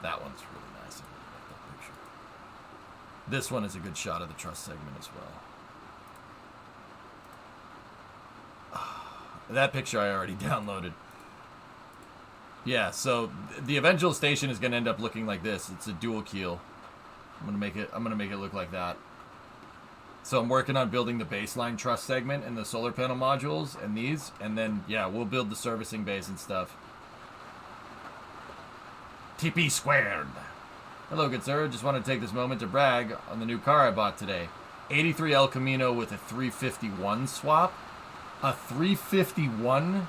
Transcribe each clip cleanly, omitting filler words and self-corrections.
That one's really nice. I really like that picture. This one is a good shot of the truss segment as well. That picture I already downloaded. Yeah, so the eventual station is going to end up looking like this. It's a dual keel. I'm going to make it look like that. So I'm working on building the baseline truss segment and the solar panel modules and these, and then yeah, we'll build the servicing bays and stuff. TP squared. Hello, good sir. Just want to take this moment to brag on the new car I bought today. 83 El Camino with a 351 swap. A 351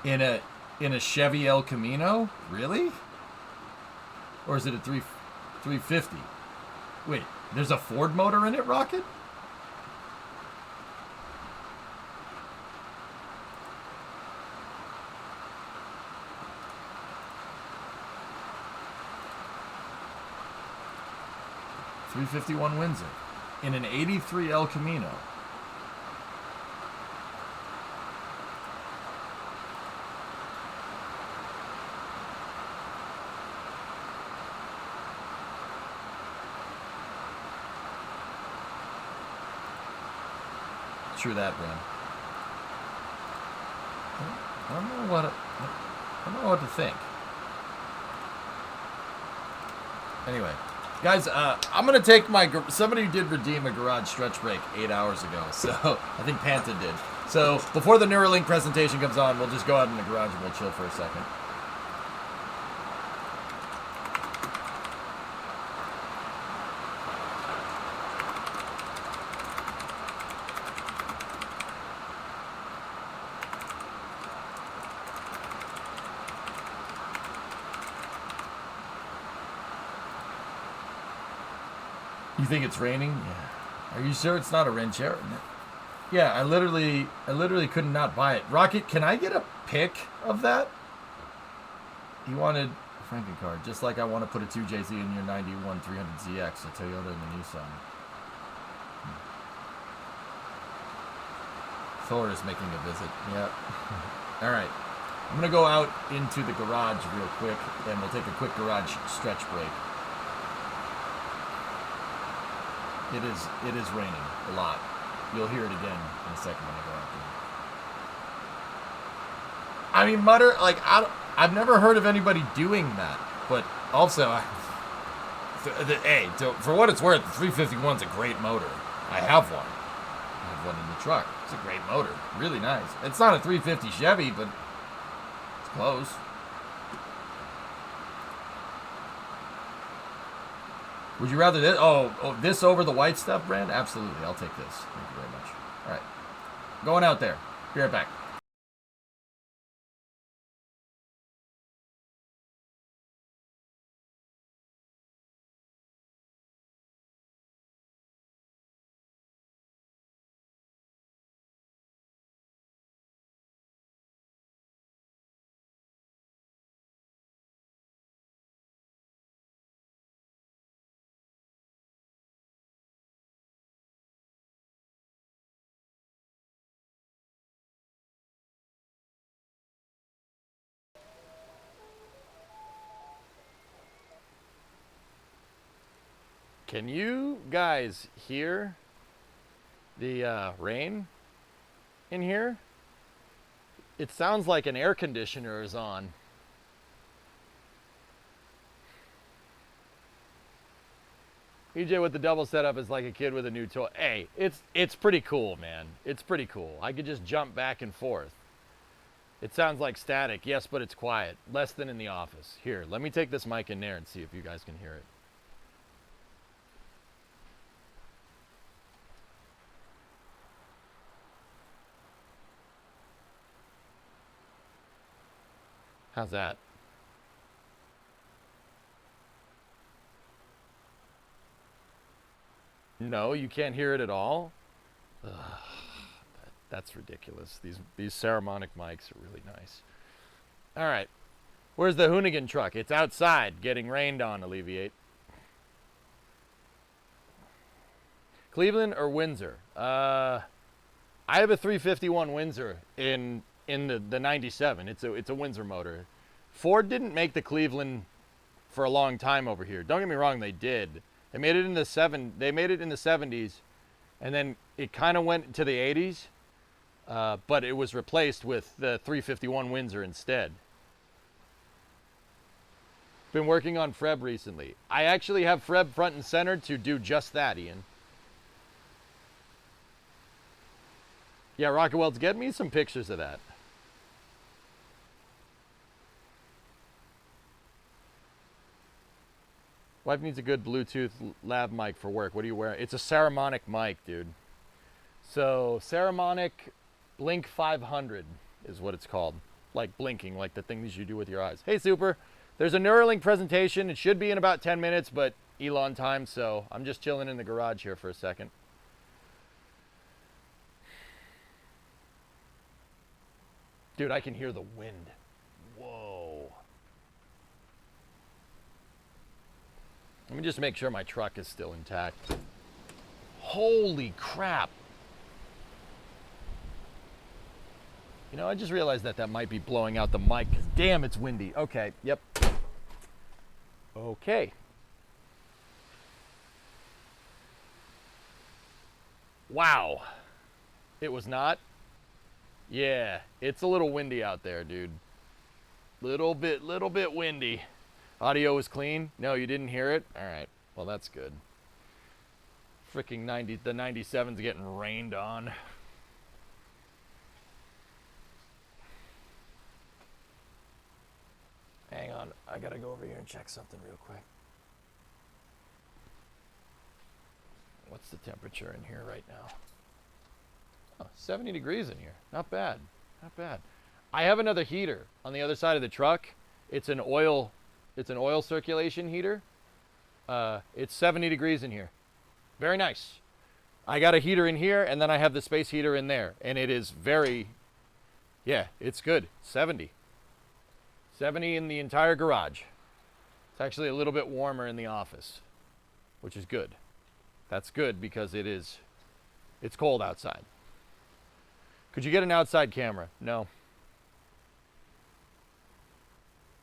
in a Chevy El Camino? Really? Or is it a 350? Wait, there's a Ford motor in it, Rocket? .351 Windsor in an 83 El Camino. True that, Bram. I don't know what to think. Anyway, guys, I'm gonna take somebody did redeem a garage stretch break 8 hours ago, so I think Panta did. So before the Neuralink presentation comes on, we'll just go out in the garage and we'll chill for a second. You think it's raining? Yeah. Are you sure it's not a ranchero? Yeah, I literally could not buy it. Rocket, can I get a pic of that? He wanted a Franken card, just like I want to put a 2JZ in your 91 300ZX, a Toyota and a Nissan. Thor is making a visit. Yep. All right. I'm going to go out into the garage real quick, and we'll take a quick garage stretch break. It is raining a lot. You'll hear it again in a second when I go out there. I mean, Mutter, like, I've never heard of anybody doing that. But also, for what it's worth, the 351's a great motor. I have one. I have one in the truck. It's a great motor. Really nice. It's not a 350 Chevy, but it's close. Would you rather this? This over the white stuff, Brand? Absolutely. I'll take this. Thank you very much. All right. Going out there. Be right back. Can you guys hear the rain in here? It sounds like an air conditioner is on. EJ with the double setup is like a kid with a new toy. Hey, it's pretty cool, man. It's pretty cool. I could just jump back and forth. It sounds like static, yes, but it's quiet. Less than in the office. Here, let me take this mic in there and see if you guys can hear it. How's that? No, you can't hear it at all? Ugh, that's ridiculous. These Saramonic mics are really nice. All right. Where's the Hoonigan truck? It's outside getting rained on, Alleviate. Cleveland or Windsor? I have a 351 Windsor in the 97. It's a Windsor motor. Ford didn't make the Cleveland for a long time over here. Don't get me wrong, they did. They made it in the 70s, and then it kind of went to the 80s, but it was replaced with the 351 Windsor instead. Been working on Freb recently. I actually have Freb front and center to do just that, Ian. Yeah, Rocket Welds, get me some pictures of that. Wife needs a good Bluetooth lav mic for work. What are you wearing? It's a Saramonic mic, dude. So, Saramonic Blink 500 is what it's called. Like blinking, like the things you do with your eyes. Hey, Super. There's a Neuralink presentation. It should be in about 10 minutes, but Elon time, so I'm just chilling in the garage here for a second. Dude, I can hear the wind. Whoa. Let me just make sure my truck is still intact. Holy crap. You know, I just realized that might be blowing out the mic because damn, it's windy. Okay, yep. Okay. Wow. It was not? Yeah, it's a little windy out there, dude. Little bit windy. Audio is clean? No, you didn't hear it? All right. Well, that's good. Freaking the 97's getting rained on. Hang on. I got to go over here and check something real quick. What's the temperature in here right now? Oh, 70 degrees in here. Not bad. Not bad. I have another heater on the other side of the truck. It's an oil circulation heater. It's 70 degrees in here. Very nice. I got a heater in here, and then I have the space heater in there, and it is yeah, it's good. 70 in the entire garage. It's actually a little bit warmer in the office, which is good. That's good because it's cold outside. Could you get an outside camera? No.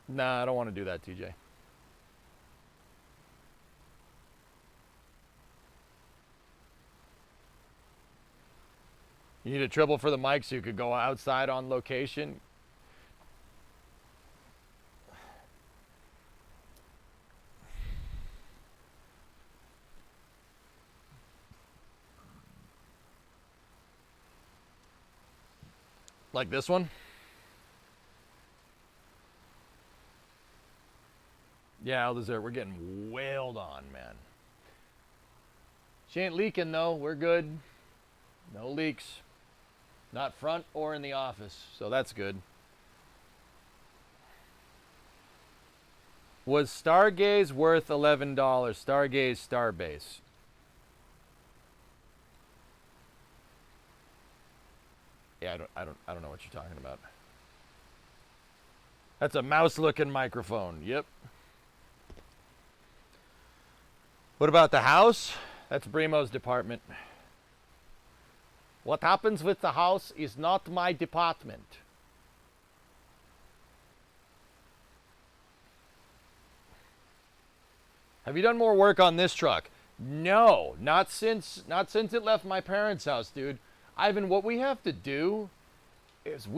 Nah, I don't want to do that, TJ. You need a triple for the mic so you could go outside on location. Like this one? Yeah, Aldezert, we're getting wailed on, man. She ain't leaking, though. We're good. No leaks. Not front or in the office, so that's good. Was Stargaze worth $11? Stargaze, Starbase. Yeah, I don't know what you're talking about. That's a mouse-looking microphone. Yep. What about the house? That's Brimo's department. What happens with the house is not my department. Have you done more work on this truck? No, not since it left my parents' house, dude. Ivan, what we have to do is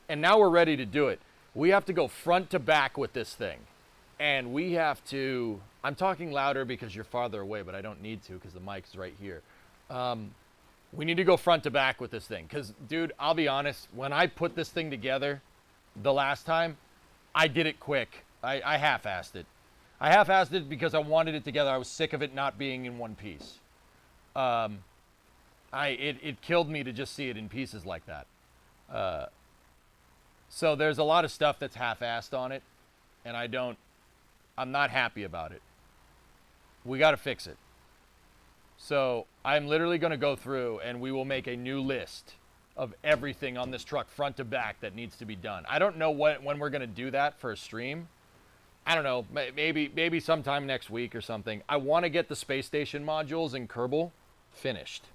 and now we're ready to do it. We have to go front to back with this thing. And we have to, I'm talking louder because you're farther away, but I don't need to because the mic's right here. We need to go front to back with this thing. Because, dude, I'll be honest, when I put this thing together the last time, I did it quick. I half-assed it. I half-assed it because I wanted it together. I was sick of it not being in one piece. It killed me to just see it in pieces like that. So there's a lot of stuff that's half-assed on it, and I'm not happy about it. We got to fix it. So I'm literally going to go through and we will make a new list of everything on this truck front to back that needs to be done. I don't know when we're going to do that for a stream. I don't know, maybe sometime next week or something. I want to get the space station modules in Kerbal finished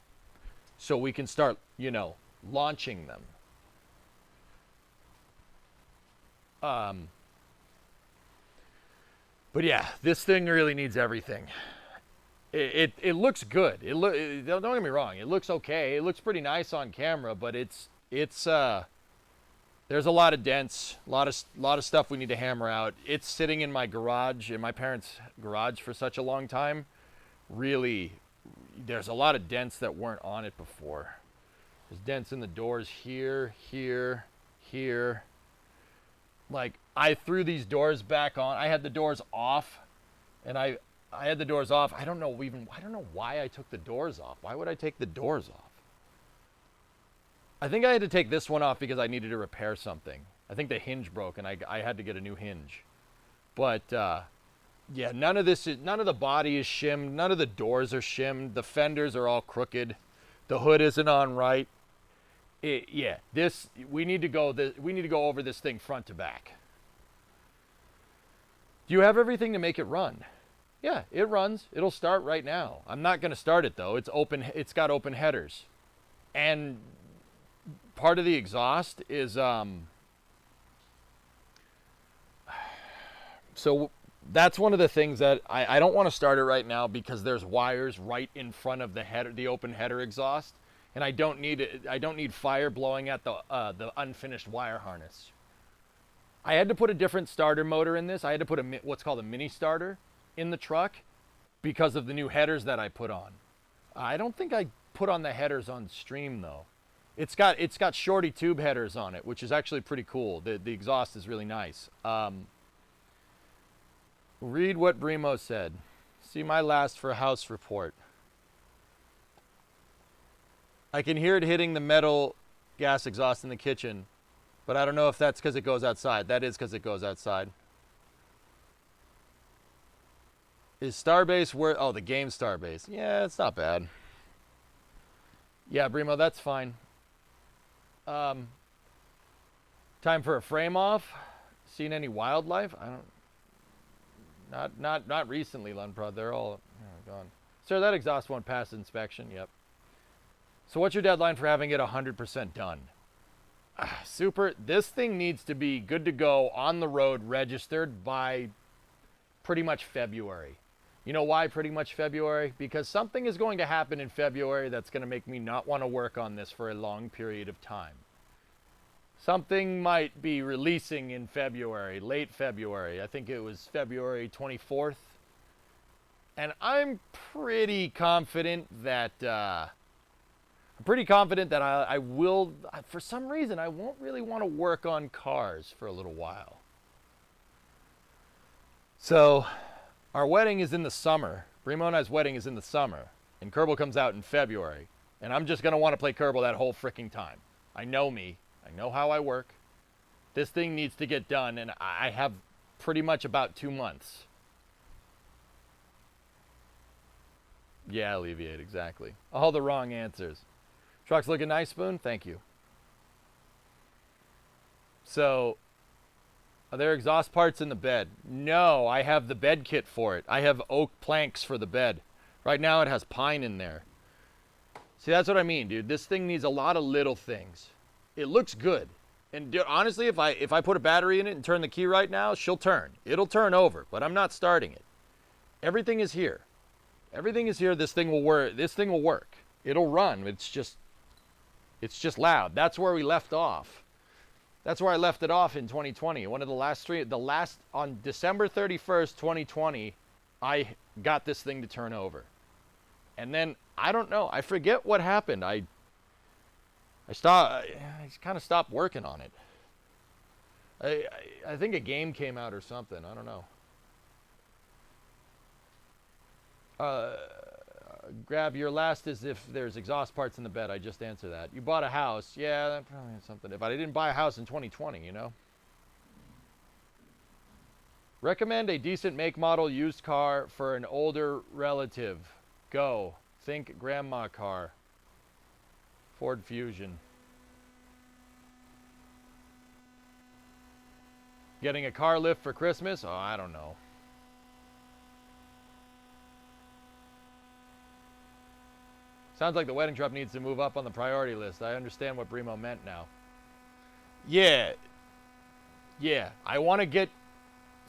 so we can start, launching them. But yeah, this thing really needs everything. It looks good. Don't get me wrong. It looks okay. It looks pretty nice on camera, but it's there's a lot of dents, a lot of stuff we need to hammer out. It's sitting in my garage, in my parents' garage for such a long time. Really, there's a lot of dents that weren't on it before. There's dents in the doors here, here, here. Like, I threw these doors back on. I had the doors off, and I had the doors off. I don't know why I took the doors off. Why would I take the doors off? I think I had to take this one off because I needed to repair something. I think the hinge broke, and I had to get a new hinge. But yeah, none of the body is shimmed. None of the doors are shimmed. The fenders are all crooked. The hood isn't on right. Yeah, we need to go over this thing front to back. Do you have everything to make it run? Yeah, it runs. It'll start right now. I'm not going to start it though. It's open. It's got open headers, and part of the exhaust is so that's one of the things that I don't want to start it right now because there's wires right in front of the header, the open header exhaust, and I don't need fire blowing at the unfinished wire harness. I had to put a different starter motor in this. I had to put what's called a mini starter in the truck because of the new headers that I put on. I don't think I put on the headers on stream though. It's got shorty tube headers on it, which is actually pretty cool. The exhaust is really nice. Read what Brimo said. See my last for house report. I can hear it hitting the metal gas exhaust in the kitchen, but I don't know if that's because it goes outside. That is because it goes outside. Is Starbase worth... Oh, the game Starbase. Yeah, it's not bad. Yeah, Brimo, that's fine. Time for a frame off. Seen any wildlife? I don't... Not recently, Lunprod. They're all gone. Sir, that exhaust won't pass inspection. Yep. So what's your deadline for having it 100% done? Super. This thing needs to be good to go on the road, registered by pretty much February. You know why pretty much February? Because something is going to happen in February that's going to make me not want to work on this for a long period of time. Something might be releasing in February, late February. I think it was February 24th. And I'm pretty confident that I will, for some reason, I won't really want to work on cars for a little while. So, our wedding is in the summer. Brimo and I's wedding is in the summer. And Kerbal comes out in February. And I'm just going to want to play Kerbal that whole freaking time. I know me. I know how I work. This thing needs to get done, and I have pretty much about 2 months. Yeah, alleviate, exactly. All the wrong answers. Truck's looking nice, Spoon? Thank you. So, are there exhaust parts in the bed? No, I have the bed kit for it. I have oak planks for the bed. Right now it has pine in there. See, that's what I mean, dude. This thing needs a lot of little things. It looks good. And dude, honestly, if I put a battery in it and turn the key right now, she'll turn. It'll turn over, but I'm not starting it. Everything is here. Everything is here. This thing will work. This thing will work. It'll run. It's just loud. That's where we left off. That's where I left it off in 2020. One of the last on December 31st, 2020, I got this thing to turn over. And then I don't know. I forget what happened. I kind of stopped working on it. I think a game came out or something. I don't know. Grab your last is if there's exhaust parts in the bed. I just answered that. You bought a house. Yeah, that probably has something. If I didn't buy a house in 2020, you know. Recommend a decent make model used car for an older relative. Go. Think grandma car. Ford Fusion. Getting a car lift for Christmas? Oh, I don't know. Sounds like the wedding truck needs to move up on the priority list. I understand what Brimo meant now. Yeah. Yeah, I want to get.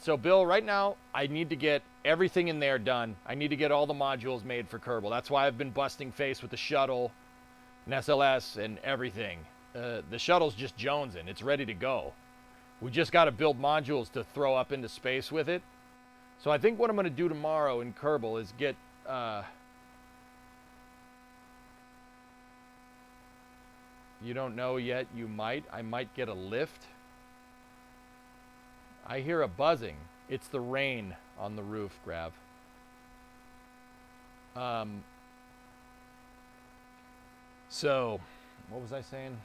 So, Bill, right now, I need to get everything in there done. I need to get all the modules made for Kerbal. That's why I've been busting face with the shuttle and SLS and everything. The shuttle's just jonesing. It's ready to go. We just got to build modules to throw up into space with it. So I think what I'm going to do tomorrow in Kerbal is get... you don't know yet, you might. I might get a lift. I hear a buzzing. It's the rain on the roof, Grav. So, what was I saying?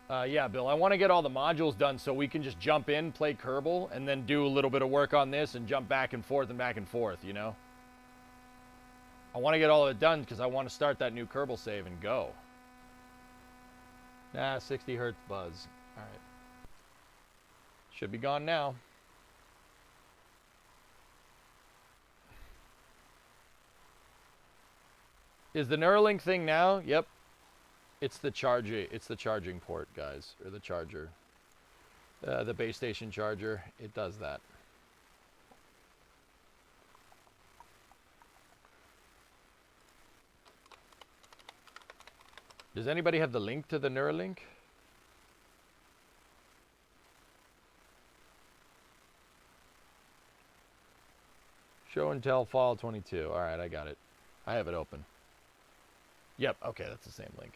Sorry. Yeah, Bill, I want to get all the modules done so we can just jump in, play Kerbal, and then do a little bit of work on this and jump back and forth, you know? I want to get all of it done because I want to start that new Kerbal save and go. 60 hertz buzz. All right. Should be gone now. Is the Neuralink thing now? Yep. It's the charging port, guys, or the charger. The base station charger. It does that. Does anybody have the link to the Neuralink? Show and tell fall 22. All right, I got it. I have it open. Yep, okay, that's the same link.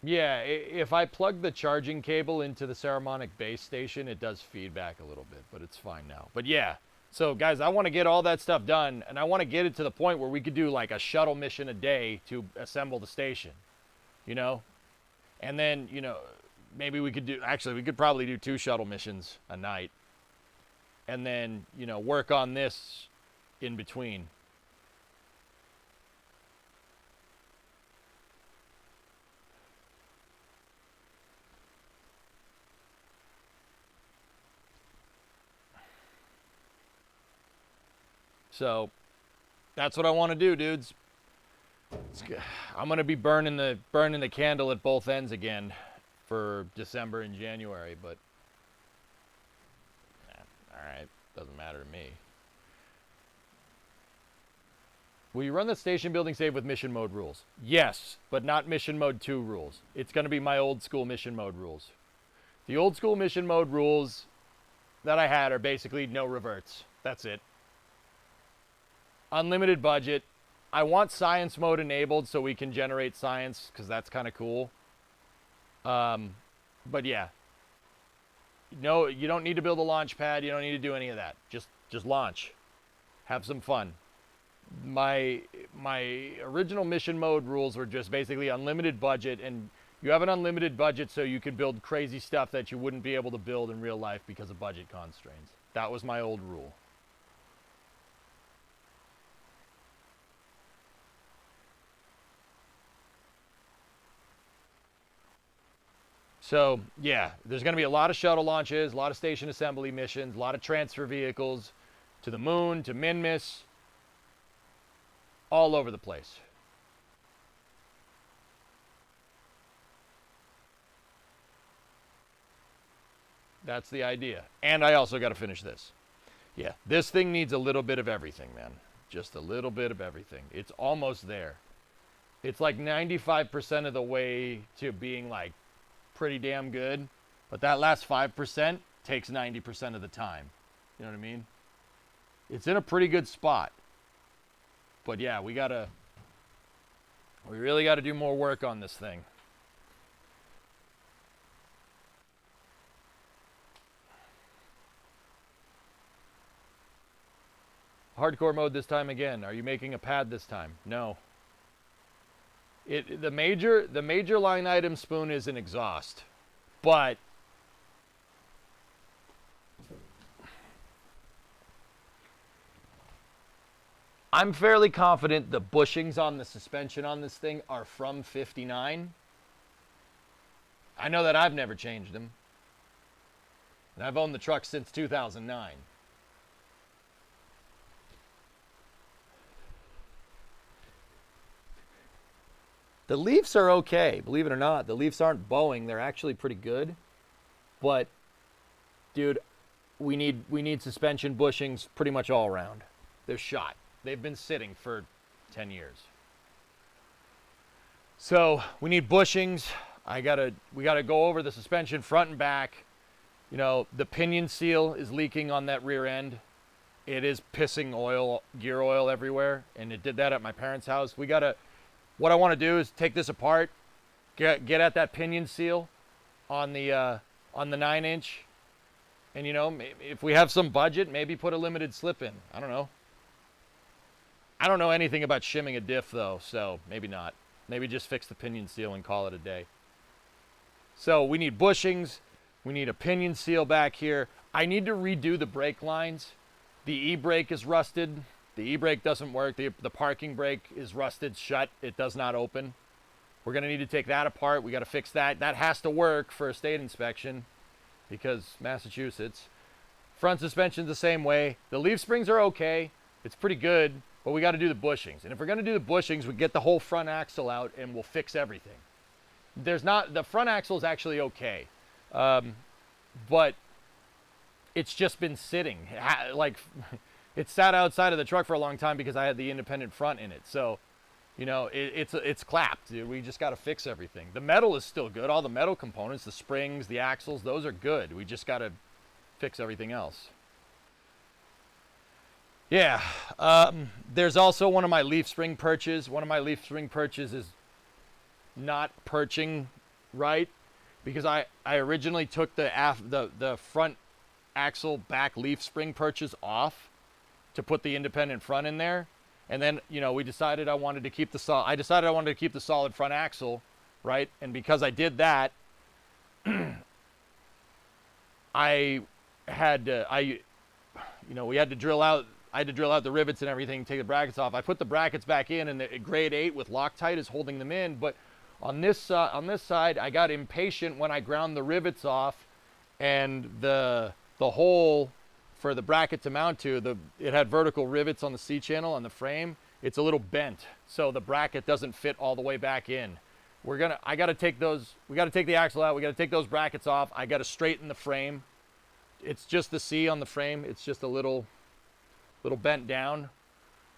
Yeah, if I plug the charging cable into the Saramonic base station, it does feedback a little bit, but it's fine now. But yeah, so guys, I want to get all that stuff done, and I want to get it to the point where we could do like a shuttle mission a day to assemble the station, you know? And then, you know, maybe we could do, actually, we could probably do 2 shuttle missions a night. And then, you know, work on this in between. So, that's what I want to do, dudes. I'm gonna be burning the candle at both ends again for December and January, but all right, doesn't matter to me. Will you run the station building save with mission mode rules? Yes, but not mission mode 2 rules. It's gonna be my old school mission mode rules. The old school mission mode rules that I had are basically no reverts. That's it. Unlimited budget. I want science mode enabled so we can generate science, because that's kind of cool. But yeah. No, you don't need to build a launch pad. You don't need to do any of that. Just launch. Have some fun. My original mission mode rules were just basically unlimited budget, and you have an unlimited budget so you can build crazy stuff that you wouldn't be able to build in real life because of budget constraints. That was my old rule. So, yeah, there's going to be a lot of shuttle launches, a lot of station assembly missions, a lot of transfer vehicles to the moon, to Minmus, all over the place. That's the idea. And I also got to finish this. Yeah, this thing needs a little bit of everything, man. Just a little bit of everything. It's almost there. It's like 95% of the way to being like pretty damn good, but that last 5% takes 90% of the time. You know what I mean? It's in a pretty good spot. But yeah, we really gotta do more work on this thing. Hardcore mode this time again. Are you making a pad this time? No. The major line item spoon is an exhaust, but I'm fairly confident the bushings on the suspension on this thing are from '59. I know that I've never changed them, and I've owned the truck since 2009. The Leafs are okay, believe it or not. The Leafs aren't Boeing. They're actually pretty good. But, dude, we need suspension bushings pretty much all around. They're shot. They've been sitting for 10 years. So we need bushings. We gotta go over the suspension front and back. You know, the pinion seal is leaking on that rear end. It is pissing oil, gear oil everywhere, and it did that at my parents' house. What I want to do is take this apart, get at that pinion seal on the 9-inch, and you know, if we have some budget, maybe put a limited slip in. I don't know. I don't know anything about shimming a diff though, so maybe not. Maybe just fix the pinion seal and call it a day. So we need bushings. We need a pinion seal back here. I need to redo the brake lines. The e-brake is rusted. The e-brake doesn't work. The parking brake is rusted shut. It does not open. We're going to need to take that apart. We got to fix that. That has to work for a state inspection because Massachusetts. Front suspension's the same way. The leaf springs are okay. It's pretty good, but we got to do the bushings. And if we're going to do the bushings, we get the whole front axle out and we'll fix everything. The front axle is actually okay. But it's just been sitting. Like, it sat outside of the truck for a long time because I had the independent front in it. So, you know, it's clapped, dude. We just got to fix everything. The metal is still good. All the metal components, the springs, the axles, those are good. We just got to fix everything else. Yeah. There's also one of my leaf spring perches. One of my leaf spring perches is not perching right because I originally took the front axle back leaf spring perches off to put the independent front in there, and then you know we decided I wanted to keep the solid front axle, right? And because I did that, we had to drill out. I had to drill out the rivets and everything, take the brackets off. I put the brackets back in, and the grade 8 with Loctite is holding them in. But on this side, I got impatient when I ground the rivets off, and the hole for the bracket to mount to, it had vertical rivets on the C channel on the frame. It's a little bent, so the bracket doesn't fit all the way back in. We got to take the axle out. We got to take those brackets off. I got to straighten the frame. It's just the C on the frame. It's just a little bent down.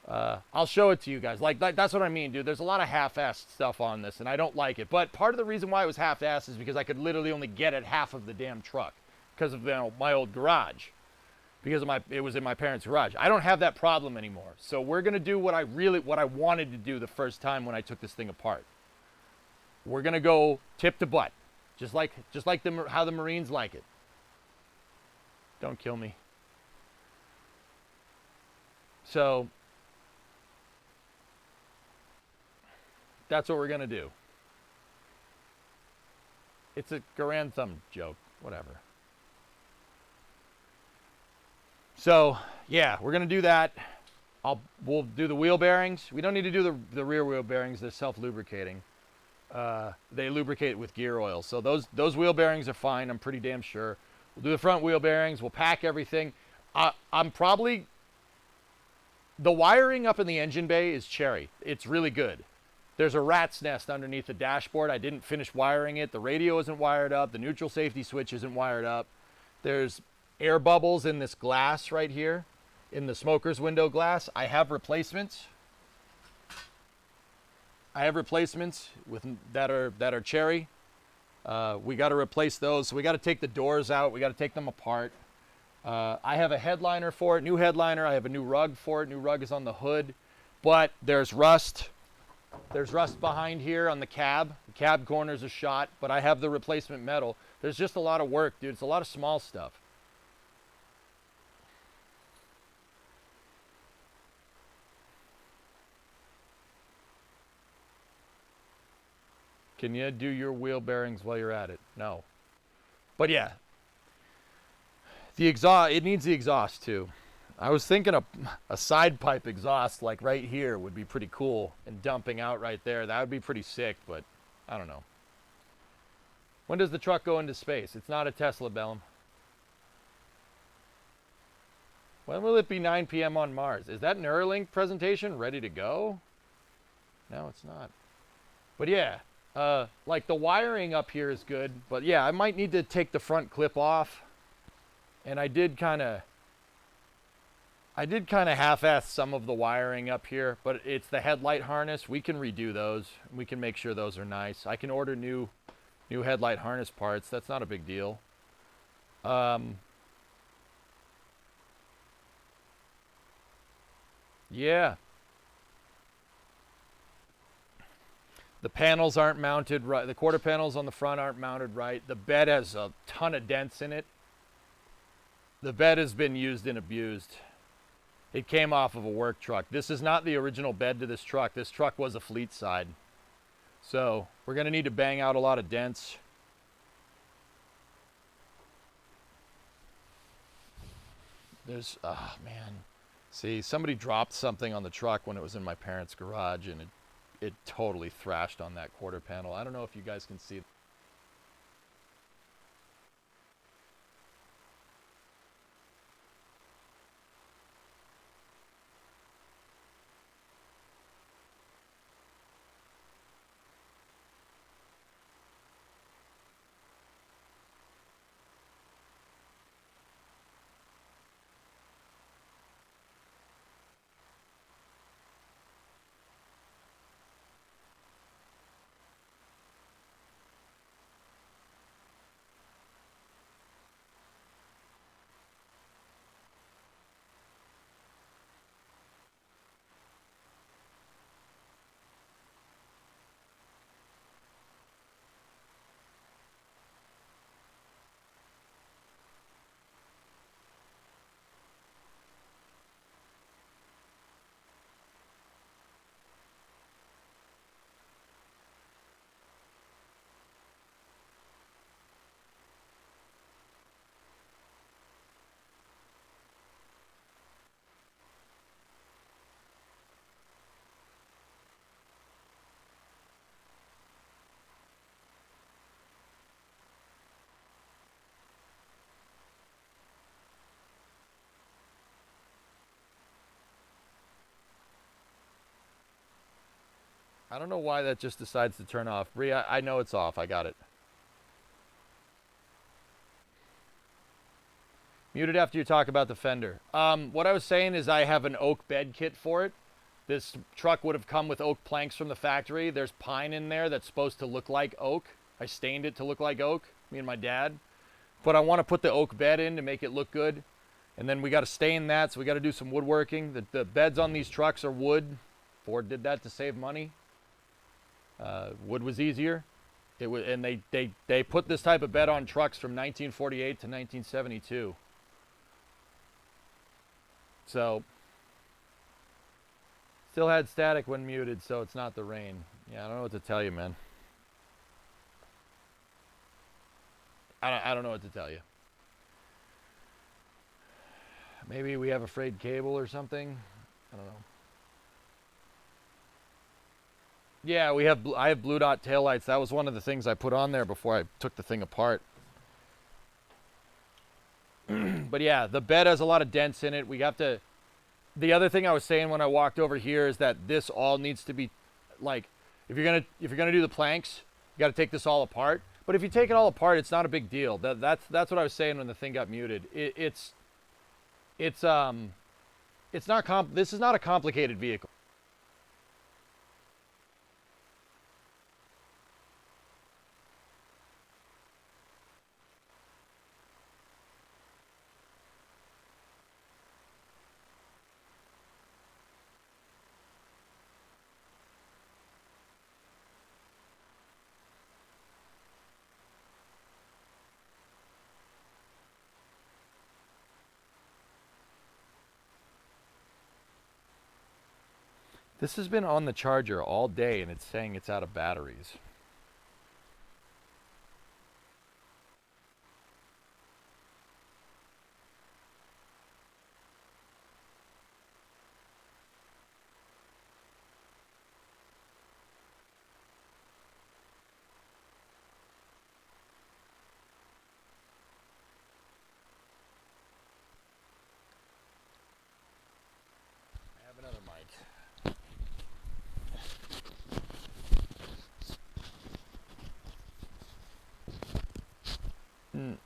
I'll show it to you guys. Like that's what I mean, dude. There's a lot of half-assed stuff on this, and I don't like it. But part of the reason why it was half-assed is because I could literally only get at half of the damn truck because of my old garage. Because it was in my parents' garage. I don't have that problem anymore. So we're gonna do what I wanted to do the first time when I took this thing apart. We're gonna go tip to butt, just like how the Marines like it. Don't kill me. So that's what we're gonna do. It's a Garand thumb joke, whatever. So yeah, we're gonna do that. We'll do the wheel bearings. We don't need to do the rear wheel bearings. They're self-lubricating. They lubricate with gear oil. So those wheel bearings are fine. I'm pretty damn sure. We'll do the front wheel bearings. We'll pack everything. The wiring up in the engine bay is cherry. It's really good. There's a rat's nest underneath the dashboard. I didn't finish wiring it. The radio isn't wired up. The neutral safety switch isn't wired up. There's air bubbles in this glass right here, in the smoker's window glass. I have replacements. that are cherry. We got to replace those. So we got to take the doors out. We got to take them apart. I have a headliner for it, new headliner. I have a new rug for it. New rug is on the hood, but there's rust. There's rust behind here on the cab. The cab corners are shot, but I have the replacement metal. There's just a lot of work, dude. It's a lot of small stuff. Can you do your wheel bearings while you're at it? No. But yeah, the exhaust, it needs the exhaust too. I was thinking a side pipe exhaust like right here would be pretty cool, and dumping out right there. That would be pretty sick, but I don't know. When does the truck go into space? It's not a Tesla, Bellum. When will it be 9 p.m. on Mars? Is that Neuralink presentation ready to go? No, it's not. But yeah, like the wiring up here is good. But yeah, I might need to take the front clip off. And I did kind of half-ass some of the wiring up here, but it's the headlight harness. We can redo those. We can make sure those are nice. I can order new headlight harness parts. That's not a big deal. Yeah. The panels aren't mounted right. The quarter panels on the front aren't mounted right. The bed has a ton of dents in it. The bed has been used and abused. It came off of a work truck. This is not the original bed to this truck. This truck was a fleet side. So we're going to need to bang out a lot of dents. There's, oh man. See, somebody dropped something on the truck when it was in my parents' garage, and it totally thrashed on that quarter panel. I don't know if you guys can see. I don't know why that just decides to turn off. Bree, I know it's off. I got it. Muted after you talk about the fender. What I was saying is I have an oak bed kit for it. This truck would have come with oak planks from the factory. There's pine in there that's supposed to look like oak. I stained it to look like oak, me and my dad. But I want to put the oak bed in to make it look good. And then we got to stain that, so we got to do some woodworking. The beds on these trucks are wood. Ford did that to save money. Wood was easier. It was, and they put this type of bed on trucks from 1948 to 1972. So, still had static when muted, so it's not the rain. Yeah, I don't know what to tell you, man. I don't know what to tell you. Maybe we have a frayed cable or something. I don't know. Yeah, I have blue dot taillights. That was one of the things I put on there before I took the thing apart. But yeah, the bed has a lot of dents in it. We have to. The other thing I was saying when I walked over here is that this all needs to be, like, if you're gonna do the planks, you got to take this all apart. But if you take it all apart, it's not a big deal. That's what I was saying when the thing got muted. It's not this is not a complicated vehicle. This has been on the charger all day and it's saying it's out of batteries. I have another mic.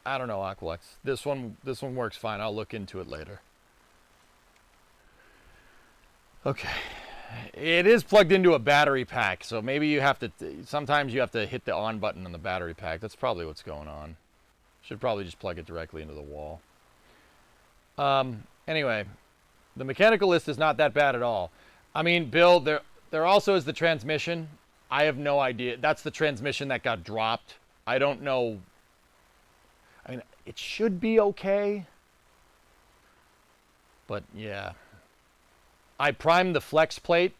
I don't know, Aqualex. This one works fine. I'll look into it later. Okay. It is plugged into a battery pack, so maybe you have to, sometimes you have to hit the on button on the battery pack. That's probably what's going on. Should probably just plug it directly into the wall. Anyway, the mechanical list is not that bad at all. I mean, Bill, there also is the transmission. I have no idea. That's the transmission that got dropped. I don't know. I mean, it should be okay. But yeah. I primed the flex plate,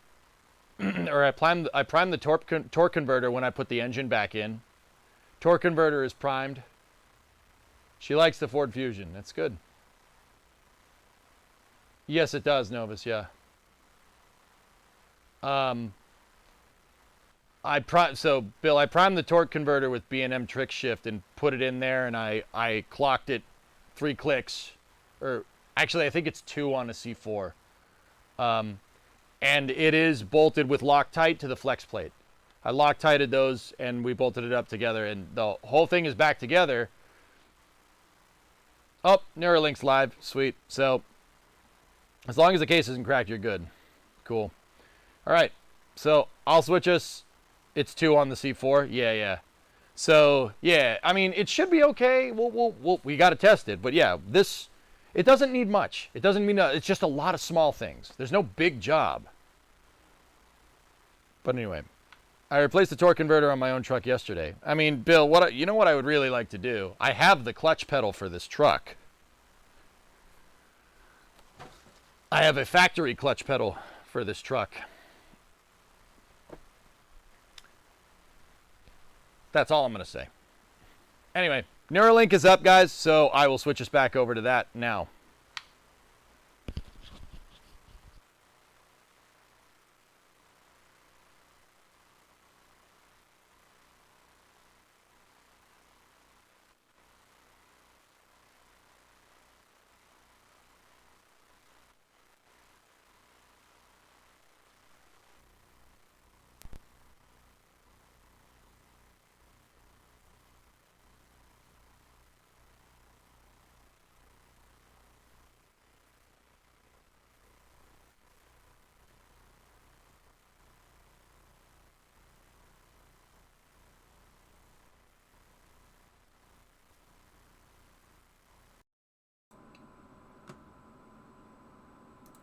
or I primed the torque converter when I put the engine back in. Torque converter is primed. She likes the Ford Fusion. That's good. Yes, it does, Novus. Yeah. So Bill, I primed the torque converter with B&M trick shift and put it in there, and I clocked it 3 clicks, or actually I think it's 2 on a C4. And it is bolted with Loctite to the flex plate. I Loctited those and we bolted it up together, and the whole thing is back together. Oh, Neuralink's live. Sweet. So as long as the case isn't cracked, you're good. Cool. All right. So I'll switch us. It's 2 on the C4. Yeah. So yeah, I mean, it should be okay. We got to test it, but yeah, it doesn't need much. It doesn't mean it's just a lot of small things. There's no big job. But anyway, I replaced the torque converter on my own truck yesterday. I mean, Bill, you know what I would really like to do? I have the clutch pedal for this truck. I have a factory clutch pedal for this truck. That's all I'm going to say. Anyway, Neuralink is up, guys, so I will switch us back over to that now.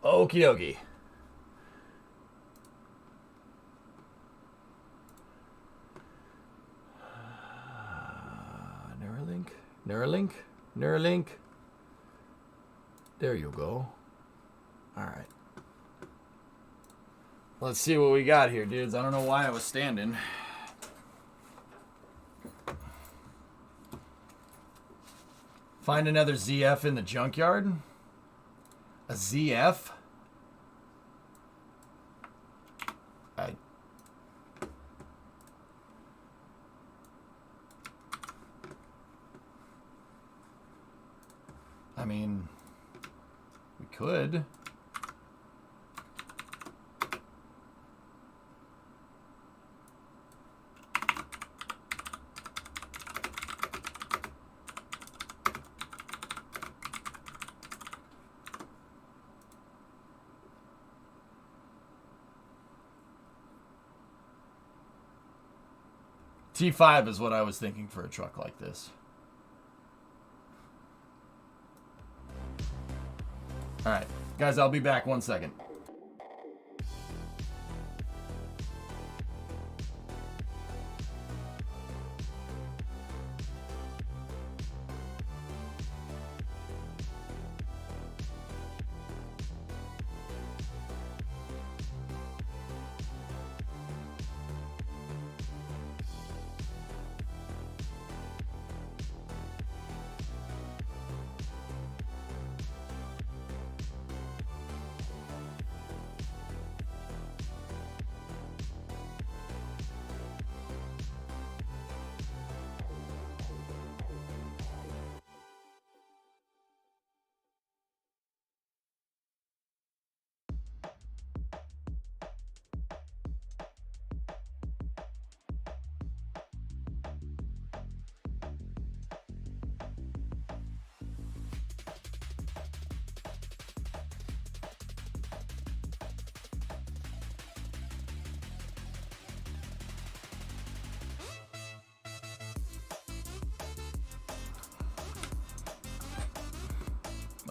Okie dokie. Neuralink. There you go. All right. Let's see what we got here, dudes. I don't know why I was standing. Find another ZF in the junkyard? A ZF? I mean, we could. T5 is what I was thinking for a truck like this. All right, guys, I'll be back 1 second.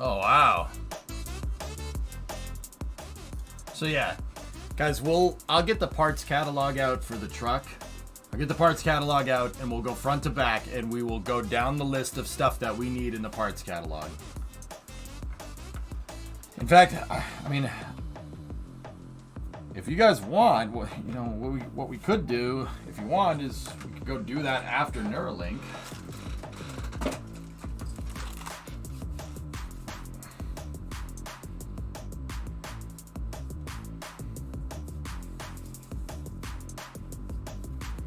Oh, wow. So yeah, guys, I'll get the parts catalog out for the truck. I'll get the parts catalog out and we'll go front to back and we will go down the list of stuff that we need in the parts catalog. In fact, I mean, if you guys want, you know, what we could do, if you want, is we could go do that after Neuralink.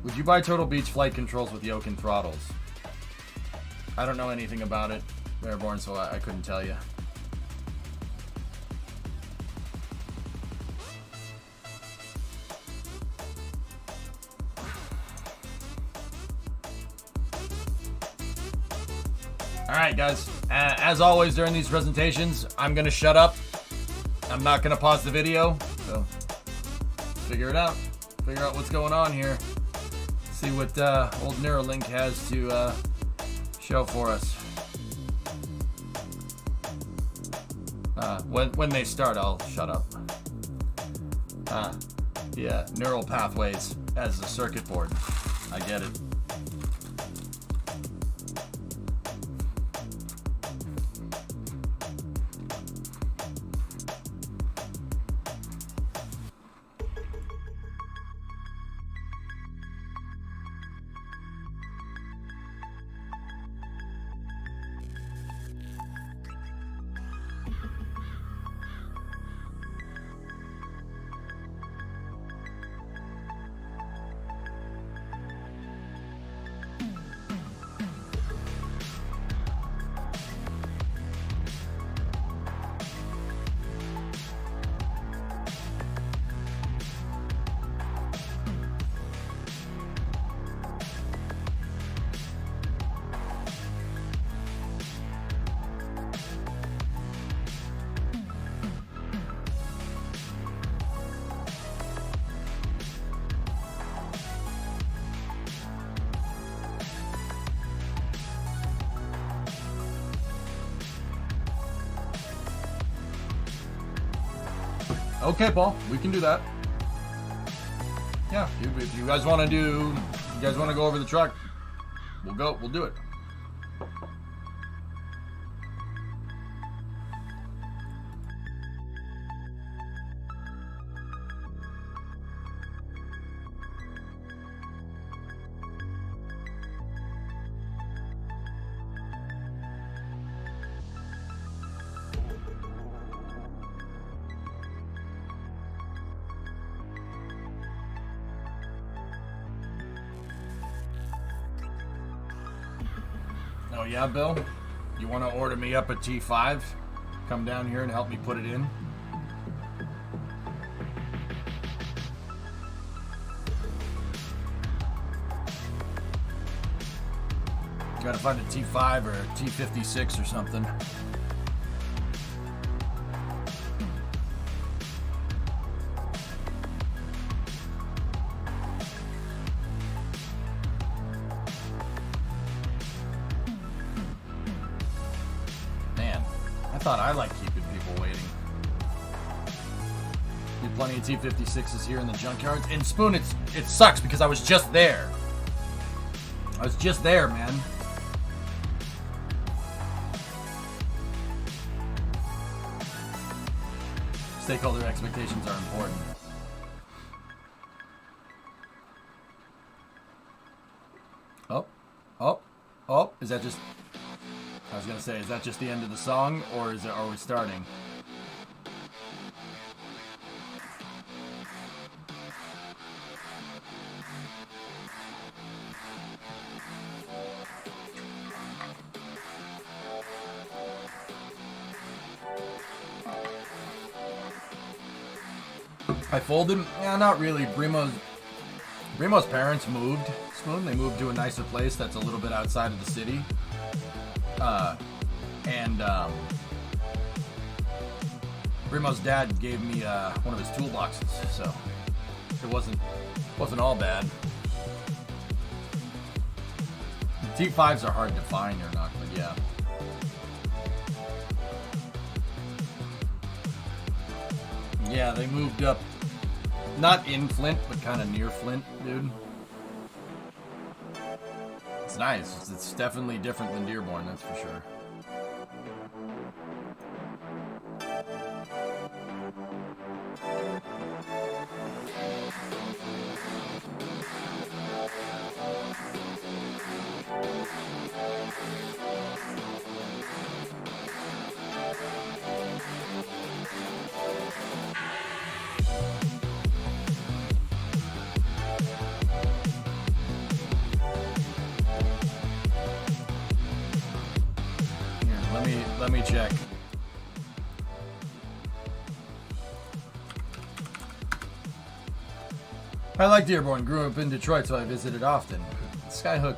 Would you buy Turtle Beach flight controls with yoke and throttles? I don't know anything about it, Airborne, so I couldn't tell you. Alright guys, as always during these presentations, I'm going to shut up. I'm not going to pause the video, so figure it out. Figure out what's going on here. See what old Neuralink has to show for us. When they start, I'll shut up. Yeah, neural pathways as a circuit board. I get it. Okay, Paul, we can do that. Yeah, if you guys want to go over the truck, we'll do it. Oh yeah, Bill? You want to order me up a T5? Come down here and help me put it in? You gotta find a T5 or a T56 or something. I thought I liked keeping people waiting. Need plenty of T56s here in the junkyards. In Spoon, it sucks because I was just there. I was just there, man. Stakeholder expectations are important. Oh, is that just... I was gonna say, is that just the end of the song, or are we starting? I folded? Yeah, not really. Brimo's parents moved. Spoon, they moved to a nicer place that's a little bit outside of the city. Brimo's dad gave me one of his toolboxes, so it wasn't all bad. The T5s are hard to find or not, but yeah. Yeah, they moved up. Not in Flint, but kind of near Flint, dude. It's nice. It's definitely different than Dearborn, that's for sure. Let me check. I like Dearborn. Grew up in Detroit, so I visited often. Skyhook.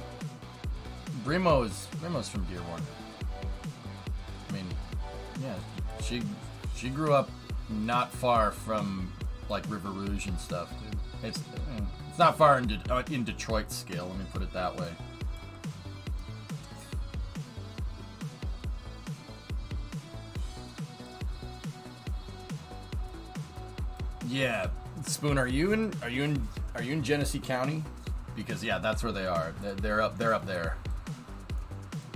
Brimo's from Dearborn. I mean, yeah, she grew up not far from like River Rouge and stuff. It's not far in Detroit scale. Let me put it that way. Yeah, Spoon, are you in Genesee County? Because yeah, that's where they are. They're up there.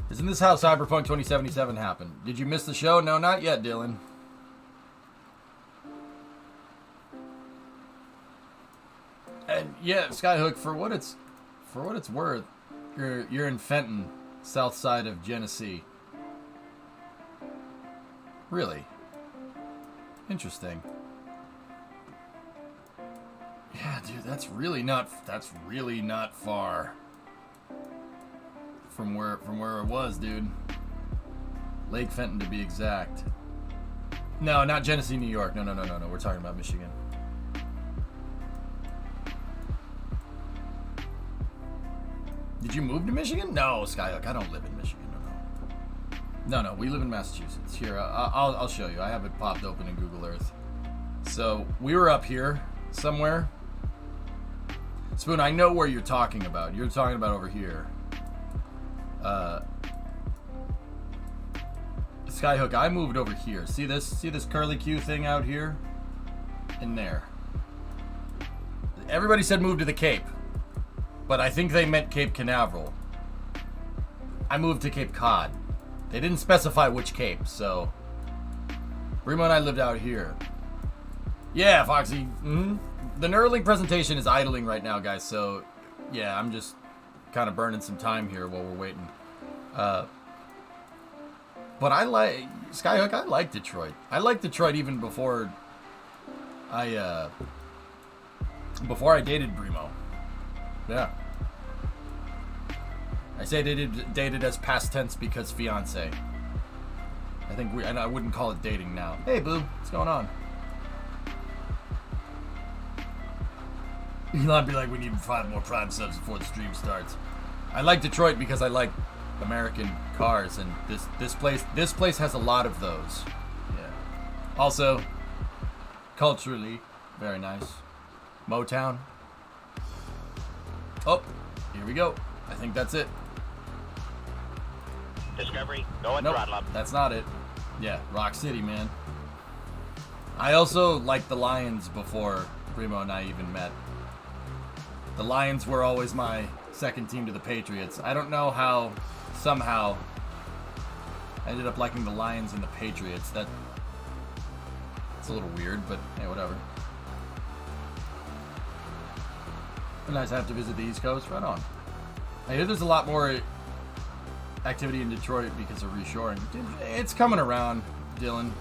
Isn't this how Cyberpunk 2077 happened? Did you miss the show? No, not yet, Dylan. And yeah, Skyhook, for what it's worth, you're in Fenton, south side of Genesee. Really? Interesting. Yeah, dude, that's really not far from where it was, dude. Lake Fenton to be exact. No, not Genesee, New York. No. We're talking about Michigan. Did you move to Michigan? No, Skyhook, I don't live in Michigan. No, we live in Massachusetts. Here, I'll show you. I have it popped open in Google Earth. So we were up here somewhere. Spoon, I know where you're talking about. You're talking about over here. Skyhook, I moved over here. See this curly Q thing out here? In there. Everybody said move to the Cape. But I think they meant Cape Canaveral. I moved to Cape Cod. They didn't specify which Cape, so... Remo and I lived out here. Yeah, Foxy. Mm-hmm. The Neuralink presentation is idling right now, guys, so... Yeah, I'm just kind of burning some time here while we're waiting. But I like... Skyhook, I like Detroit. I liked Detroit even before I dated Brimo. Yeah. I say dated as past tense because fiance. I think I wouldn't call it dating now. Hey, boo, what's going on? Elon be like, we need 5 more Prime subs before the stream starts. I like Detroit because I like American cars, and this place has a lot of those. Yeah. Also, culturally, very nice. Motown. Oh, here we go. I think that's it. Discovery, go and nope, throttle up. That's not it. Yeah, Rock City, man. I also liked the Lions before Primo and I even met. The Lions were always my second team to the Patriots. I don't know how, somehow, I ended up liking the Lions and the Patriots. It's a little weird, but hey, whatever. Nice to have to visit the East Coast. Right on. I hear there's a lot more activity in Detroit because of reshoring. Dude, it's coming around, Dylan.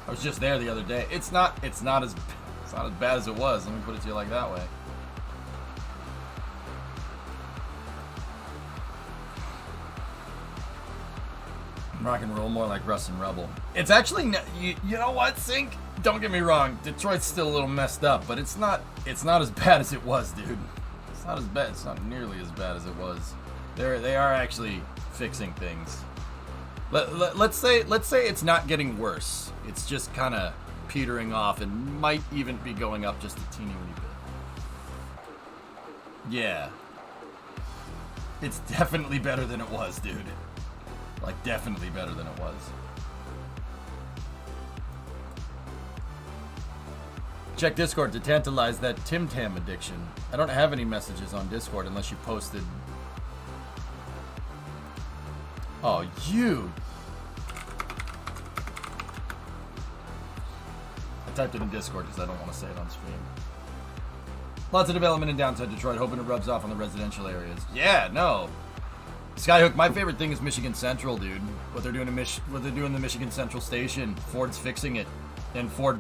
I was just there the other day. It's not as bad as it was. Let me put it to you like that way. Rock and roll, more like Russ and Rebel. It's actually, you know what, Sync? Don't get me wrong. Detroit's still a little messed up, but it's not as bad as it was, dude. It's not as bad. It's not nearly as bad as it was. They are actually fixing things. Let's say it's not getting worse. It's just kind of petering off and might even be going up just a teeny weeny bit. Yeah. It's definitely better than it was, dude. Like, definitely better than it was. Check Discord to tantalize that Tim Tam addiction. I don't have any messages on Discord unless you posted. Oh, you. I typed it in Discord because I don't want to say it on stream. Lots of development in downtown Detroit, hoping it rubs off on the residential areas. Yeah, no. Skyhook, my favorite thing is Michigan Central, dude. What they're doing in the Michigan Central station. Ford's fixing it, and Ford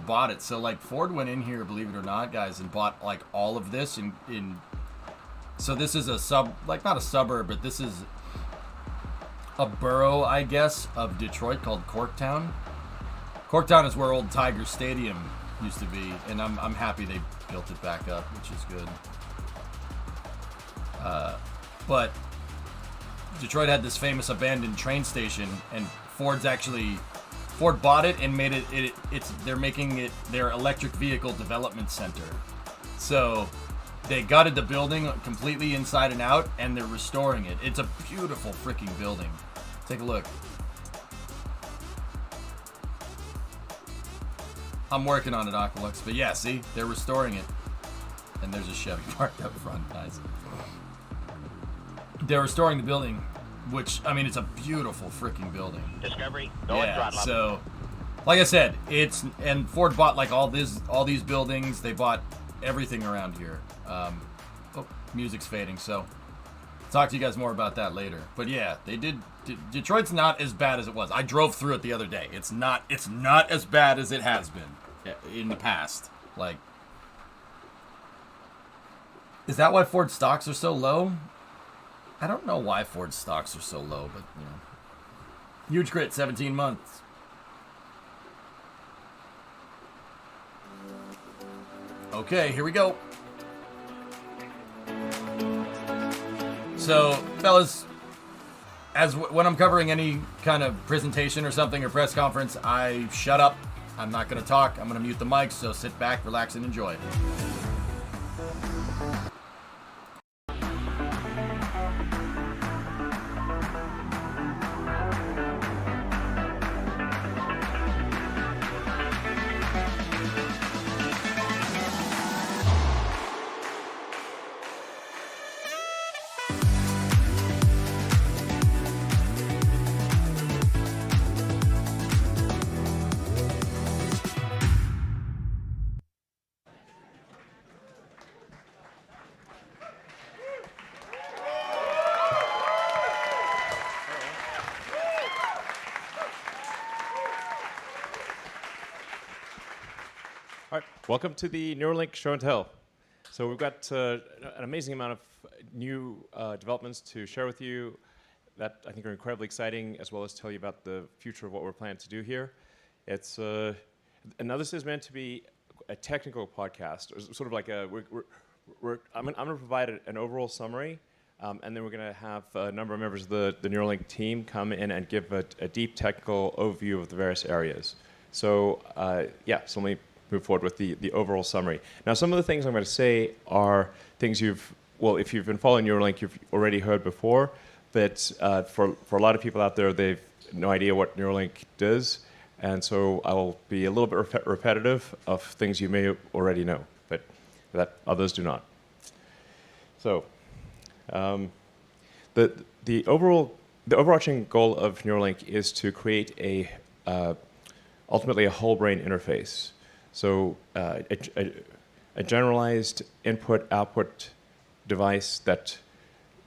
bought it. So like Ford went in here, believe it or not, guys, and bought like all of this in. So this is a not a suburb, but this is a borough, I guess, of Detroit called Corktown. Corktown is where old Tiger Stadium used to be, and I'm happy they built it back up, which is good. But Detroit had this famous abandoned train station, and Ford bought it and made they're making it their electric vehicle development center. So they gutted the building completely inside and out, and they're restoring it. It's a beautiful freaking building. Take a look. I'm working on it, Aqualux. But yeah, see? They're restoring it. And there's a Chevy parked up front. Nice. They're restoring the building, which, I mean, it's a beautiful freaking building. Discovery, go and throttle up. So, like I said, and Ford bought like all these buildings. They bought everything around here. Music's fading, so talk to you guys more about that later. But yeah, they did. Detroit's not as bad as it was. I drove through it the other day. It's not as bad as it has been in the past. Like, is that why Ford stocks are so low? I don't know why Ford stocks are so low, but you know. Huge Grit, 17 months. Okay, here we go. So, fellas, when I'm covering any kind of presentation or something or press conference, I shut up. I'm not going to talk. I'm going to mute the mics, so sit back, relax, and enjoy. All right, welcome to the Neuralink Show and Tell. So we've got an amazing amount of new developments to share with you that I think are incredibly exciting, as well as tell you about the future of what we're planning to do here. It's and now this is meant to be a technical podcast, or sort of like a. I'm going to provide an overall summary, and then we're going to have a number of members of the Neuralink team come in and give a deep technical overview of the various areas. So so let me move forward with the overall summary. Now, some of the things I'm going to say are things if you've been following Neuralink, you've already heard before, but for a lot of people out there, they've no idea what Neuralink does, and so I will be a little bit repetitive of things you may already know, but that others do not. So, the overarching goal of Neuralink is to create ultimately a whole brain interface. So a generalized input-output device that,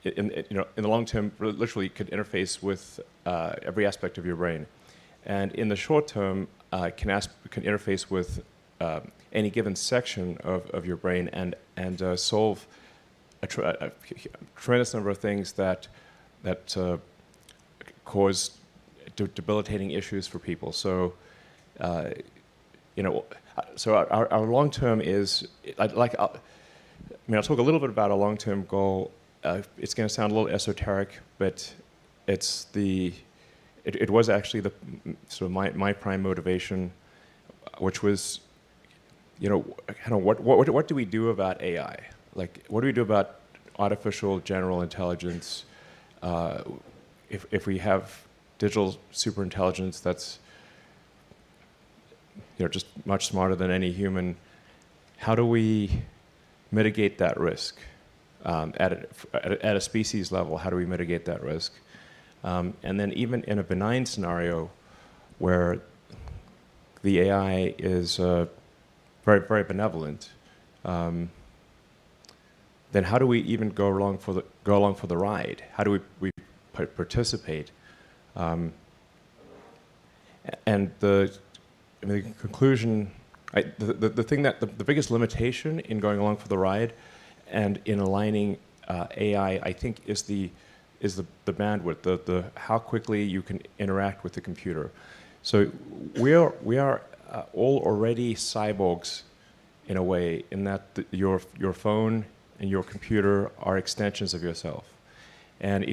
in the long term, literally could interface with every aspect of your brain, and in the short term, can interface with any given section of your brain and solve a tremendous number of things that cause debilitating issues for people. So. So our long-term is, I'll talk a little bit about our long-term goal. It's going to sound a little esoteric, but it was actually the sort of my prime motivation, which was, what do we do about AI? Like, what do we do about artificial general intelligence? If we have digital superintelligence that's just much smarter than any human, how do we mitigate that risk at a species level? How do we mitigate that risk? And then even in a benign scenario where the AI is very, very benevolent, then how do we even go along for the ride? How do we participate? And the conclusion, the thing that the biggest limitation in going along for the ride and in aligning AI, I think, is the bandwidth, the how quickly you can interact with the computer. So we are all already cyborgs in a way, in that your phone and your computer are extensions of yourself. And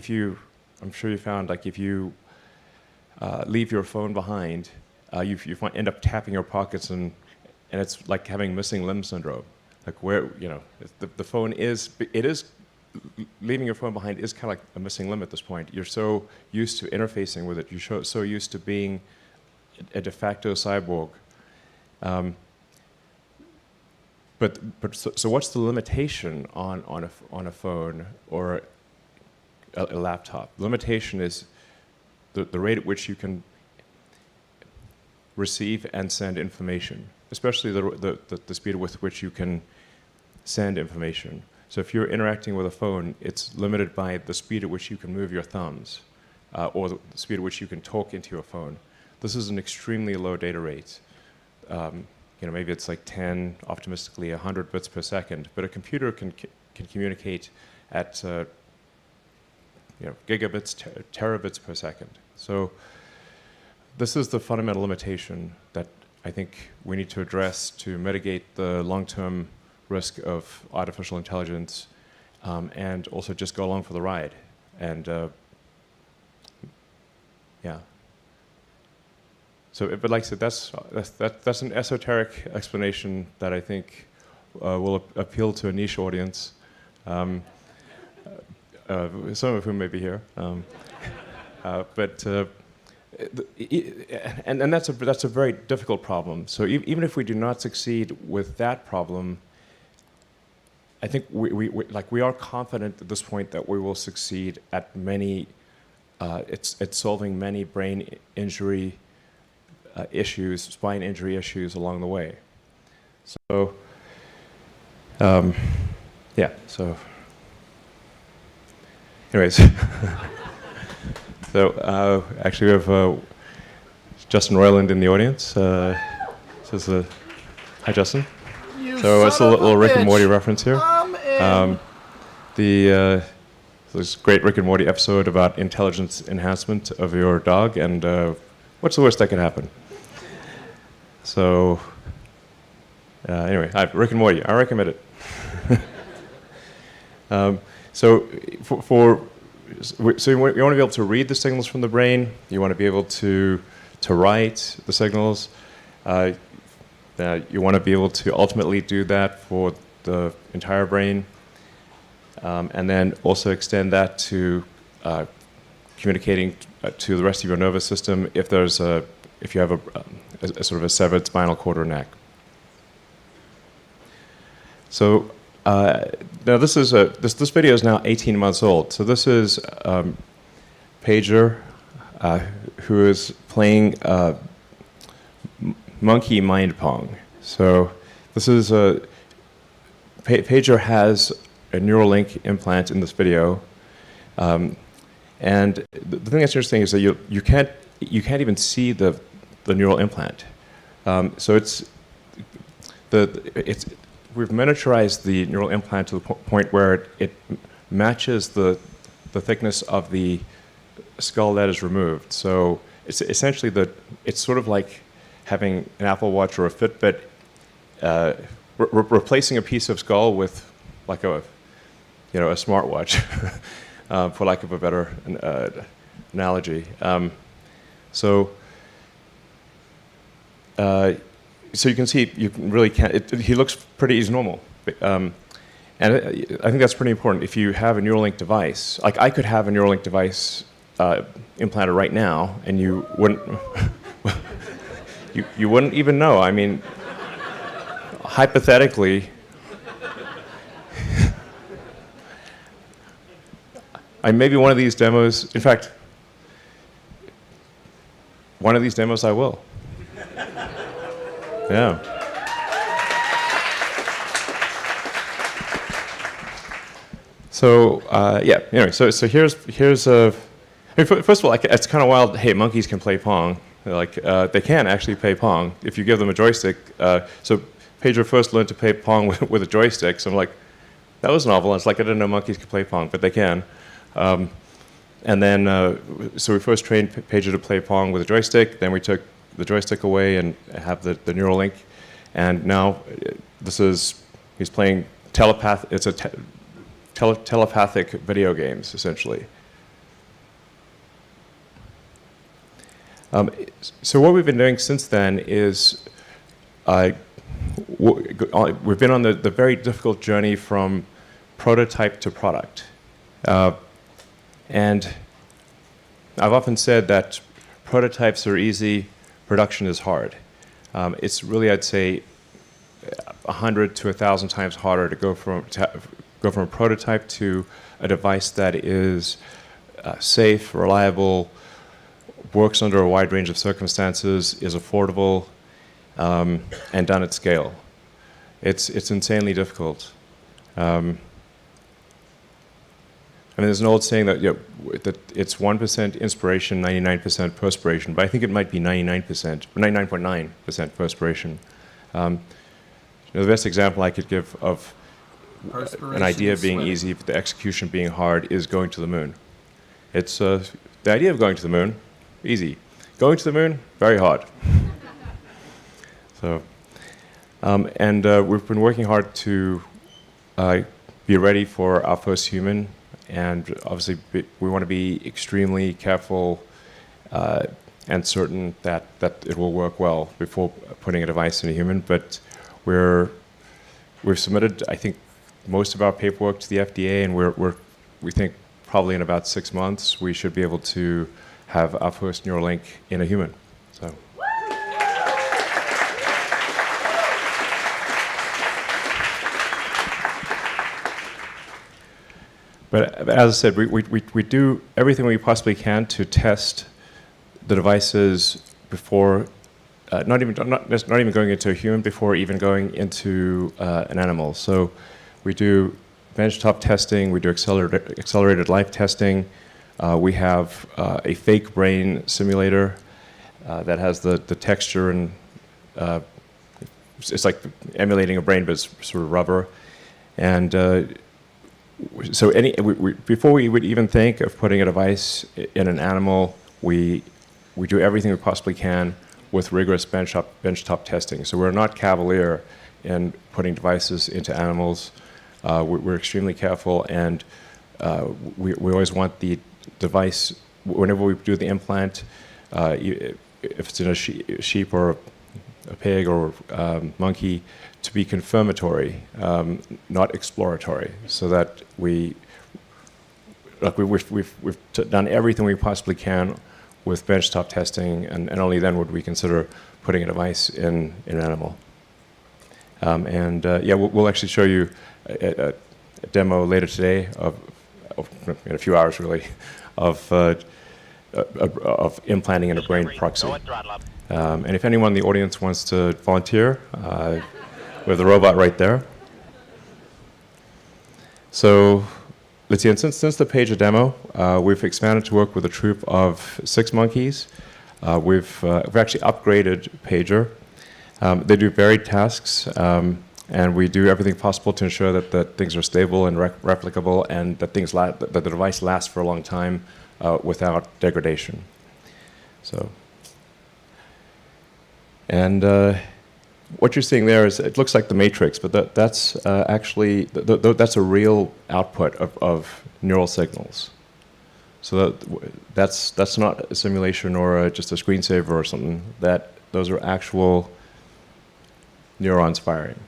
I'm sure you found, like, if you leave your phone behind, you end up tapping your pockets, and it's like having missing limb syndrome. Like, where, the phone leaving your phone behind is kind of like a missing limb at this point. You're so used to interfacing with it. You're so used to being a de facto cyborg. So what's the limitation on a phone or a laptop? The limitation is the rate at which you can receive and send information, especially the speed with which you can send information. So if you're interacting with a phone, it's limited by the speed at which you can move your thumbs, or the speed at which you can talk into your phone. This is an extremely low data rate. Maybe it's like 10, optimistically 100 bits per second, but a computer can communicate at gigabits, terabits per second. So this is the fundamental limitation that I think we need to address to mitigate the long-term risk of artificial intelligence, and also just go along for the ride. And yeah. So, but like I said, that's an esoteric explanation that I think will appeal to a niche audience, some of whom may be here. And that's a very difficult problem. So even if we do not succeed with that problem, I think we are confident at this point that we will succeed at many. It's solving many brain injury issues, spine injury issues along the way. So, yeah. So, anyways, so actually we have Justin Roiland in the audience. Says hi, Justin. So it's a little Rick and Morty reference here. There's a great Rick and Morty episode about intelligence enhancement of your dog, and what's the worst that could happen? So anyway, Rick and Morty, I recommend it. So you want to be able to read the signals from the brain. You want to be able to write the signals. You want to be able to ultimately do that for the entire brain, and then also extend that to communicating to the rest of your nervous system if you have a sort of a severed spinal cord or neck. So now this video is now 18 months old. So this is Pager, who is playing monkey mind pong. So this is Pager has a Neuralink implant in this video, and the thing that's interesting is that you can't even see the neural implant. So we've miniaturized the neural implant to the point where it matches the thickness of the skull that is removed. So it's essentially it's sort of like having an Apple Watch or a Fitbit, replacing a piece of skull with like a smartwatch, for lack of a better analogy. So you can see, he looks pretty, he's normal. And I think that's pretty important. If you have a Neuralink device, like I could have a Neuralink device implanted right now, and you wouldn't, you wouldn't even know. I mean, hypothetically, maybe one of these demos, in fact, one of these demos I will. Yeah. So yeah. Anyway, so here's a. I mean, first of all, it's kind of wild. Hey, monkeys can play Pong. Like they can actually play Pong if you give them a joystick. So Pedro first learned to play Pong with a joystick. So I'm like, that was novel. It's like I didn't know monkeys could play Pong, but they can. And then so we first trained Pedro to play Pong with a joystick. Then we took the joystick away and have the Neuralink. And now he's playing It's a telepathic video games essentially. So what we've been doing since then is we've been on the very difficult journey from prototype to product. And I've often said that prototypes are easy, production is hard. It's really, I'd say, 100 to 1,000 times harder to go from a prototype to a device that is safe, reliable, works under a wide range of circumstances, is affordable, and done at scale. It's insanely difficult. I mean, there's an old saying that, that it's 1% inspiration, 99% perspiration, but I think it might be 99%, 99.9% perspiration. The best example I could give of an idea being easy, but the execution being hard, is going to the moon. It's the idea of going to the moon, easy. Going to the moon, very hard. So, we've been working hard to be ready for our first human, and obviously we want to be extremely careful and certain that it will work well before putting a device in a human. But we've submitted, I think, most of our paperwork to the FDA, and we think probably in about 6 months we should be able to have our first Neuralink in a human. So. But as I said, we do everything we possibly can to test the devices before, not even going into a human, before even going into an animal. So we do benchtop testing, we do accelerated life testing. We have a fake brain simulator that has the texture and it's like emulating a brain, but it's sort of rubber. And so before we would even think of putting a device in an animal, we do everything we possibly can with rigorous benchtop testing. So we're not cavalier in putting devices into animals. We're extremely careful, and we always want the device, whenever we do the implant, if it's in a sheep or a pig or monkey, to be confirmatory, not exploratory, so that we've done everything we possibly can with benchtop testing, and only then would we consider putting a device in an animal. Yeah, we'll actually show you a demo later today in a few hours, really, of implanting in a brain proxy. And if anyone in the audience wants to volunteer, we have the robot right there. So let's see, and since the Pager demo, we've expanded to work with a troop of 6 monkeys. We've actually upgraded Pager. They do varied tasks, and we do everything possible to ensure that things are stable and replicable, and that that the device lasts for a long time without degradation. So, and what you're seeing there is, it looks like the Matrix, but that's actually that's a real output of neural signals. So that's not a simulation or just a screensaver or something. Those are actual neurons firing.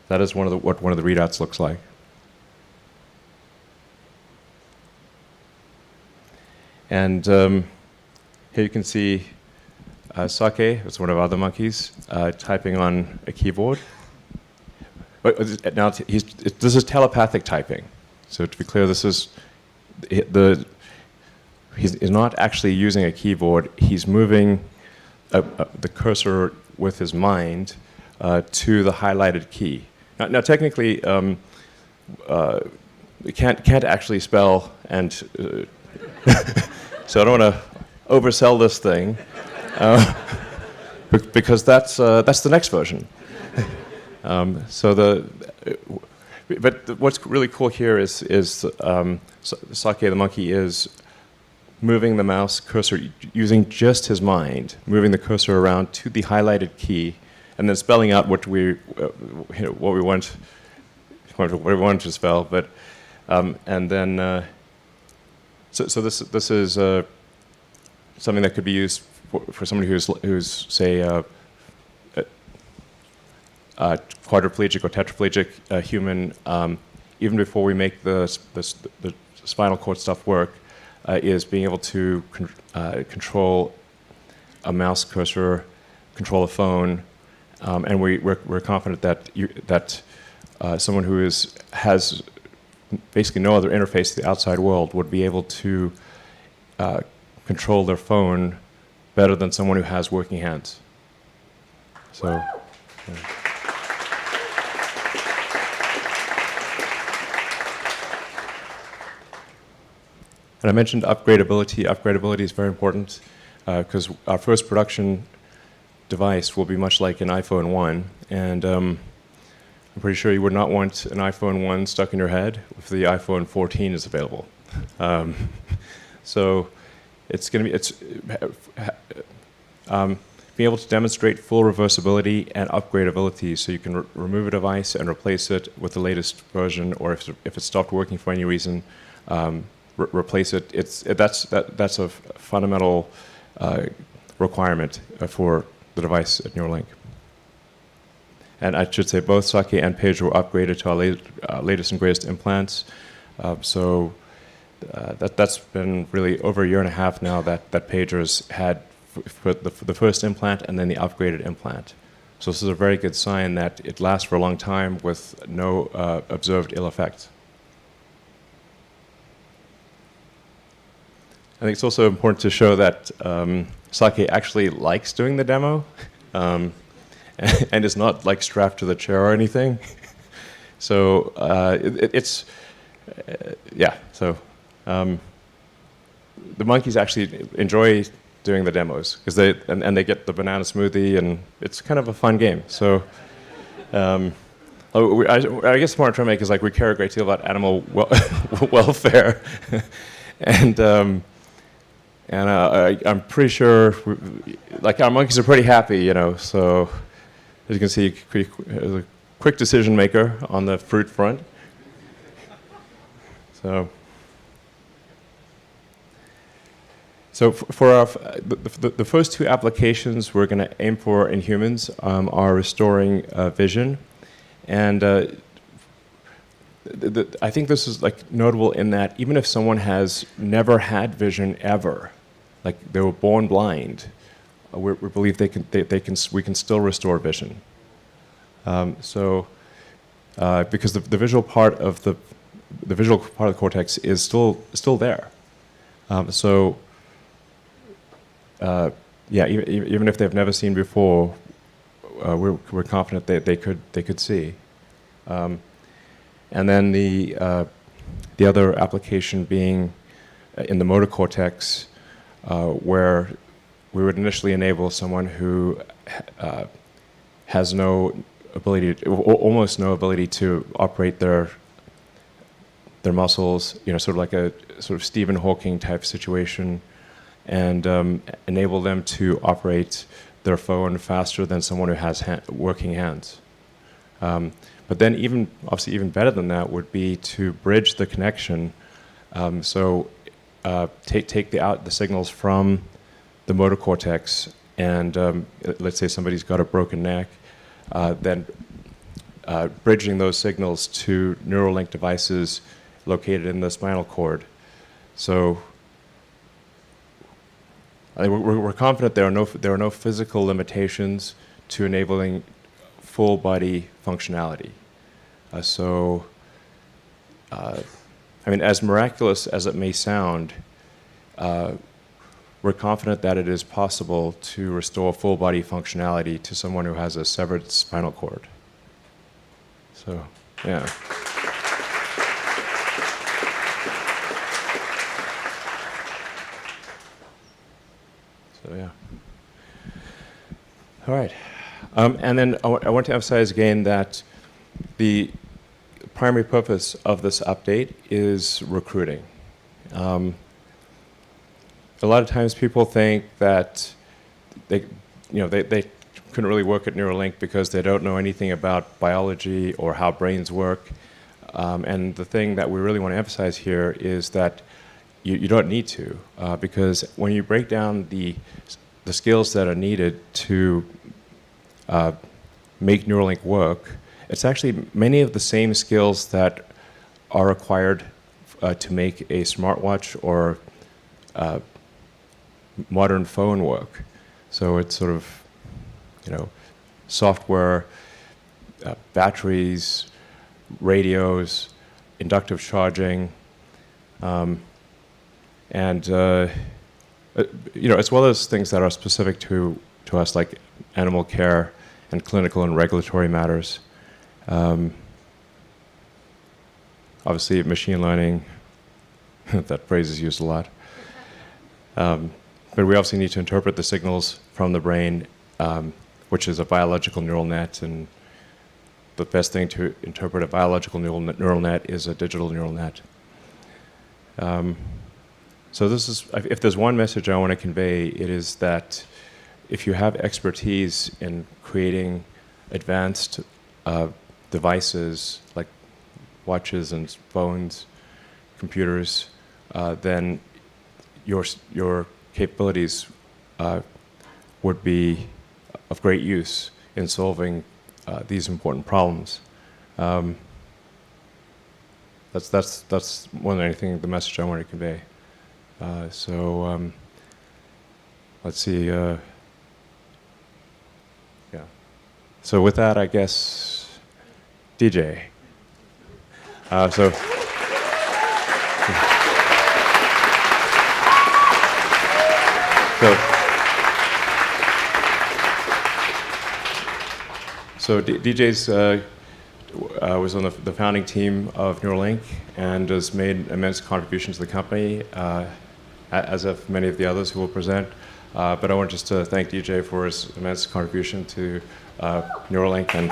That is what one of the readouts looks like. And here you can see Sake, it's one of our other monkeys, typing on a keyboard. But now this is telepathic typing. So to be clear, this is he's not actually using a keyboard. He's moving the cursor with his mind to the highlighted key. Now technically, we can't actually spell, and so I don't want to oversell this thing, because that's the next version. But what's really cool here is Sake the monkey is moving the mouse cursor using just his mind, moving the cursor around to the highlighted key, and then spelling out what we want to spell. But and then so this is something that could be used for somebody who's say quadriplegic or tetraplegic human, even before we make the spinal cord stuff work, is being able to control a mouse cursor, control a phone, and we're confident that someone who has basically no other interface to the outside world would be able to control their phone better than someone who has working hands. So. Yeah. And I mentioned upgradability. Upgradability is very important because our first production device will be much like an iPhone 1. And I'm pretty sure you would not want an iPhone 1 stuck in your head if the iPhone 14 is available. So it's going to be, being able to demonstrate full reversibility and upgradability, so you can remove a device and replace it with the latest version, or if it stopped working for any reason, replace it. That's a fundamental requirement for the device at Neuralink. And I should say both Sake and Pager were upgraded to our latest and greatest implants. So that's been really over a year and a half now that Pager's had for the first implant and then the upgraded implant. So this is a very good sign that it lasts for a long time with no observed ill effects. I think it's also important to show that Sake actually likes doing the demo and is not like strapped to the chair or anything. So yeah. So the monkeys actually enjoy doing the demos because they get the banana smoothie, and it's kind of a fun game. So I guess the point I'm trying to make is like we care a great deal about animal welfare, and I'm pretty sure like our monkeys are pretty happy, you know. So as you can see, a quick decision maker on the fruit front. So for the first two applications we're going to aim for in humans are restoring vision, and I think this is like notable in that even if someone has never had vision ever, like they were born blind, we believe we can still restore vision. Because the visual part of the cortex is still there. Yeah, even if they've never seen before, we're confident that they could see. And then the other application being in the motor cortex, where we would initially enable someone who has no ability, almost no ability to operate their muscles, you know, sort of like a sort of Stephen Hawking type situation, and enable them to operate their phone faster than someone who has working hands. But then obviously even better than that would be to bridge the connection. Take the signals from the motor cortex, and let's say somebody's got a broken neck, then bridging those signals to Neuralink devices, located in the spinal cord. So we're confident that they could see. And then the other application being in the motor cortex, where we would initially enable someone who has no ability to operate their muscles, you know, sort of like a sort of Stephen Hawking type situation, and enable them to operate their phone faster than someone who has working hands. But then even obviously even better than that would be to bridge the connection. So we're confident there are no physical limitations to enabling full body functionality. I mean, as miraculous as it may sound, we're confident that it is possible to restore full body functionality to someone who has a severed spinal cord. So, yeah. So, yeah. All right. And then I want to emphasize again that the primary purpose of this update is recruiting. A lot of times people think that they couldn't really work at Neuralink because they don't know anything about biology or how brains work. And the thing that we really want to emphasize here is that you don't need to, because when you break down the skills that are needed to make Neuralink work, it's actually many of the same skills that are required to make a smartwatch or modern phone work. So it's sort of, software, batteries, radios, inductive charging, and as well as things that are specific to us, like animal care and clinical and regulatory matters. Obviously, machine learning, that phrase is used a lot. But we obviously need to interpret the signals from the brain, which is a biological neural net, and the best thing to interpret a biological neural net is a digital neural net. So this is, if there's one message I want to convey, it is that if you have expertise in creating advanced devices like watches and phones, computers, then your capabilities would be of great use in solving these important problems. That's more than anything the message I want to convey. Let's see. Yeah. So with that, I guess DJ. DJ's was on the founding team of Neuralink and has made immense contributions to the company, as have many of the others who will present. But I want just to thank DJ for his immense contribution to Neuralink and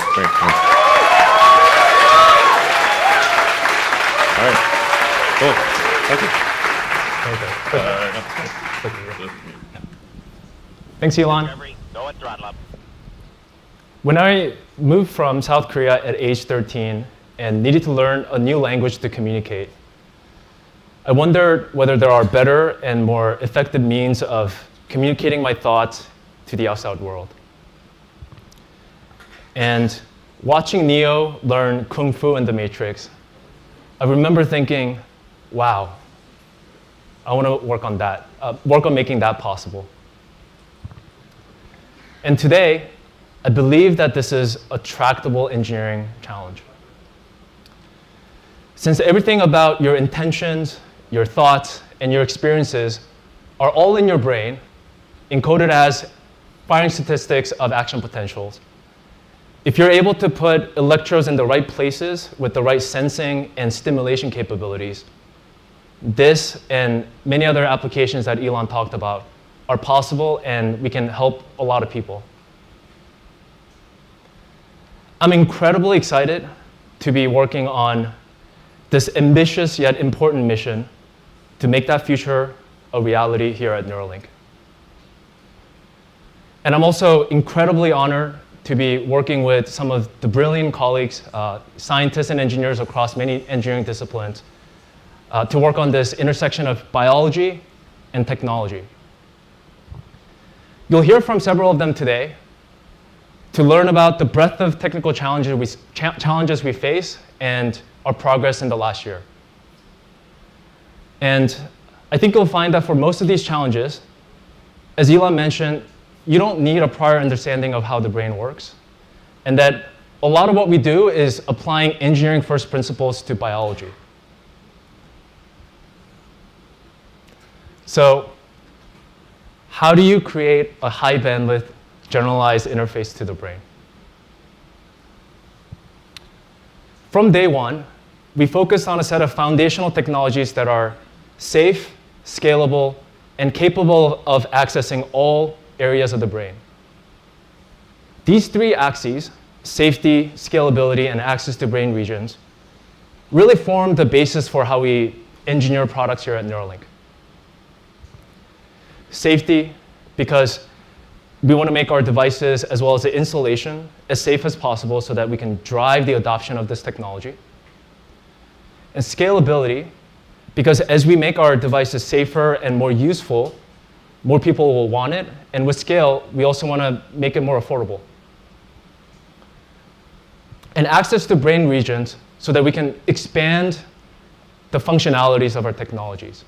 all right. Cool. Thank you. Thanks, Elon. Go and throttle up. When I moved from South Korea at age 13 and needed to learn a new language to communicate, I wondered whether there are better and more effective means of communicating my thoughts to the outside world. And watching Neo learn Kung Fu in The Matrix, I remember thinking, wow, I want to work on that, work on making that possible. And today, I believe that this is a tractable engineering challenge. Since everything about your intentions, your thoughts, and your experiences are all in your brain, encoded as firing statistics of action potentials, if you're able to put electrodes in the right places with the right sensing and stimulation capabilities, this and many other applications that Elon talked about are possible, and we can help a lot of people. I'm incredibly excited to be working on this ambitious yet important mission to make that future a reality here at Neuralink. And I'm also incredibly honored to be working with some of the brilliant colleagues, scientists and engineers across many engineering disciplines, to work on this intersection of biology and technology. You'll hear from several of them today to learn about the breadth of technical challenges we face and our progress in the last year. And I think you'll find that for most of these challenges, as Elon mentioned, you don't need a prior understanding of how the brain works, and that a lot of what we do is applying engineering first principles to biology. So how do you create a high bandwidth generalized interface to the brain? From day one, we focused on a set of foundational technologies that are safe, scalable, and capable of accessing all areas of the brain. These three axes, safety, scalability, and access to brain regions, really form the basis for how we engineer products here at Neuralink. Safety, because we want to make our devices as well as the installation as safe as possible so that we can drive the adoption of this technology. And scalability, because as we make our devices safer and more useful, more people will want it. And with scale, we also want to make it more affordable. And access to brain regions so that we can expand the functionalities of our technologies.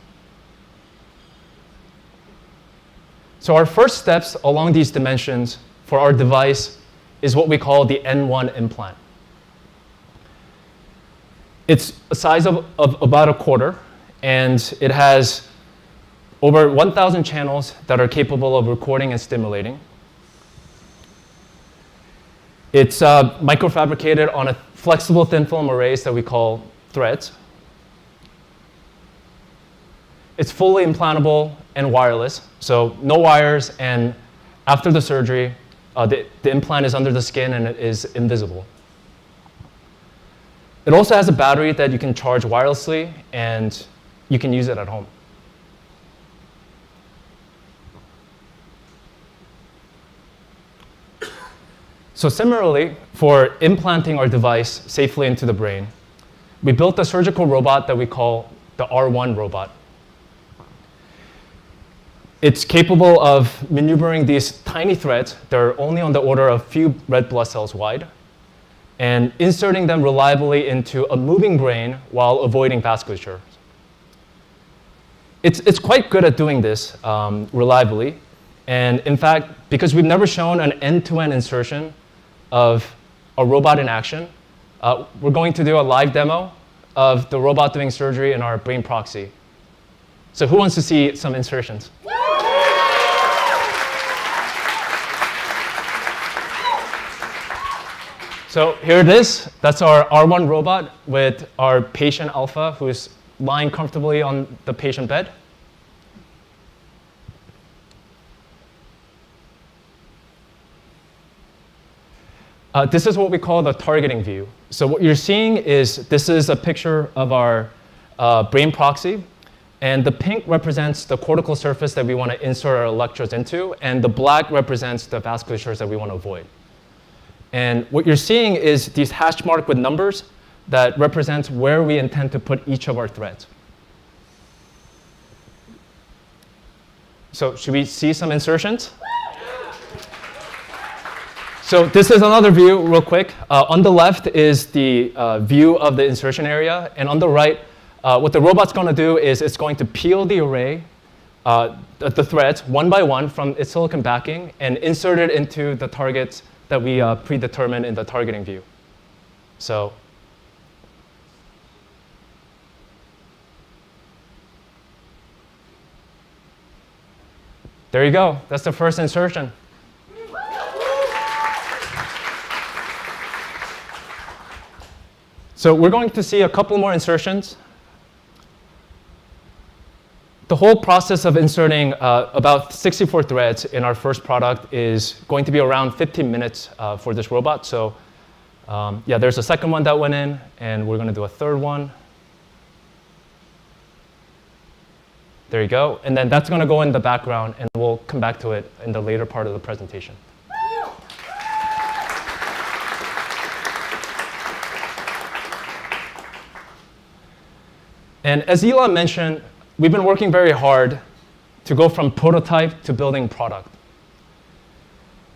So our first steps along these dimensions for our device is what we call the N1 implant. It's a size of about a quarter, and it has over 1,000 channels that are capable of recording and stimulating. It's microfabricated on a flexible thin film arrays that we call threads. It's fully implantable and wireless, so no wires, and after the surgery, the implant is under the skin and it is invisible. It also has a battery that you can charge wirelessly, and you can use it at home. So similarly, for implanting our device safely into the brain, we built a surgical robot that we call the R1 robot. It's capable of maneuvering these tiny threads that are only on the order of a few red blood cells wide, and inserting them reliably into a moving brain while avoiding vasculature. It's quite good at doing this reliably. And in fact, because we've never shown an end-to-end insertion of a robot in action, we're going to do a live demo of the robot doing surgery in our brain proxy. So who wants to see some insertions? So here it is. That's our R1 robot with our patient Alpha, who is lying comfortably on the patient bed. This is what we call the targeting view. So what you're seeing is this is a picture of our brain proxy. And the pink represents the cortical surface that we want to insert our electrodes into. And the black represents the vasculatures that we want to avoid. And what you're seeing is these hash marked with numbers that represents where we intend to put each of our threads. So should we see some insertions? So this is another view real quick. On the left is the view of the insertion area. And on the right, what the robot's going to do is it's going to peel the array, the threads, one by one from its silicon backing and insert it into the targets that we predetermined in the targeting view. So there you go. That's the first insertion. So we're going to see a couple more insertions. The whole process of inserting about 64 threads in our first product is going to be around 15 minutes for this robot. So yeah, there's a second one that went in, and we're going to do a third one. There you go. And then that's going to go in the background, and we'll come back to it in the later part of the presentation. And as Elon mentioned, we've been working very hard to go from prototype to building product.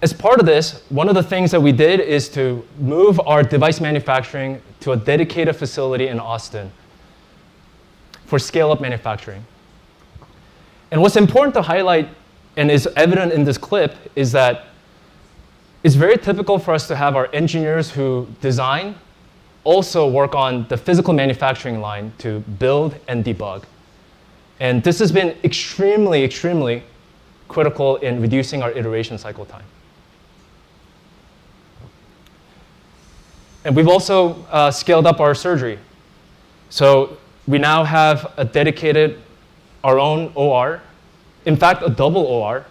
As part of this, one of the things that we did is to move our device manufacturing to a dedicated facility in Austin for scale-up manufacturing. And what's important to highlight and is evident in this clip is that it's very typical for us to have our engineers who design also work on the physical manufacturing line to build and debug. And this has been extremely, extremely critical in reducing our iteration cycle time. And we've also scaled up our surgery. So we now have a dedicated, our own OR, in fact, a double OR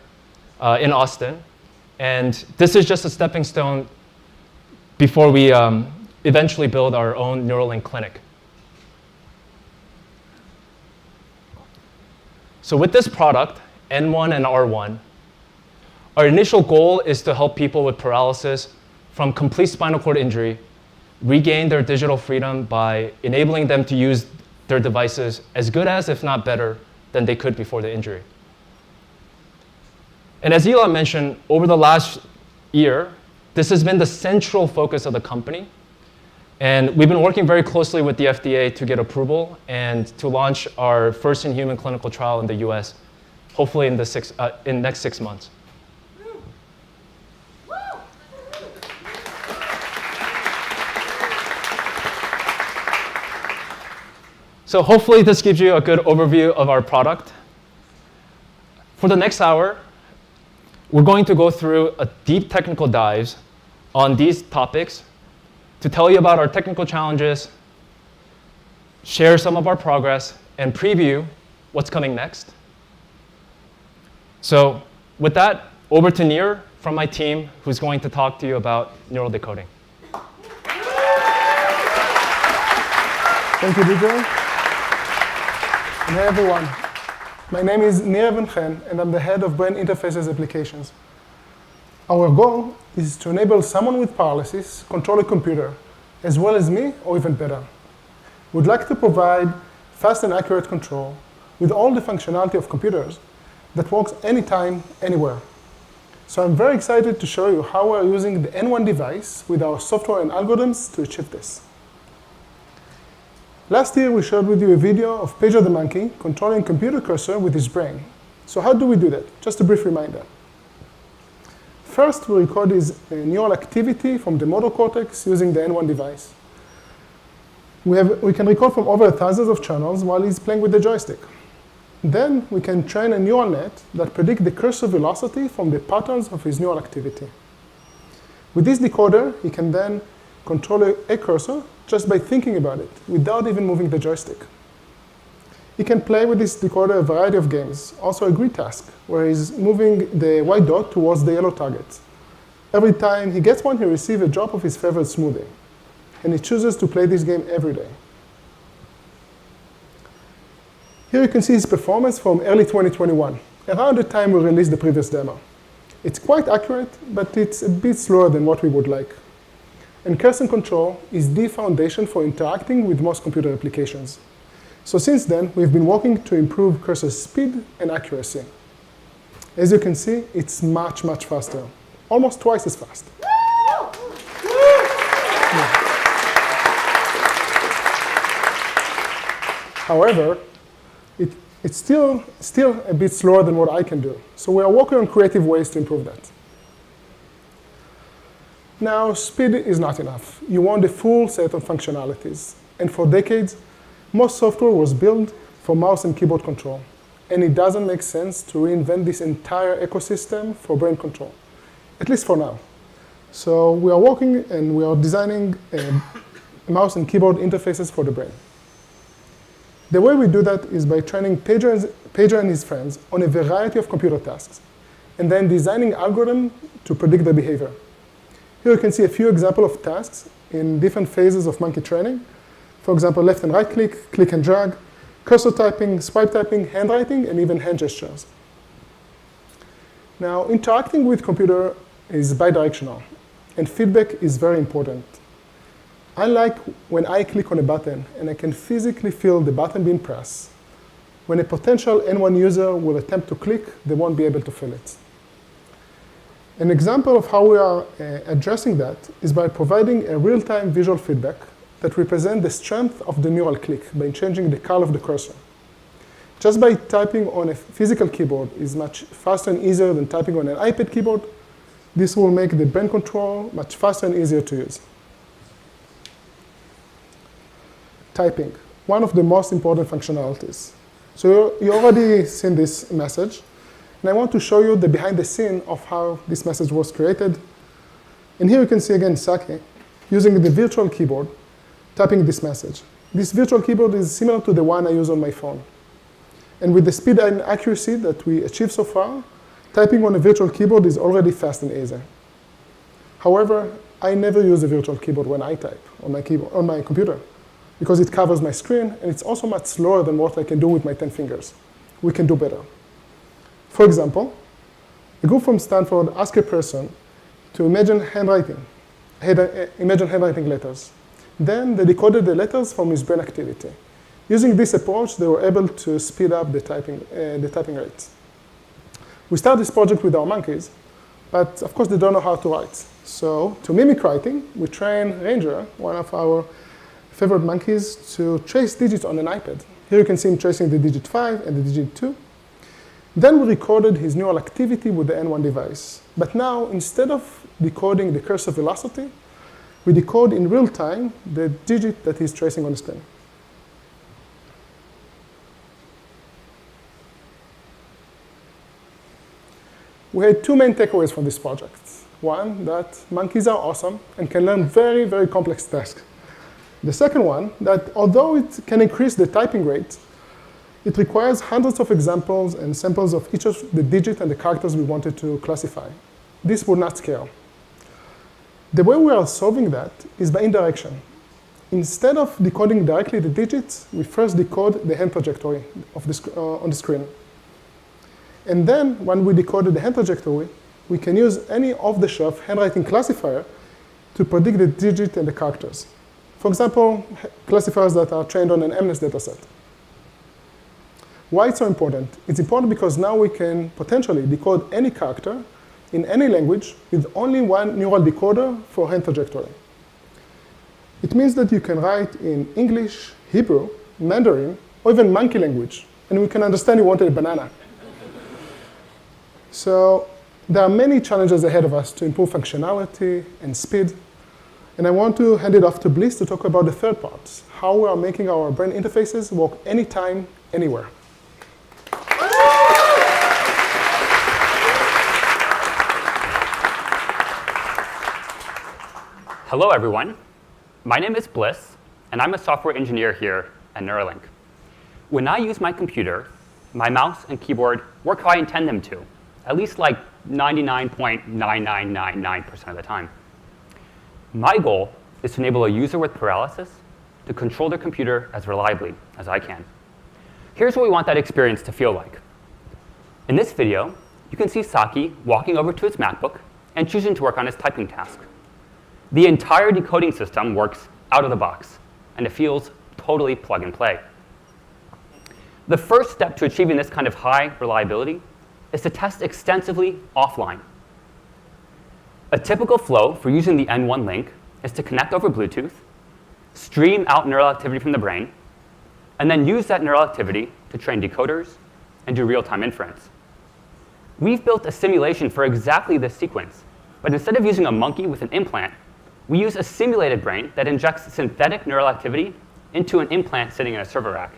in Austin. And this is just a stepping stone before we eventually build our own Neuralink clinic. So with this product, N1 and R1, our initial goal is to help people with paralysis from complete spinal cord injury regain their digital freedom by enabling them to use their devices as good as, if not better, than they could before the injury. And as Elon mentioned, over the last year, this has been the central focus of the company. And we've been working very closely with the FDA to get approval and to launch our first in-human clinical trial in the US, hopefully in the next 6 months. So hopefully this gives you a good overview of our product. For the next hour, we're going to go through a deep technical dives on these topics to tell you about our technical challenges, share some of our progress, and preview what's coming next. So with that, over to Nir from my team, who's going to talk to you about neural decoding. Thank you, DJ. And hey, everyone. My name is Nir Evenchen, and I'm the head of Brain Interfaces Applications. Our goal is to enable someone with paralysis control a computer, as well as me, or even better. We'd like to provide fast and accurate control with all the functionality of computers that works anytime, anywhere. So I'm very excited to show you how we're using the N1 device with our software and algorithms to achieve this. Last year, we shared with you a video of Pager the monkey controlling a computer cursor with his brain. So how do we do that? Just a brief reminder. First, we record his neural activity from the motor cortex using the N1 device. We can record from over thousands of channels while he's playing with the joystick. Then we can train a neural net that predicts the cursor velocity from the patterns of his neural activity. With this decoder, he can then control a cursor just by thinking about it, without even moving the joystick. He can play with this decoder a variety of games, also a grid task, where he's moving the white dot towards the yellow target. Every time he gets one, he receives a drop of his favorite smoothie. And he chooses to play this game every day. Here you can see his performance from early 2021, around the time we released the previous demo. It's quite accurate, but it's a bit slower than what we would like. And cursor control is the foundation for interacting with most computer applications. So since then, we've been working to improve cursor speed and accuracy. As you can see, it's much, much faster, almost twice as fast. However, it's still a bit slower than what I can do. So we are working on creative ways to improve that. Now, speed is not enough. You want a full set of functionalities. And for decades, most software was built for mouse and keyboard control. And it doesn't make sense to reinvent this entire ecosystem for brain control, at least for now. So we are working and we are designing mouse and keyboard interfaces for the brain. The way we do that is by training Pager and his friends on a variety of computer tasks, and then designing algorithms to predict their behavior. Here you can see a few examples of tasks in different phases of monkey training. For example, left and right click, click and drag, cursor typing, swipe typing, handwriting, and even hand gestures. Now, interacting with computer is bidirectional, and feedback is very important. I like when I click on a button and I can physically feel the button being pressed. When a potential N1 user will attempt to click, they won't be able to feel it. An example of how we are addressing that is by providing a real-time visual feedback that represents the strength of the neural click by changing the color of the cursor. just by typing on a physical keyboard is much faster and easier than typing on an iPad keyboard. This will make the brain control much faster and easier to use. Typing, one of the most important functionalities. So you already seen this message, and I want to show you the behind the scene of how this message was created. And here you can see again Saki using the virtual keyboard, typing this message. This virtual keyboard is similar to the one I use on my phone. And with the speed and accuracy that we achieved so far, typing on a virtual keyboard is already fast and easy. However, I never use a virtual keyboard when I type on my computer, because it covers my screen, and it's also much slower than what I can do with my 10 fingers. We can do better. For example, a group from Stanford asked a person to imagine handwriting letters. Then they decoded the letters from his brain activity. Using this approach, they were able to speed up the typing rates. We started this project with our monkeys, but of course they don't know how to write. So to mimic writing, we trained Ranger, one of our favorite monkeys, to trace digits on an iPad. Here you can see him tracing the digit 5 and the digit 2. Then we recorded his neural activity with the N1 device. But now, instead of decoding the cursor velocity, we decode in real time the digit that he's tracing on the screen. We had two main takeaways from this project. One, that monkeys are awesome and can learn very, very complex tasks. The second one, that although it can increase the typing rate, it requires hundreds of examples and samples of each of the digits and the characters we wanted to classify. This would not scale. The way we are solving that is by indirection. Instead of decoding directly the digits, we first decode the hand trajectory of on the screen. And then, when we decoded the hand trajectory, we can use any off-the-shelf handwriting classifier to predict the digit and the characters. For example, classifiers that are trained on an MNIST dataset. Why it's so important? It's important because now we can potentially decode any character in any language with only one neural decoder for hand trajectory. It means that you can write in English, Hebrew, Mandarin, or even monkey language, and we can understand you wanted a banana. So there are many challenges ahead of us to improve functionality and speed. And I want to hand it off to Bliss to talk about the third part, how we are making our brain interfaces work anytime, anywhere. Hello, everyone. My name is Bliss, and I'm a software engineer here at Neuralink. When I use my computer, my mouse and keyboard work how I intend them to, at least like 99.9999% of the time. My goal is to enable a user with paralysis to control their computer as reliably as I can. Here's what we want that experience to feel like. In this video, you can see Saki walking over to his MacBook and choosing to work on his typing task. The entire decoding system works out of the box, and it feels totally plug and play. The first step to achieving this kind of high reliability is to test extensively offline. A typical flow for using the N1 link is to connect over Bluetooth, stream out neural activity from the brain, and then use that neural activity to train decoders and do real-time inference. We've built a simulation for exactly this sequence, but instead of using a monkey with an implant, we use a simulated brain that injects synthetic neural activity into an implant sitting in a server rack.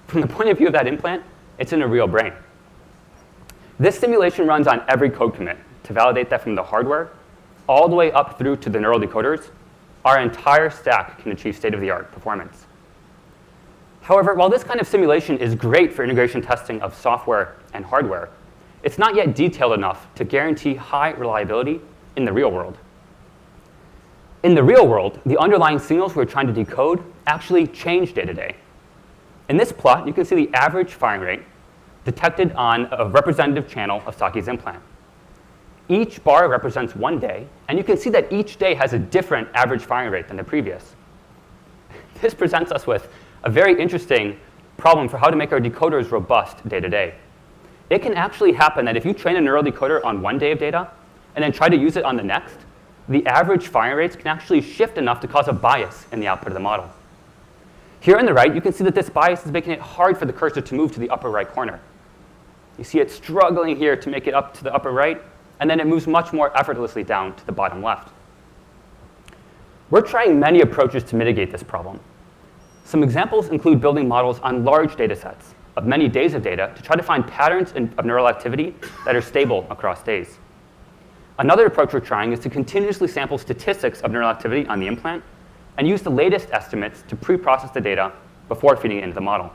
From the point of view of that implant, it's in a real brain. This simulation runs on every code commit to validate that from the hardware all the way up through to the neural decoders, our entire stack can achieve state-of-the-art performance. However, while this kind of simulation is great for integration testing of software and hardware, it's not yet detailed enough to guarantee high reliability in the real world. In the real world, the underlying signals we're trying to decode actually change day to day. In this plot, you can see the average firing rate detected on a representative channel of Saki's implant. Each bar represents one day, and you can see that each day has a different average firing rate than the previous. This presents us with a very interesting problem for how to make our decoders robust day to day. It can actually happen that if you train a neural decoder on one day of data and then try to use it on the next, the average firing rates can actually shift enough to cause a bias in the output of the model. Here on the right, you can see that this bias is making it hard for the cursor to move to the upper right corner. You see it struggling here to make it up to the upper right, and then it moves much more effortlessly down to the bottom left. We're trying many approaches to mitigate this problem. Some examples include building models on large data sets of many days of data to try to find patterns of neural activity that are stable across days. Another approach we're trying is to continuously sample statistics of neural activity on the implant and use the latest estimates to pre-process the data before feeding it into the model.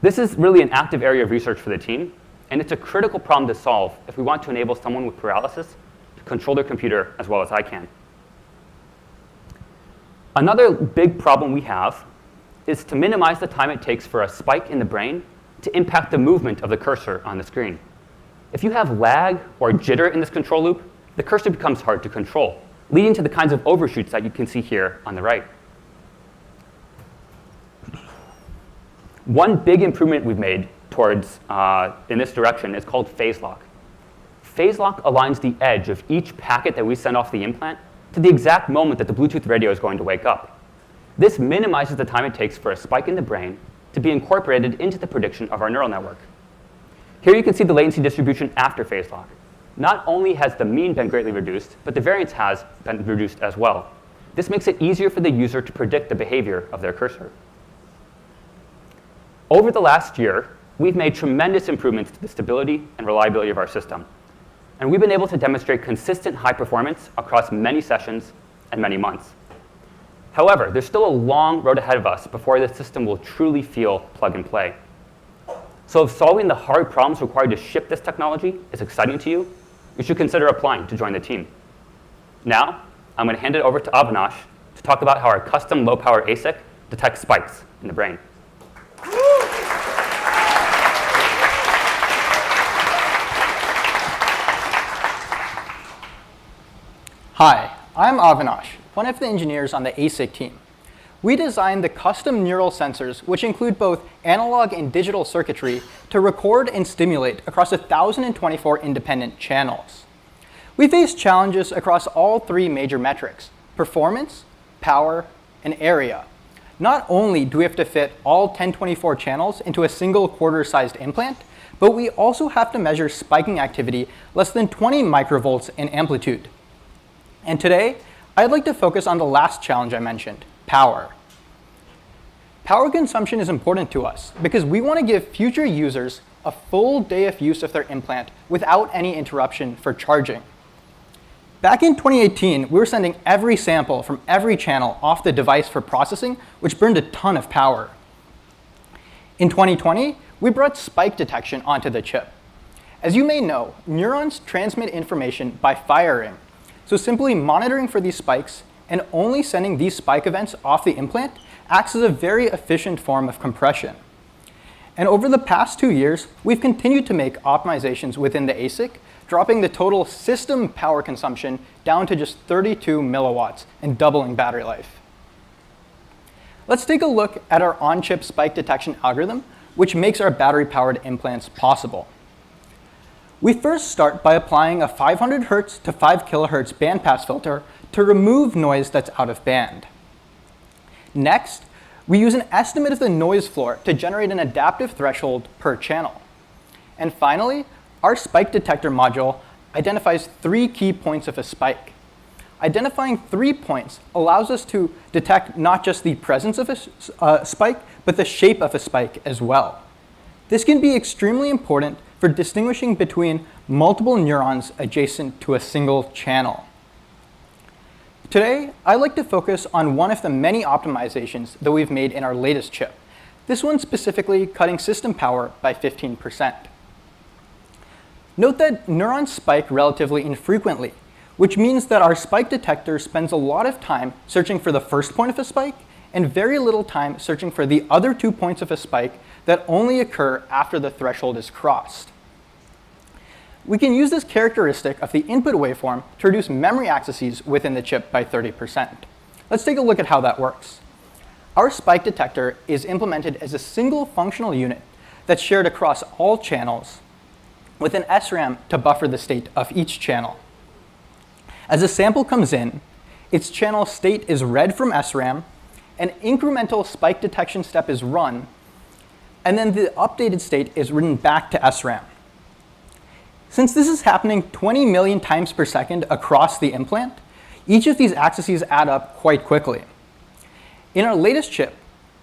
This is really an active area of research for the team, and it's a critical problem to solve if we want to enable someone with paralysis to control their computer as well as I can. Another big problem we have is to minimize the time it takes for a spike in the brain to impact the movement of the cursor on the screen. If you have lag or jitter in this control loop, the cursor becomes hard to control, leading to the kinds of overshoots that you can see here on the right. One big improvement we've made towards in this direction is called phase lock. Phase lock aligns the edge of each packet that we send off the implant to the exact moment that the Bluetooth radio is going to wake up. This minimizes the time it takes for a spike in the brain to be incorporated into the prediction of our neural network. Here you can see the latency distribution after phase lock. Not only has the mean been greatly reduced, but the variance has been reduced as well. This makes it easier for the user to predict the behavior of their cursor. Over the last year, we've made tremendous improvements to the stability and reliability of our system. And we've been able to demonstrate consistent high performance across many sessions and many months. However, there's still a long road ahead of us before the system will truly feel plug and play. So if solving the hard problems required to ship this technology is exciting to you, you should consider applying to join the team. Now, I'm going to hand it over to Avinash to talk about how our custom low-power ASIC detects spikes in the brain. Hi, I'm Avinash, one of the engineers on the ASIC team. We designed the custom neural sensors, which include both analog and digital circuitry, to record and stimulate across 1,024 independent channels. We face challenges across all three major metrics: performance, power, and area. Not only do we have to fit all 1024 channels into a single quarter-sized implant, but we also have to measure spiking activity less than 20 microvolts in amplitude. And today, I'd like to focus on the last challenge I mentioned, power. Power consumption is important to us because we want to give future users a full day of use of their implant without any interruption for charging. Back in 2018, we were sending every sample from every channel off the device for processing, which burned a ton of power. In 2020, we brought spike detection onto the chip. As you may know, neurons transmit information by firing. So simply monitoring for these spikes and only sending these spike events off the implant acts as a very efficient form of compression. And over the past 2 years, we've continued to make optimizations within the ASIC, dropping the total system power consumption down to just 32 milliwatts and doubling battery life. Let's take a look at our on-chip spike detection algorithm, which makes our battery-powered implants possible. We first start by applying a 500 Hz to 5 kHz bandpass filter to remove noise that's out of band. Next, we use an estimate of the noise floor to generate an adaptive threshold per channel. And finally, our spike detector module identifies 3 key points of a spike. Identifying 3 points allows us to detect not just the presence of a spike, but the shape of a spike as well. This can be extremely important for distinguishing between multiple neurons adjacent to a single channel. Today, I'd like to focus on one of the many optimizations that we've made in our latest chip. This one specifically cutting system power by 15%. Note that neurons spike relatively infrequently, which means that our spike detector spends a lot of time searching for the first point of a spike and very little time searching for the other 2 points of a spike that only occur after the threshold is crossed. We can use this characteristic of the input waveform to reduce memory accesses within the chip by 30%. Let's take a look at how that works. Our spike detector is implemented as a single functional unit that's shared across all channels with an SRAM to buffer the state of each channel. As a sample comes in, its channel state is read from SRAM, an incremental spike detection step is run, and then the updated state is written back to SRAM. Since this is happening 20 million times per second across the implant, each of these accesses add up quite quickly. In our latest chip,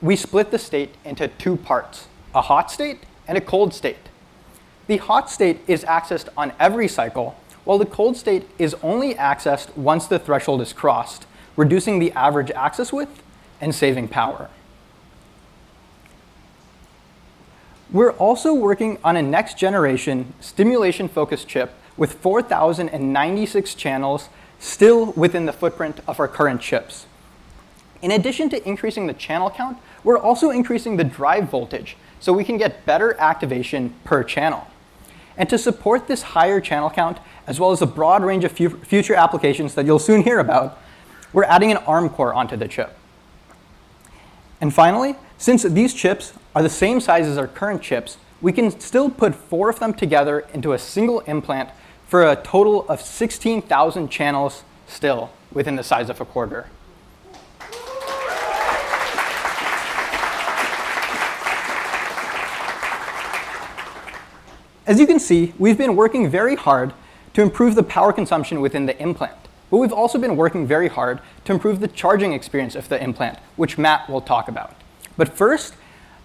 we split the state into two parts, a hot state and a cold state. The hot state is accessed on every cycle, while the cold state is only accessed once the threshold is crossed, reducing the average access width and saving power. We're also working on a next generation stimulation-focused chip with 4,096 channels still within the footprint of our current chips. In addition to increasing the channel count, we're also increasing the drive voltage so we can get better activation per channel. And to support this higher channel count, as well as a broad range of future applications that you'll soon hear about, we're adding an ARM core onto the chip. And finally, since these chips are the same size as our current chips, we can still put 4 of them together into a single implant for a total of 16,000 channels still within the size of a quarter. As you can see, we've been working very hard to improve the power consumption within the implant. But we've also been working very hard to improve the charging experience of the implant, which Matt will talk about. But first,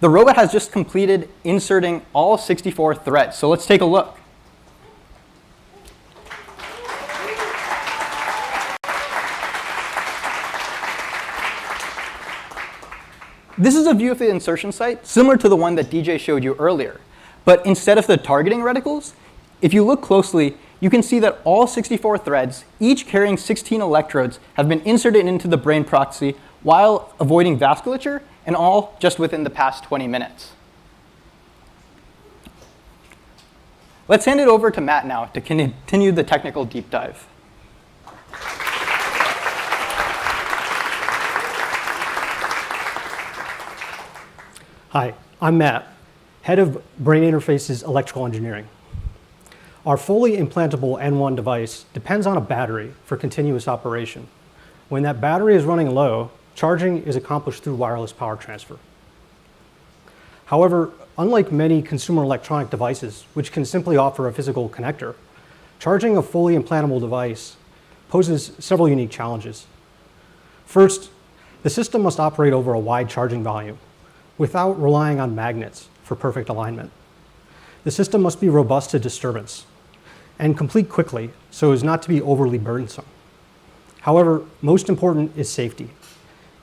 the robot has just completed inserting all 64 threads. So let's take a look. This is a view of the insertion site, similar to the one that DJ showed you earlier. But instead of the targeting reticles, if you look closely, you can see that all 64 threads, each carrying 16 electrodes, have been inserted into the brain proxy while avoiding vasculature, and all just within the past 20 minutes. Let's hand it over to Matt now to continue the technical deep dive. Hi, I'm Matt, head of Brain Interfaces Electrical Engineering. Our fully implantable N1 device depends on a battery for continuous operation. When that battery is running low, charging is accomplished through wireless power transfer. However, unlike many consumer electronic devices, which can simply offer a physical connector, charging a fully implantable device poses several unique challenges. First, the system must operate over a wide charging volume without relying on magnets for perfect alignment. The system must be robust to disturbance and complete quickly so as not to be overly burdensome. However, most important is safety.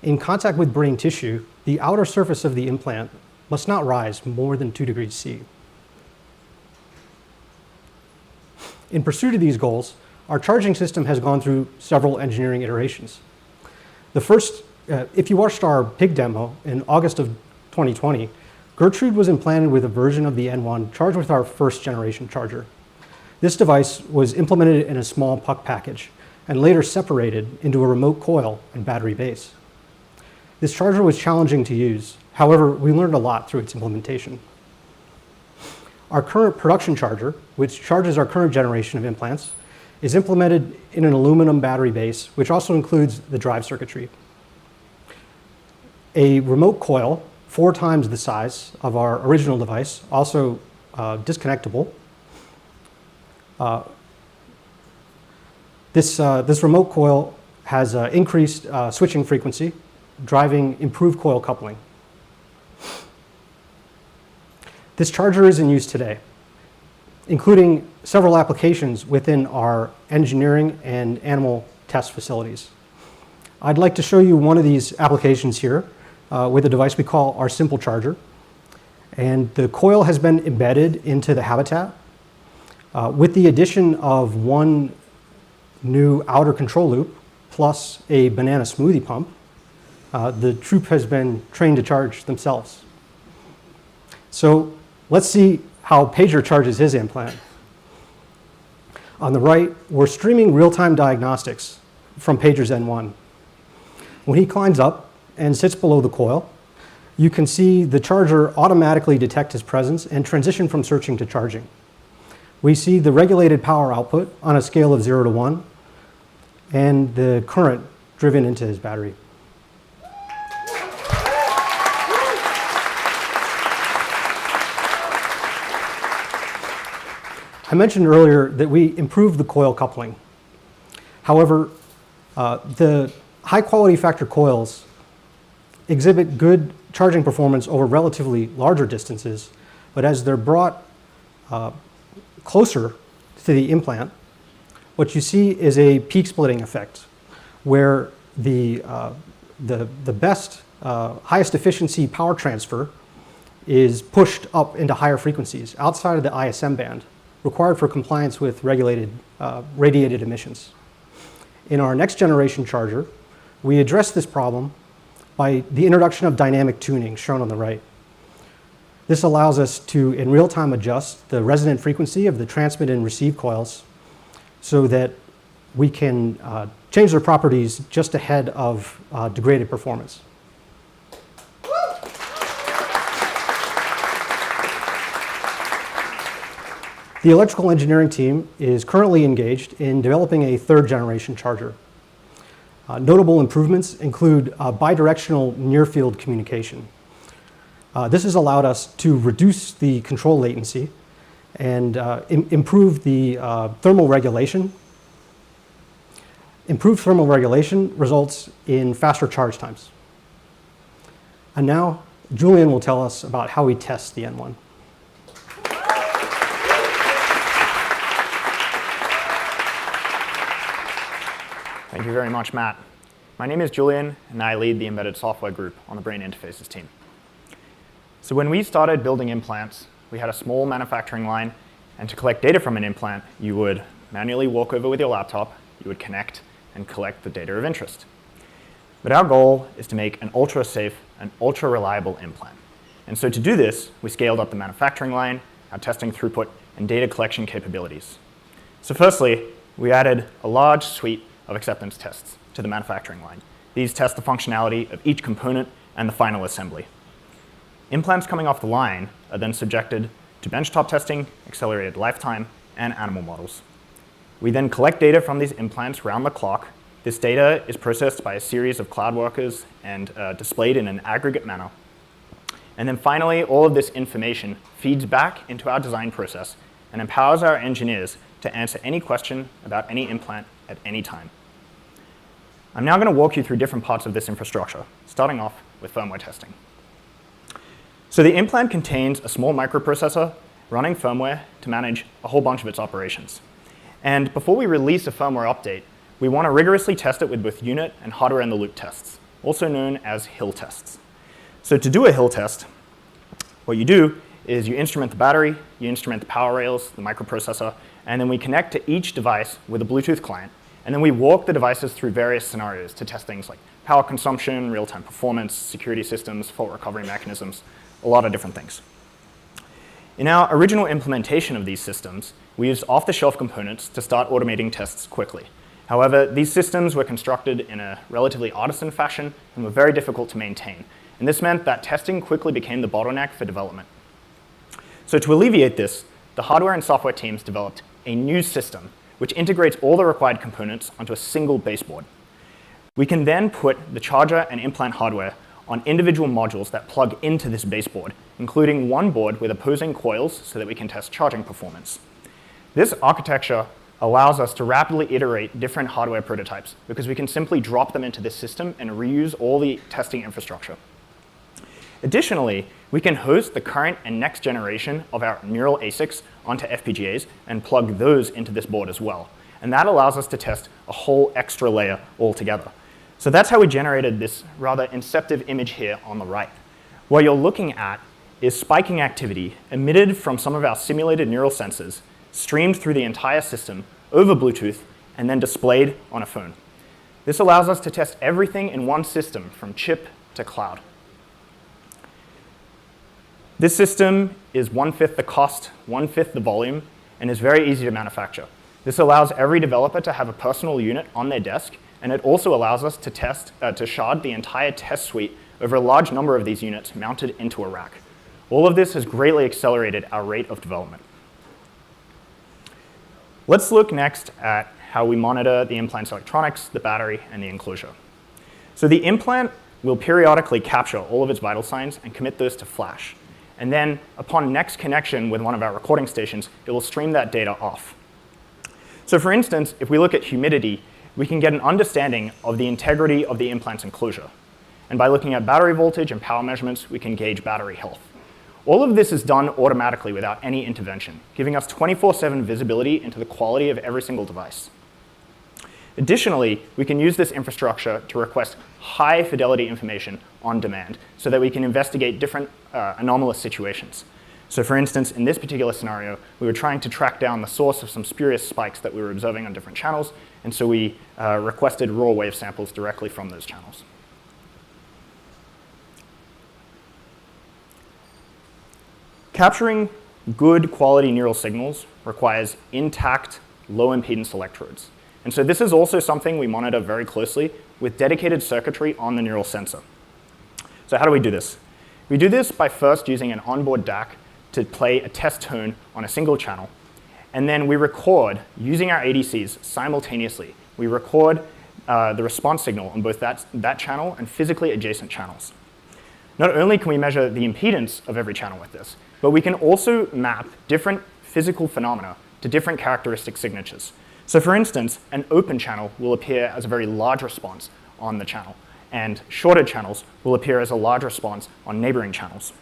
In contact with brain tissue, the outer surface of the implant must not rise more than 2 degrees C. In pursuit of these goals, our charging system has gone through several engineering iterations. The first, if you watched our pig demo in August of 2020, Gertrude was implanted with a version of the N1 charged with our first generation charger. This device was implemented in a small puck package and later separated into a remote coil and battery base. This charger was challenging to use. However, we learned a lot through its implementation. Our current production charger, which charges our current generation of implants, is implemented in an aluminum battery base, which also includes the drive circuitry. A remote coil, 4 times the size of our original device, also disconnectable. This remote coil has increased switching frequency, driving improved coil coupling. This charger is in use today, including several applications within our engineering and animal test facilities. I'd like to show you one of these applications here with a device we call our simple charger. And the coil has been embedded into the habitat. With the addition of one new outer control loop plus a banana smoothie pump, the troop has been trained to charge themselves. So let's see how Pager charges his implant. On the right, we're streaming real-time diagnostics from Pager's N1. When he climbs up and sits below the coil, you can see the charger automatically detect his presence and transition from searching to charging. We see the regulated power output on a scale of 0 to 1 and the current driven into his battery. I mentioned earlier that we improved the coil coupling. However, the high quality factor coils exhibit good charging performance over relatively larger distances, but as they're brought closer to the implant, what you see is a peak splitting effect, where the best, highest efficiency power transfer is pushed up into higher frequencies outside of the ISM band, required for compliance with regulated radiated emissions. In our next generation charger, we address this problem by the introduction of dynamic tuning, shown on the right. This allows us to, in real time, adjust the resonant frequency of the transmit and receive coils so that we can change their properties just ahead of degraded performance. The electrical engineering team is currently engaged in developing a third generation charger. Notable improvements include bidirectional near-field communication. This has allowed us to reduce the control latency and improve the thermal regulation. Improved thermal regulation results in faster charge times. And now, Julian will tell us about how we test the N1. Thank you very much, Matt. My name is Julian, and I lead the embedded software group on the Brain Interfaces team. So when we started building implants, we had a small manufacturing line, and to collect data from an implant, you would manually walk over with your laptop, you would connect, and collect the data of interest. But our goal is to make an ultra-safe and ultra-reliable implant. And so to do this, we scaled up the manufacturing line, our testing throughput, and data collection capabilities. So firstly, we added a large suite of acceptance tests to the manufacturing line. These test the functionality of each component and the final assembly. Implants coming off the line are then subjected to benchtop testing, accelerated lifetime, and animal models. We then collect data from these implants round the clock. This data is processed by a series of cloud workers and displayed in an aggregate manner. And then finally, all of this information feeds back into our design process and empowers our engineers to answer any question about any implant at any time. I'm now going to walk you through different parts of this infrastructure, starting off with firmware testing. So the implant contains a small microprocessor running firmware to manage a whole bunch of its operations. And before we release a firmware update, we want to rigorously test it with both unit and hardware-in-the-loop tests, also known as hill tests. So to do a hill test, what you do is you instrument the battery, you instrument the power rails, the microprocessor, and then we connect to each device with a Bluetooth client, and then we walk the devices through various scenarios to test things like power consumption, real-time performance, security systems, fault recovery mechanisms, a lot of different things. In our original implementation of these systems, we used off-the-shelf components to start automating tests quickly. However, these systems were constructed in a relatively artisan fashion and were very difficult to maintain. And this meant that testing quickly became the bottleneck for development. So to alleviate this, the hardware and software teams developed a new system which integrates all the required components onto a single baseboard. We can then put the charger and implant hardware on individual modules that plug into this baseboard, including one board with opposing coils so that we can test charging performance. This architecture allows us to rapidly iterate different hardware prototypes because we can simply drop them into this system and reuse all the testing infrastructure. Additionally, we can host the current and next generation of our neural ASICs onto FPGAs and plug those into this board as well. And that allows us to test a whole extra layer altogether. So that's how we generated this rather inceptive image here on the right. What you're looking at is spiking activity emitted from some of our simulated neural sensors, streamed through the entire system over Bluetooth, and then displayed on a phone. This allows us to test everything in one system from chip to cloud. This system is 1/5 the cost, 1/5 the volume, and is very easy to manufacture. This allows every developer to have a personal unit on their desk, and it also allows us to shard the entire test suite over a large number of these units mounted into a rack. All of this has greatly accelerated our rate of development. Let's look next at how we monitor the implant's electronics, the battery, and the enclosure. So the implant will periodically capture all of its vital signs and commit those to flash. And then upon next connection with one of our recording stations, it will stream that data off. So for instance, if we look at humidity, we can get an understanding of the integrity of the implant's enclosure. And by looking at battery voltage and power measurements, we can gauge battery health. All of this is done automatically without any intervention, giving us 24/7 visibility into the quality of every single device. Additionally, we can use this infrastructure to request high fidelity information on demand so that we can investigate different anomalous situations. So for instance, in this particular scenario, we were trying to track down the source of some spurious spikes that we were observing on different channels, and so we requested raw wave samples directly from those channels. Capturing good quality neural signals requires intact, low impedance electrodes. And so this is also something we monitor very closely with dedicated circuitry on the neural sensor. So how do we do this? We do this by first using an onboard DAC to play a test tone on a single channel. And then we record, using our ADCs simultaneously, we record the response signal on both that channel and physically adjacent channels. Not only can we measure the impedance of every channel with this, but we can also map different physical phenomena to different characteristic signatures. So for instance, an open channel will appear as a very large response on the channel, and shorter channels will appear as a large response on neighboring channels.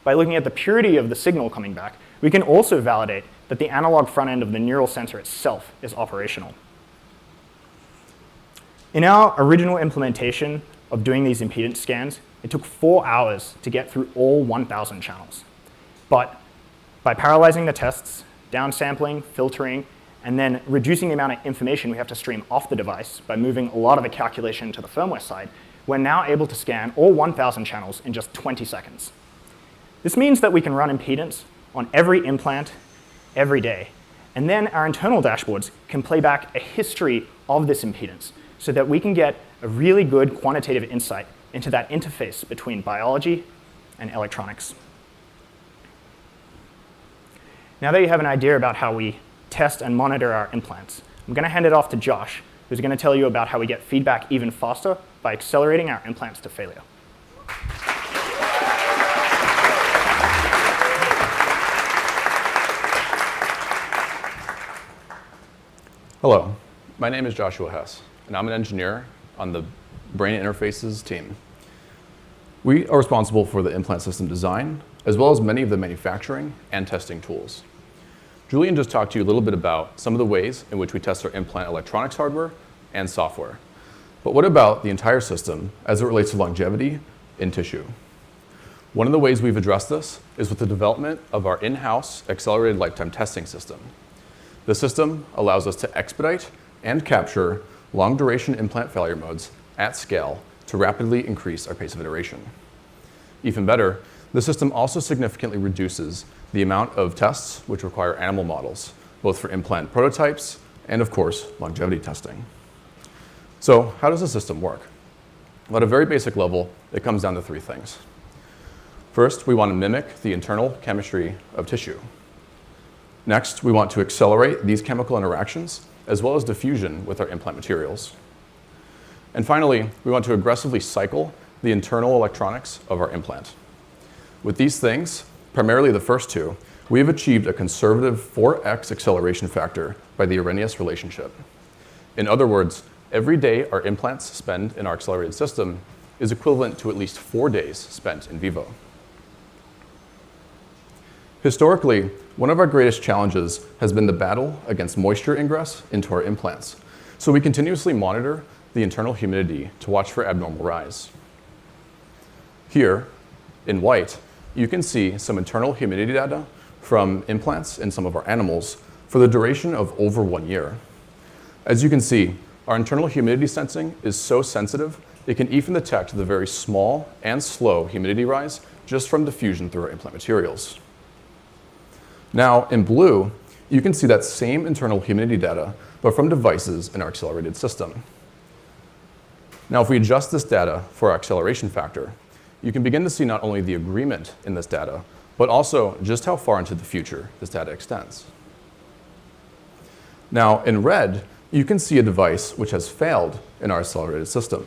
By looking at the purity of the signal coming back, we can also validate that the analog front end of the neural sensor itself is operational. In our original implementation of doing these impedance scans, it took 4 hours to get through all 1,000 channels. But by parallelizing the tests, downsampling, filtering, and then reducing the amount of information we have to stream off the device by moving a lot of the calculation to the firmware side, we're now able to scan all 1,000 channels in just 20 seconds. This means that we can run impedance on every implant every day. And then our internal dashboards can play back a history of this impedance so that we can get a really good quantitative insight into that interface between biology and electronics. Now that you have an idea about how we test and monitor our implants, I'm going to hand it off to Josh, who's going to tell you about how we get feedback even faster by accelerating our implants to failure. Hello, my name is Joshua Hess, and I'm an engineer on the Brain Interfaces team. We are responsible for the implant system design, as well as many of the manufacturing and testing tools. Julian just talked to you a little bit about some of the ways in which we test our implant electronics hardware and software. But what about the entire system as it relates to longevity in tissue? One of the ways we've addressed this is with the development of our in-house accelerated lifetime testing system. The system allows us to expedite and capture long-duration implant failure modes at scale to rapidly increase our pace of iteration. Even better, the system also significantly reduces the amount of tests which require animal models, both for implant prototypes and, of course, longevity testing. So how does the system work? Well, at a very basic level, it comes down to 3 things. First, we want to mimic the internal chemistry of tissue. Next, we want to accelerate these chemical interactions as well as diffusion with our implant materials. And finally, we want to aggressively cycle the internal electronics of our implant. With these things, primarily the first 2, we have achieved a conservative 4x acceleration factor by the Arrhenius relationship. In other words, every day our implants spend in our accelerated system is equivalent to at least 4 days spent in vivo. Historically, one of our greatest challenges has been the battle against moisture ingress into our implants. So we continuously monitor the internal humidity to watch for abnormal rise. Here, in white, you can see some internal humidity data from implants in some of our animals for the duration of over 1 year. As you can see, our internal humidity sensing is so sensitive, it can even detect the very small and slow humidity rise just from diffusion through our implant materials. Now, in blue, you can see that same internal humidity data, but from devices in our accelerated system. Now, if we adjust this data for our acceleration factor, you can begin to see not only the agreement in this data, but also just how far into the future this data extends. Now, in red, you can see a device which has failed in our accelerated system.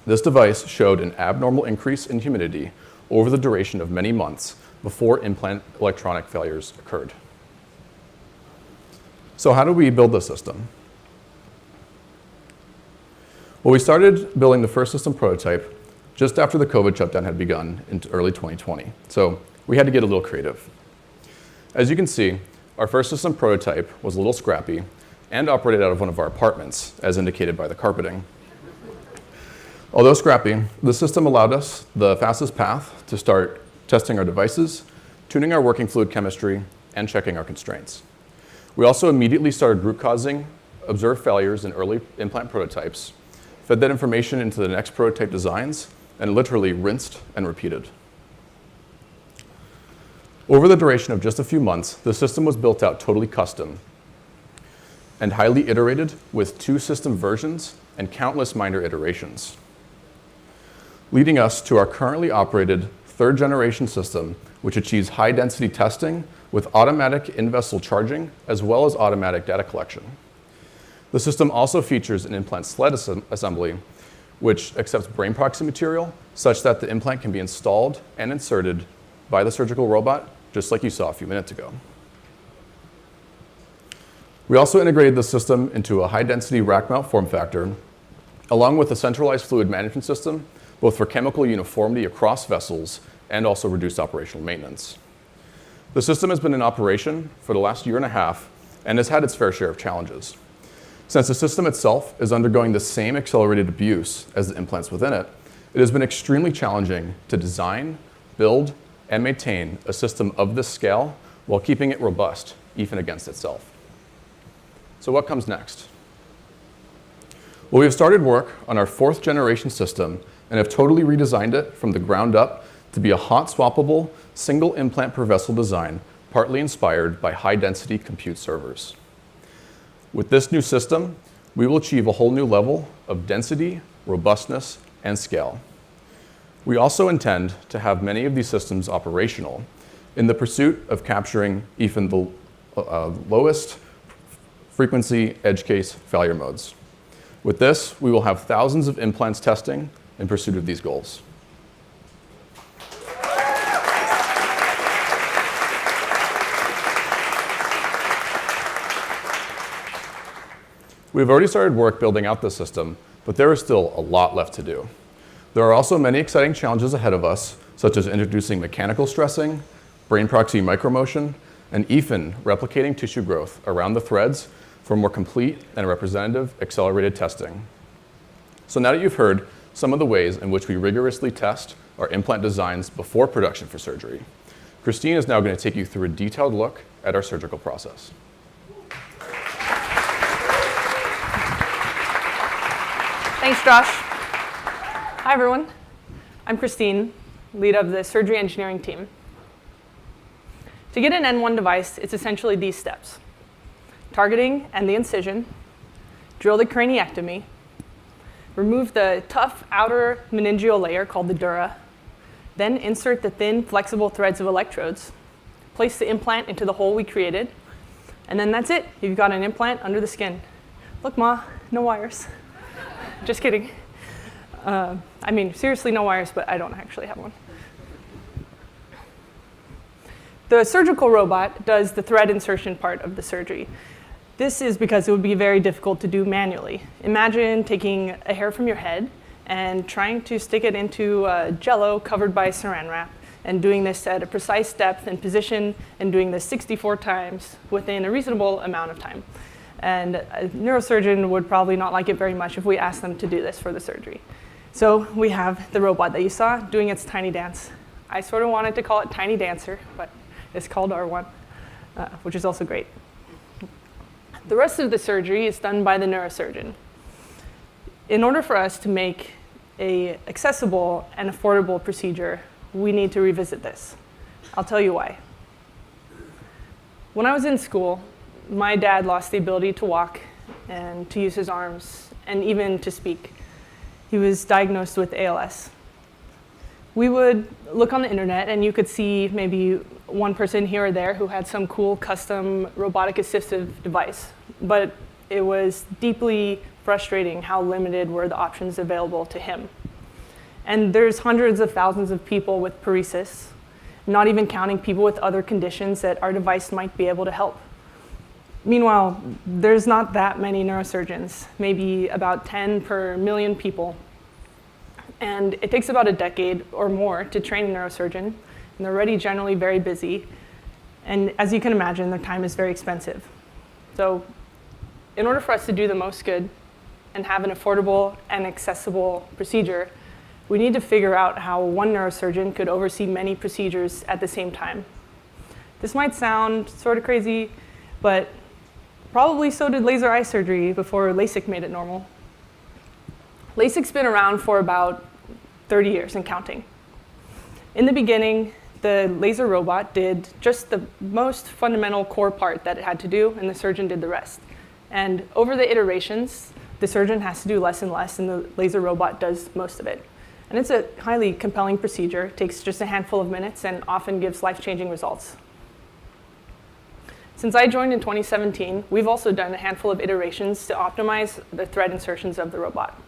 This device showed an abnormal increase in humidity over the duration of many months before implant electronic failures occurred. So how did we build this system? Well, we started building the first system prototype just after the COVID shutdown had begun in early 2020. So we had to get a little creative. As you can see, our first system prototype was a little scrappy and operated out of one of our apartments, as indicated by the carpeting. Although scrappy, the system allowed us the fastest path to start testing our devices, tuning our working fluid chemistry, and checking our constraints. We also immediately started root causing observed failures in early implant prototypes, fed that information into the next prototype designs, and literally rinsed and repeated. Over the duration of just a few months, the system was built out totally custom and highly iterated with 2 system versions and countless minor iterations, leading us to our currently operated 3rd generation system, which achieves high density testing with automatic in-vessel charging as well as automatic data collection. The system also features an implant sled assembly, which accepts brain proxy material such that the implant can be installed and inserted by the surgical robot, just like you saw a few minutes ago. We also integrated the system into a high-density rack mount form factor, along with a centralized fluid management system, both for chemical uniformity across vessels and also reduced operational maintenance. The system has been in operation for the last 1.5 years and has had its fair share of challenges. Since the system itself is undergoing the same accelerated abuse as the implants within it, it has been extremely challenging to design, build, and maintain a system of this scale while keeping it robust, even against itself. So what comes next? Well, we have started work on our 4th generation system and have totally redesigned it from the ground up to be a hot swappable, single implant per vessel design, partly inspired by high density compute servers. With this new system, we will achieve a whole new level of density, robustness, and scale. We also intend to have many of these systems operational in the pursuit of capturing even the lowest frequency edge case failure modes. With this, we will have thousands of implants testing in pursuit of these goals. We've already started work building out this system, but there is still a lot left to do. There are also many exciting challenges ahead of us, such as introducing mechanical stressing, brain proxy micromotion, and even replicating tissue growth around the threads for more complete and representative accelerated testing. So now that you've heard some of the ways in which we rigorously test our implant designs before production for surgery, Christine is now going to take you through a detailed look at our surgical process. Thanks, Josh. Hi, everyone. I'm Christine, lead of the surgery engineering team. To get an N1 device, it's essentially these steps: targeting and the incision, drill the craniectomy, remove the tough outer meningeal layer called the dura, then insert the thin, flexible threads of electrodes, place the implant into the hole we created, and then that's it. You've got an implant under the skin. Look, Ma, no wires. Just kidding. I mean, seriously, no wires, but I don't actually have one. The surgical robot does the thread insertion part of the surgery. This is because it would be very difficult to do manually. Imagine taking a hair from your head and trying to stick it into Jell-O covered by saran wrap, and doing this at a precise depth and position, and doing this 64 times within a reasonable amount of time. And a neurosurgeon would probably not like it very much if we asked them to do this for the surgery. So we have the robot that you saw doing its tiny dance. I sort of wanted to call it Tiny Dancer, but it's called R1, which is also great. The rest of the surgery is done by the neurosurgeon. In order for us to make an accessible and affordable procedure, we need to revisit this. I'll tell you why. When I was in school, my dad lost the ability to walk and to use his arms and even to speak. He was diagnosed with ALS. We would look on the internet and you could see maybe one person here or there who had some cool custom robotic assistive device, but it was deeply frustrating how limited were the options available to him. And there's hundreds of thousands of people with paresis, not even counting people with other conditions that our device might be able to help. Meanwhile, there's not that many neurosurgeons, maybe about 10 per million people. And it takes about a decade or more to train a neurosurgeon, and they're already generally very busy. And as you can imagine, their time is very expensive. So in order for us to do the most good and have an affordable and accessible procedure, we need to figure out how one neurosurgeon could oversee many procedures at the same time. This might sound sort of crazy, but probably so did laser eye surgery before LASIK made it normal. LASIK's been around for about 30 years and counting. In the beginning, the laser robot did just the most fundamental core part that it had to do, and the surgeon did the rest. And over the iterations, the surgeon has to do less and less, and the laser robot does most of it. And it's a highly compelling procedure. It takes just a handful of minutes and often gives life-changing results. Since I joined in 2017, we've also done a handful of iterations to optimize the thread insertions of the robot.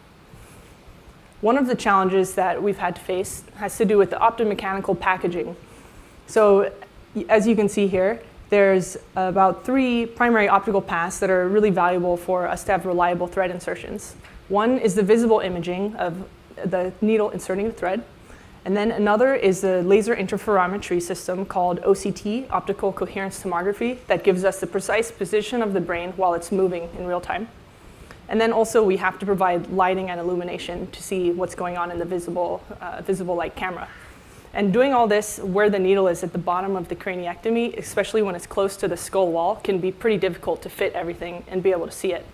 One of the challenges that we've had to face has to do with the optomechanical packaging. So as you can see here, there's about 3 primary optical paths that are really valuable for us to have reliable thread insertions. One is the visible imaging of the needle inserting the thread. And then another is the laser interferometry system called OCT, optical coherence tomography, that gives us the precise position of the brain while it's moving in real time. And then also we have to provide lighting and illumination to see what's going on in the visible light camera. And doing all this where the needle is at the bottom of the craniectomy, especially when it's close to the skull wall, can be pretty difficult to fit everything and be able to see it.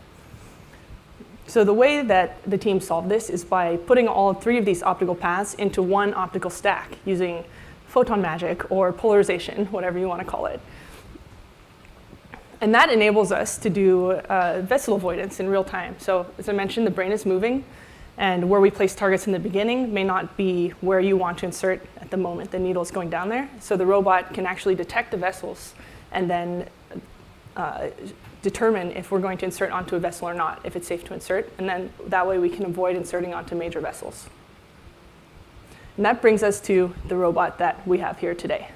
So the way that the team solved this is by putting all 3 of these optical paths into one optical stack using photon magic or polarization, whatever you want to call it. And that enables us to do vessel avoidance in real time. So as I mentioned, the brain is moving, and where we place targets in the beginning may not be where you want to insert at the moment the needle is going down there. So the robot can actually detect the vessels and then determine if we're going to insert onto a vessel or not, if it's safe to insert, and then that way we can avoid inserting onto major vessels. And that brings us to the robot that we have here today.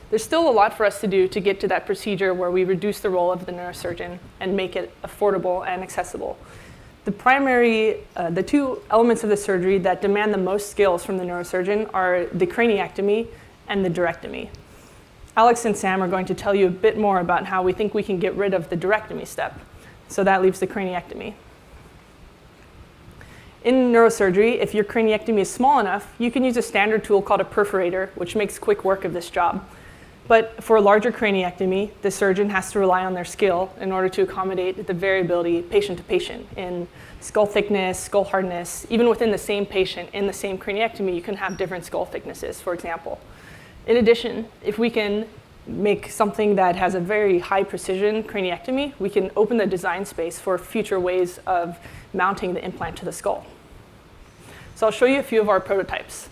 There's still a lot for us to do to get to that procedure where we reduce the role of the neurosurgeon and make it affordable and accessible. The 2 elements of the surgery that demand the most skills from the neurosurgeon are the craniectomy and the directomy. Alex and Sam are going to tell you a bit more about how we think we can get rid of the directomy step. So that leaves the craniectomy. In neurosurgery, if your craniectomy is small enough, you can use a standard tool called a perforator, which makes quick work of this job. But for a larger craniectomy, the surgeon has to rely on their skill in order to accommodate the variability patient to patient in skull thickness, skull hardness. Even within the same patient, in the same craniectomy, you can have different skull thicknesses, for example. In addition, if we can make something that has a very high precision craniectomy, we can open the design space for future ways of mounting the implant to the skull. So I'll show you a few of our prototypes.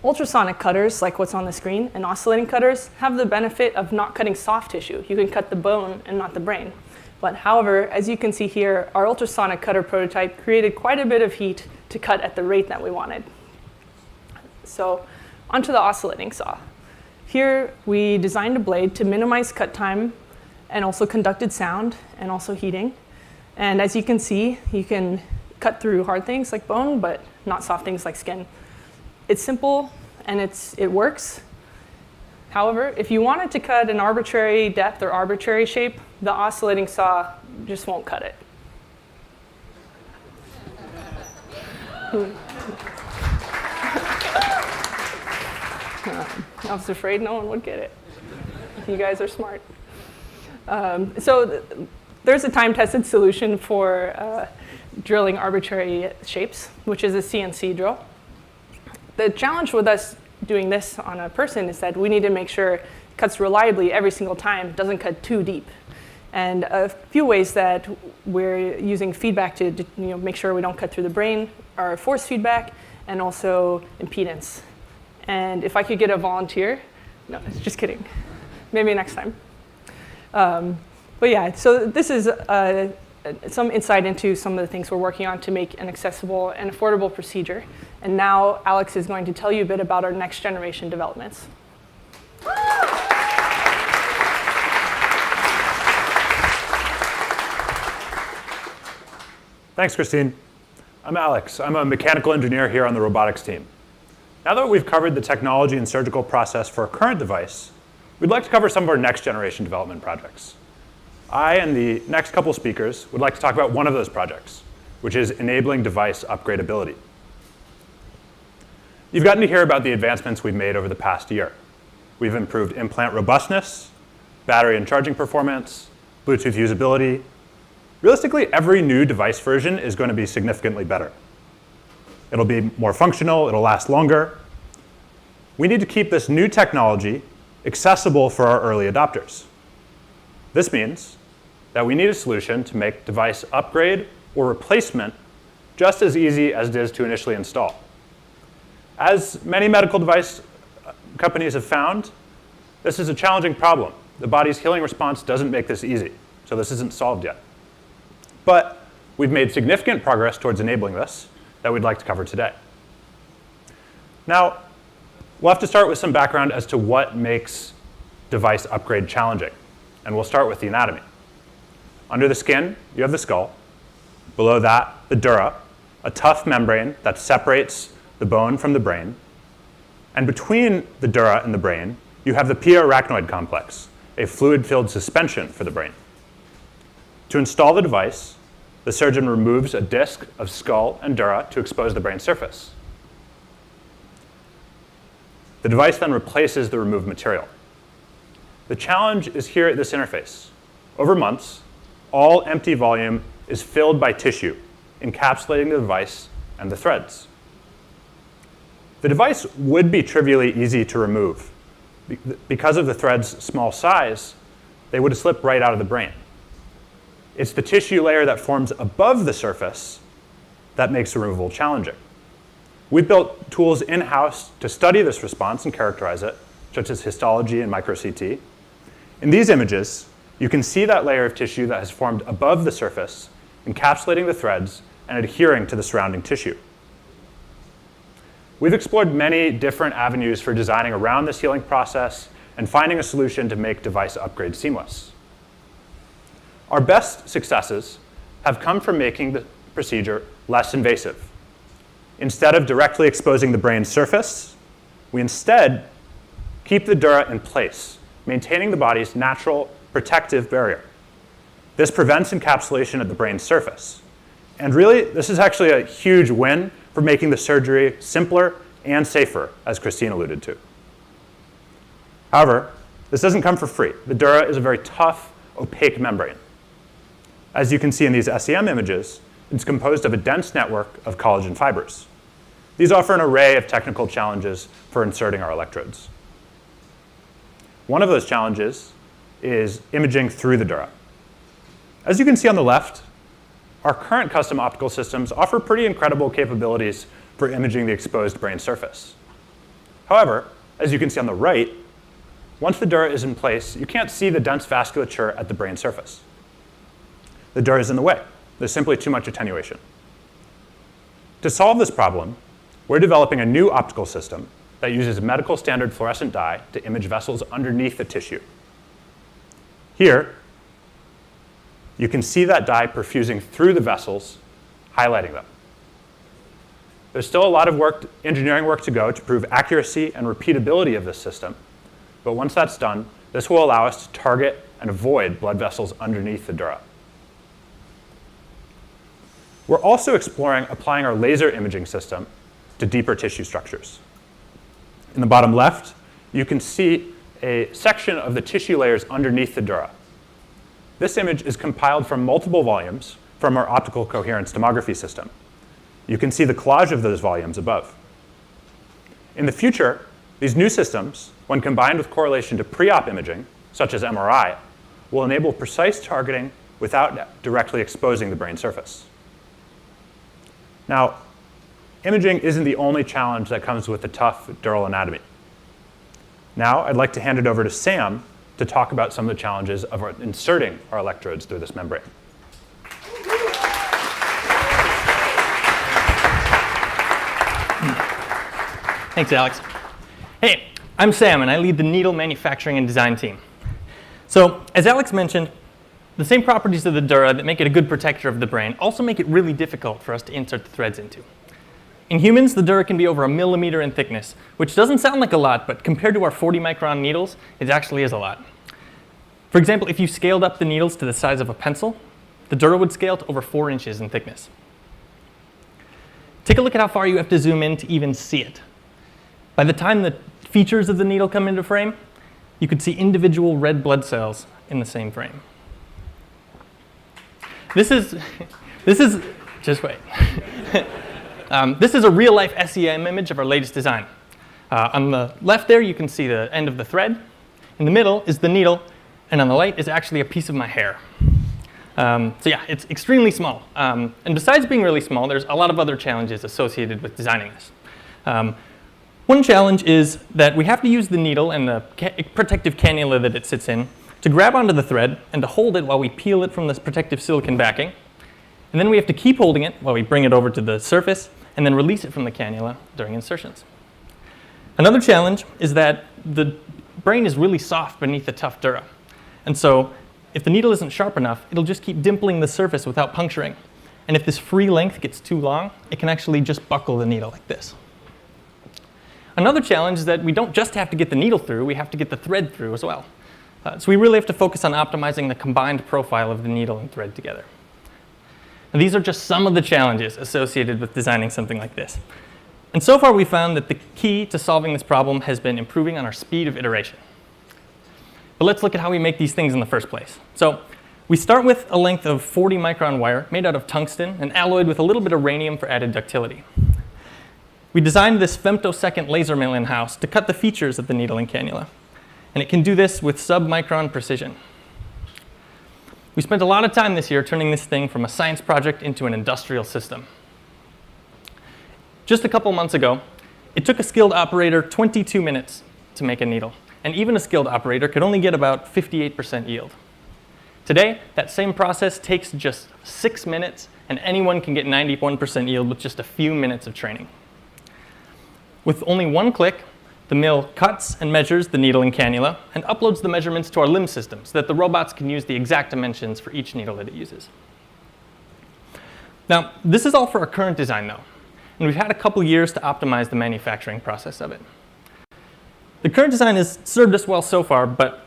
Ultrasonic cutters, like what's on the screen, and oscillating cutters have the benefit of not cutting soft tissue. You can cut the bone and not the brain. But however, as you can see here, our ultrasonic cutter prototype created quite a bit of heat to cut at the rate that we wanted. So onto the oscillating saw. Here we designed a blade to minimize cut time and also conducted sound and also heating. And as you can see, you can cut through hard things like bone, but not soft things like skin. It's simple and it works. However, if you wanted to cut an arbitrary depth or arbitrary shape, the oscillating saw just won't cut it. I was afraid no one would get it. You guys are smart. So there's a time-tested solution for drilling arbitrary shapes, which is a CNC drill. The challenge with us doing this on a person is that we need to make sure it cuts reliably every single time, doesn't cut too deep. And a few ways that we're using feedback to make sure we don't cut through the brain are force feedback and also impedance. And if I could get a volunteer, no, just kidding. Maybe next time. But yeah, so this is some insight into some of the things we're working on to make an accessible and affordable procedure. And now Alex is going to tell you a bit about our next generation developments. Thanks, Christine. I'm Alex. I'm a mechanical engineer here on the robotics team. Now that we've covered the technology and surgical process for our current device, we'd like to cover some of our next generation development projects. I and the next couple speakers would like to talk about one of those projects, which is enabling device upgradability. You've gotten to hear about the advancements we've made over the past year. We've improved implant robustness, battery and charging performance, Bluetooth usability. Realistically, every new device version is going to be significantly better. It'll be more functional, it'll last longer. We need to keep this new technology accessible for our early adopters. This means that we need a solution to make device upgrade or replacement just as easy as it is to initially install. As many medical device companies have found, this is a challenging problem. The body's healing response doesn't make this easy, so this isn't solved yet. But we've made significant progress towards enabling this that we'd like to cover today. Now, we'll have to start with some background as to what makes device upgrade challenging. And we'll start with the anatomy. Under the skin, you have the skull. Below that, the dura, a tough membrane that separates the bone from the brain. And between the dura and the brain, you have the pia arachnoid complex, a fluid-filled suspension for the brain. To install the device, the surgeon removes a disc of skull and dura to expose the brain surface. The device then replaces the removed material. The challenge is here at this interface. Over months, all empty volume is filled by tissue, encapsulating the device and the threads. The device would be trivially easy to remove. Because of the thread's small size, they would slip right out of the brain. It's the tissue layer that forms above the surface that makes removal challenging. We've built tools in-house to study this response and characterize it, such as histology and micro-CT. In these images, you can see that layer of tissue that has formed above the surface, encapsulating the threads and adhering to the surrounding tissue. We've explored many different avenues for designing around this healing process and finding a solution to make device upgrade seamless. Our best successes have come from making the procedure less invasive. Instead of directly exposing the brain's surface, we instead keep the dura in place, maintaining the body's natural protective barrier. This prevents encapsulation at the brain's surface. And really, this is actually a huge win for making the surgery simpler and safer, as Christine alluded to. However, this doesn't come for free. The dura is a very tough, opaque membrane. As you can see in these SEM images, it's composed of a dense network of collagen fibers. These offer an array of technical challenges for inserting our electrodes. One of those challenges is imaging through the dura. As you can see on the left, our current custom optical systems offer pretty incredible capabilities for imaging the exposed brain surface. However, as you can see on the right, once the dura is in place, you can't see the dense vasculature at the brain surface. The dura is in the way. There's simply too much attenuation. To solve this problem, we're developing a new optical system that uses a medical standard fluorescent dye to image vessels underneath the tissue. Here, you can see that dye perfusing through the vessels, highlighting them. There's still a lot of engineering work to go to prove accuracy and repeatability of this system, but once that's done, this will allow us to target and avoid blood vessels underneath the dura. We're also exploring applying our laser imaging system to deeper tissue structures. In the bottom left, you can see a section of the tissue layers underneath the dura. This image is compiled from multiple volumes from our optical coherence tomography system. You can see the collage of those volumes above. In the future, these new systems, when combined with correlation to pre-op imaging, such as MRI, will enable precise targeting without directly exposing the brain surface. Now, imaging isn't the only challenge that comes with the tough dural anatomy. Now, I'd like to hand it over to Sam to talk about some of the challenges of inserting our electrodes through this membrane. Thanks, Alex. Hey, I'm Sam, and I lead the needle manufacturing and design team. So, as Alex mentioned, the same properties of the dura that make it a good protector of the brain also make it really difficult for us to insert the threads into. In humans, the dura can be over 1 millimeter in thickness, which doesn't sound like a lot, but compared to our 40-micron needles, it actually is a lot. For example, if you scaled up the needles to the size of a pencil, the dura would scale to over 4 inches in thickness. Take a look at how far you have to zoom in to even see it. By the time the features of the needle come into frame, you could see individual red blood cells in the same frame. This is just wait. This is a real-life SEM image of our latest design. On the left there, you can see the end of the thread. In the middle is the needle, and on the right is actually a piece of my hair. So yeah, it's extremely small. And besides being really small, there's a lot of other challenges associated with designing this. One challenge is that we have to use the needle and the protective cannula that it sits in to grab onto the thread and to hold it while we peel it from this protective silicone backing. And then we have to keep holding it while we bring it over to the surface and then release it from the cannula during insertions. Another challenge is that the brain is really soft beneath the tough dura. And so if the needle isn't sharp enough, it'll just keep dimpling the surface without puncturing. And if this free length gets too long, it can actually just buckle the needle like this. Another challenge is that we don't just have to get the needle through, we have to get the thread through as well. So we really have to focus on optimizing the combined profile of the needle and thread together. And these are just some of the challenges associated with designing something like this. And so far we found that the key to solving this problem has been improving on our speed of iteration. But let's look at how we make these things in the first place. So we start with a length of 40 micron wire made out of tungsten and alloyed with a little bit of rhenium for added ductility. We designed this femtosecond laser mill in-house to cut the features of the needle and cannula. And it can do this with sub-micron precision. We spent a lot of time this year turning this thing from a science project into an industrial system. Just a couple months ago, it took a skilled operator 22 minutes to make a needle. And even a skilled operator could only get about 58% yield. Today, that same process takes just 6 minutes, and anyone can get 91% yield with just a few minutes of training. With only one click, the mill cuts and measures the needle and cannula and uploads the measurements to our limb system so that the robots can use the exact dimensions for each needle that it uses. Now, this is all for our current design though, and we've had a couple years to optimize the manufacturing process of it. The current design has served us well so far, but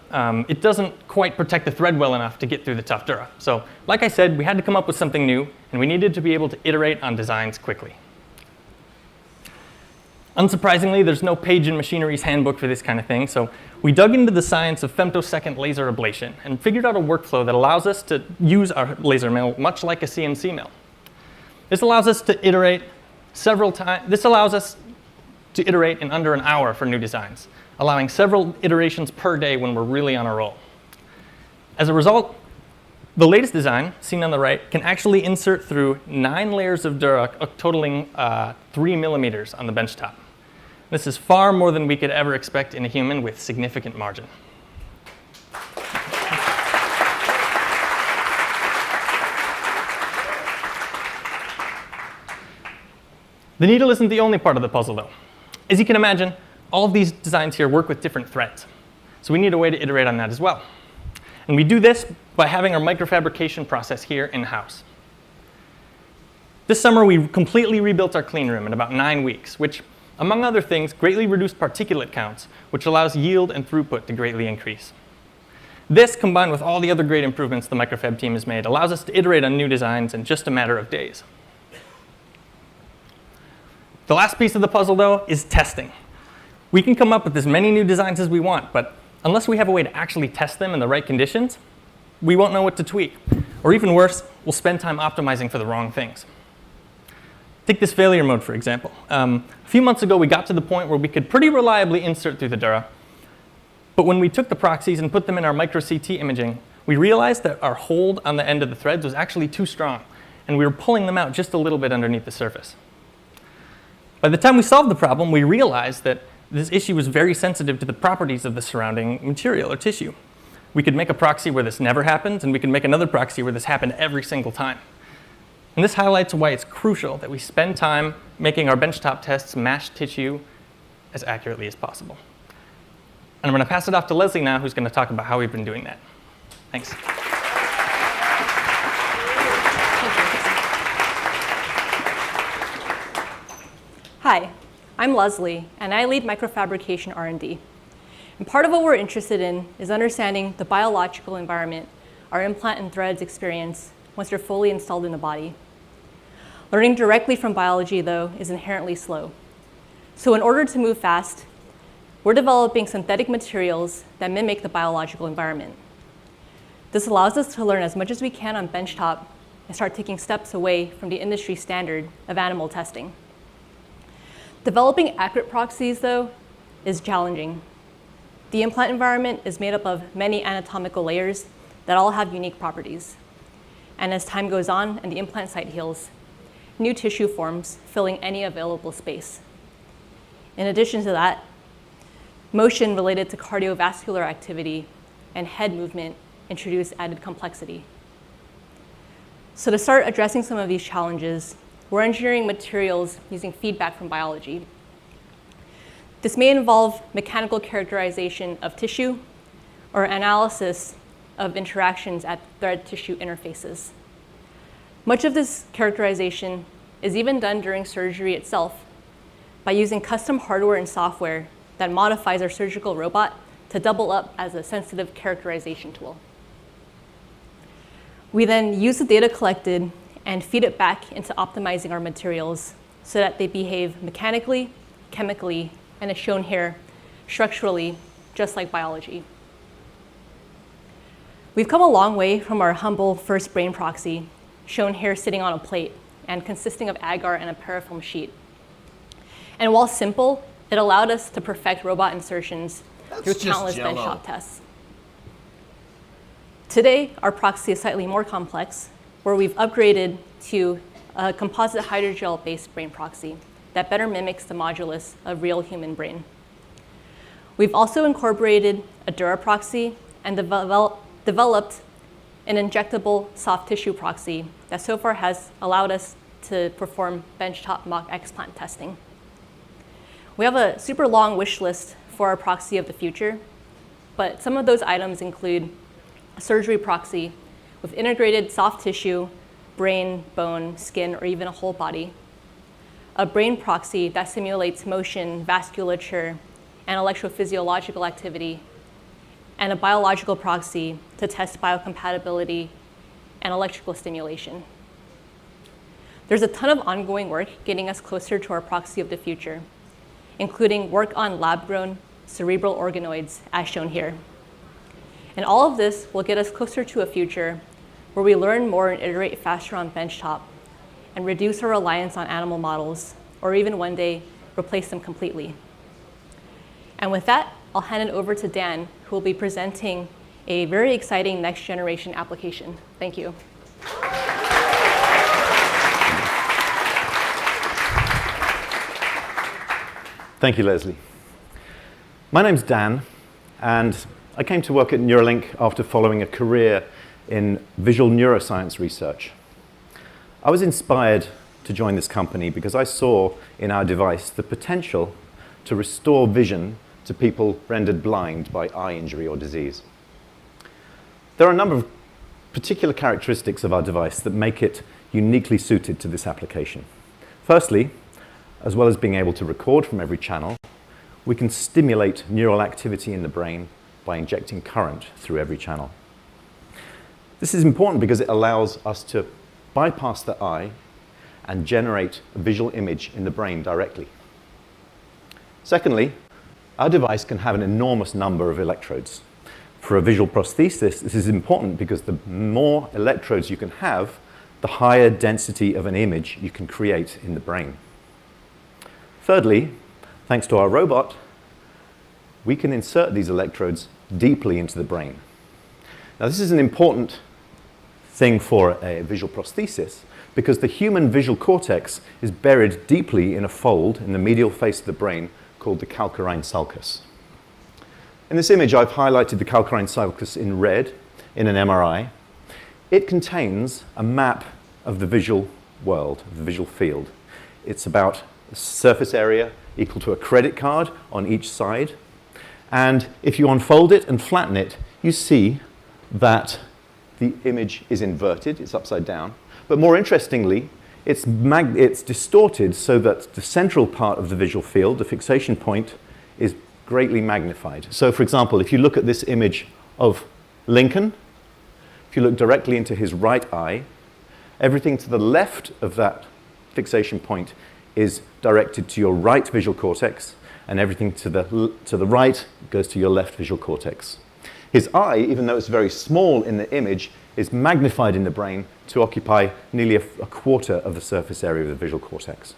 it doesn't quite protect the thread well enough to get through the tough dura. So, like I said, we had to come up with something new, and we needed to be able to iterate on designs quickly. Unsurprisingly, there's no page in machinery's handbook for this kind of thing, so we dug into the science of femtosecond laser ablation and figured out a workflow that allows us to use our laser mill much like a CNC mill. This allows us to iterate several times. This allows us to iterate in under an hour for new designs, allowing several iterations per day when we're really on a roll. As a result, the latest design, seen on the right, can actually insert through 9 layers of dura, totaling 3 millimeters on the bench top. This is far more than we could ever expect in a human with significant margin. The needle isn't the only part of the puzzle though. As you can imagine, all of these designs here work with different threads. So we need a way to iterate on that as well. And we do this by having our microfabrication process here in-house. This summer, we completely rebuilt our clean room in about 9 weeks, which, among other things, greatly reduced particulate counts, which allows yield and throughput to greatly increase. This, combined with all the other great improvements the microfab team has made, allows us to iterate on new designs in just a matter of days. The last piece of the puzzle, though, is testing. We can come up with as many new designs as we want, but unless we have a way to actually test them in the right conditions, we won't know what to tweak. Or even worse, we'll spend time optimizing for the wrong things. Take this failure mode, for example. A few months ago, we got to the point where we could pretty reliably insert through the dura. But when we took the proxies and put them in our micro CT imaging, we realized that our hold on the end of the threads was actually too strong, and we were pulling them out just a little bit underneath the surface. By the time we solved the problem, we realized that this issue was very sensitive to the properties of the surrounding material or tissue. We could make a proxy where this never happened, and we could make another proxy where this happened every single time. And this highlights why it's crucial that we spend time making our benchtop tests match tissue as accurately as possible. And I'm going to pass it off to Leslie now, who's going to talk about how we've been doing that. Thanks. Hi, I'm Leslie, and I lead microfabrication R&D. And part of what we're interested in is understanding the biological environment our implant and threads experience once they're fully installed in the body. Learning directly from biology, though, is inherently slow. So in order to move fast, we're developing synthetic materials that mimic the biological environment. This allows us to learn as much as we can on benchtop and start taking steps away from the industry standard of animal testing. Developing accurate proxies, though, is challenging. The implant environment is made up of many anatomical layers that all have unique properties. And as time goes on and the implant site heals, new tissue forms, filling any available space. In addition to that, motion related to cardiovascular activity and head movement introduce added complexity. So to start addressing some of these challenges, we're engineering materials using feedback from biology. This may involve mechanical characterization of tissue or analysis of interactions at thread-tissue interfaces. Much of this characterization is even done during surgery itself by using custom hardware and software that modifies our surgical robot to double up as a sensitive characterization tool. We then use the data collected and feed it back into optimizing our materials so that they behave mechanically, chemically, and as shown here, structurally, just like biology. We've come a long way from our humble first brain proxy, shown here sitting on a plate and consisting of agar and a parafilm sheet. And while simple, it allowed us to perfect robot insertions through countless benchtop tests. Today, our proxy is slightly more complex, where we've upgraded to a composite hydrogel-based brain proxy that better mimics the modulus of real human brain. We've also incorporated a Dura proxy and developed an injectable soft tissue proxy that so far has allowed us to perform benchtop mock explant testing. We have a super long wish list for our proxy of the future, but some of those items include a surgery proxy with integrated soft tissue, brain, bone, skin, or even a whole body, a brain proxy that simulates motion, vasculature, and electrophysiological activity, and a biological proxy to test biocompatibility and electrical stimulation. There's a ton of ongoing work getting us closer to our proxy of the future, including work on lab-grown cerebral organoids, as shown here. And all of this will get us closer to a future where we learn more and iterate faster on benchtop and reduce our reliance on animal models, or even one day replace them completely. And with that, I'll hand it over to Dan, who will be presenting a very exciting next generation application. Thank you. Thank you, Leslie. My name's Dan, and I came to work at Neuralink after following a career in visual neuroscience research. I was inspired to join this company because I saw in our device the potential to restore vision to people rendered blind by eye injury or disease. There are a number of particular characteristics of our device that make it uniquely suited to this application. Firstly, as well as being able to record from every channel, we can stimulate neural activity in the brain by injecting current through every channel. This is important because it allows us to bypass the eye and generate a visual image in the brain directly. Secondly, our device can have an enormous number of electrodes. For a visual prosthesis, this is important because the more electrodes you can have, the higher density of an image you can create in the brain. Thirdly, thanks to our robot, we can insert these electrodes deeply into the brain. Now, this is an important thing for a visual prosthesis because the human visual cortex is buried deeply in a fold in the medial face of the brain called the calcarine sulcus. In this image, I've highlighted the calcarine sulcus in red in an MRI. It contains a map of the visual world, the visual field. It's about the surface area equal to a credit card on each side. And if you unfold it and flatten it, you see that the image is inverted, it's upside down. But more interestingly, it's distorted so that the central part of the visual field, the fixation point, is greatly magnified. So for example, if you look at this image of Lincoln, if you look directly into his right eye, everything to the left of that fixation point is directed to your right visual cortex, and everything to the right goes to your left visual cortex. His eye, even though it's very small in the image, is magnified in the brain to occupy nearly a quarter of the surface area of the visual cortex.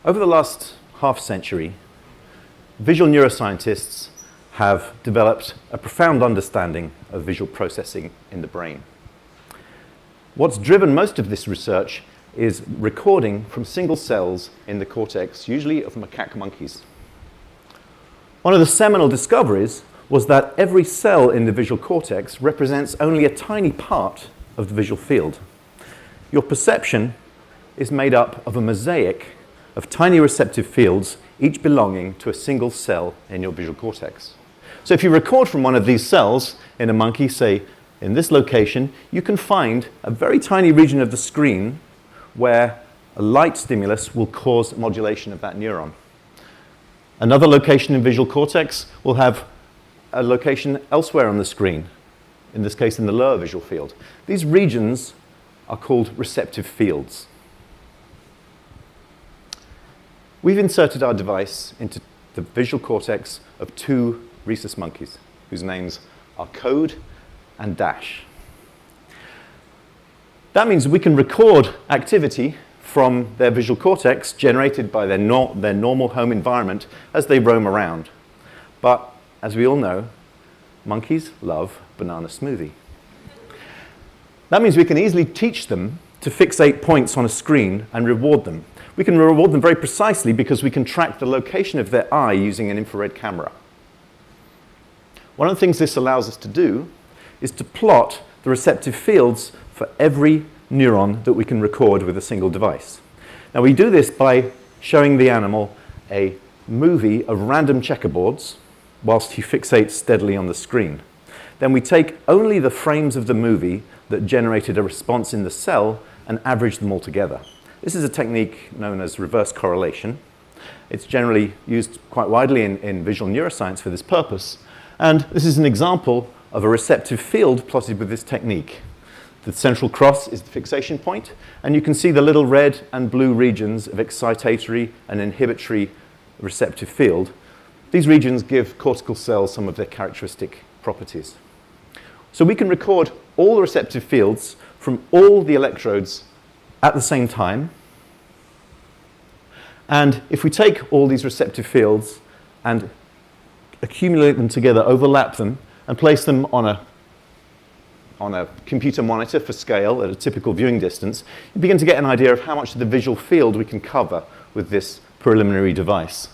Over the last half century, visual neuroscientists have developed a profound understanding of visual processing in the brain. What's driven most of this research is recording from single cells in the cortex, usually of macaque monkeys. One of the seminal discoveries was that every cell in the visual cortex represents only a tiny part of the visual field. Your perception is made up of a mosaic of tiny receptive fields, each belonging to a single cell in your visual cortex. So if you record from one of these cells in a monkey, say in this location, you can find a very tiny region of the screen where a light stimulus will cause modulation of that neuron. Another location in visual cortex will have a location elsewhere on the screen, in this case in the lower visual field. These regions are called receptive fields. We've inserted our device into the visual cortex of 2 rhesus monkeys, whose names are Code and Dash. That means we can record activity from their visual cortex generated by their normal home environment as they roam around. But as we all know, monkeys love banana smoothie. That means we can easily teach them to fixate points on a screen and reward them. We can reward them very precisely because we can track the location of their eye using an infrared camera. One of the things this allows us to do is to plot the receptive fields for every neuron that we can record with a single device. Now we do this by showing the animal a movie of random checkerboards whilst he fixates steadily on the screen. Then we take only the frames of the movie that generated a response in the cell and average them all together. This is a technique known as reverse correlation. It's generally used quite widely in visual neuroscience for this purpose. And this is an example of a receptive field plotted with this technique. The central cross is the fixation point, and you can see the little red and blue regions of excitatory and inhibitory receptive field. These regions give cortical cells some of their characteristic properties. So we can record all the receptive fields from all the electrodes at the same time. And if we take all these receptive fields and accumulate them together, overlap them, and place them on a computer monitor for scale at a typical viewing distance, you begin to get an idea of how much of the visual field we can cover with this preliminary device.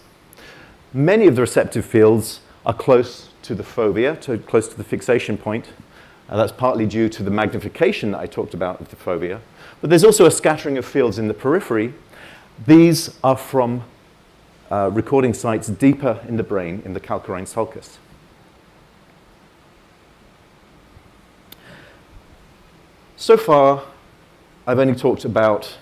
Many of the receptive fields are close to the fovea, close to the fixation point. That's partly due to the magnification that I talked about of the fovea. But there's also a scattering of fields in the periphery. These are from recording sites deeper in the brain in the calcarine sulcus. So far, I've only talked about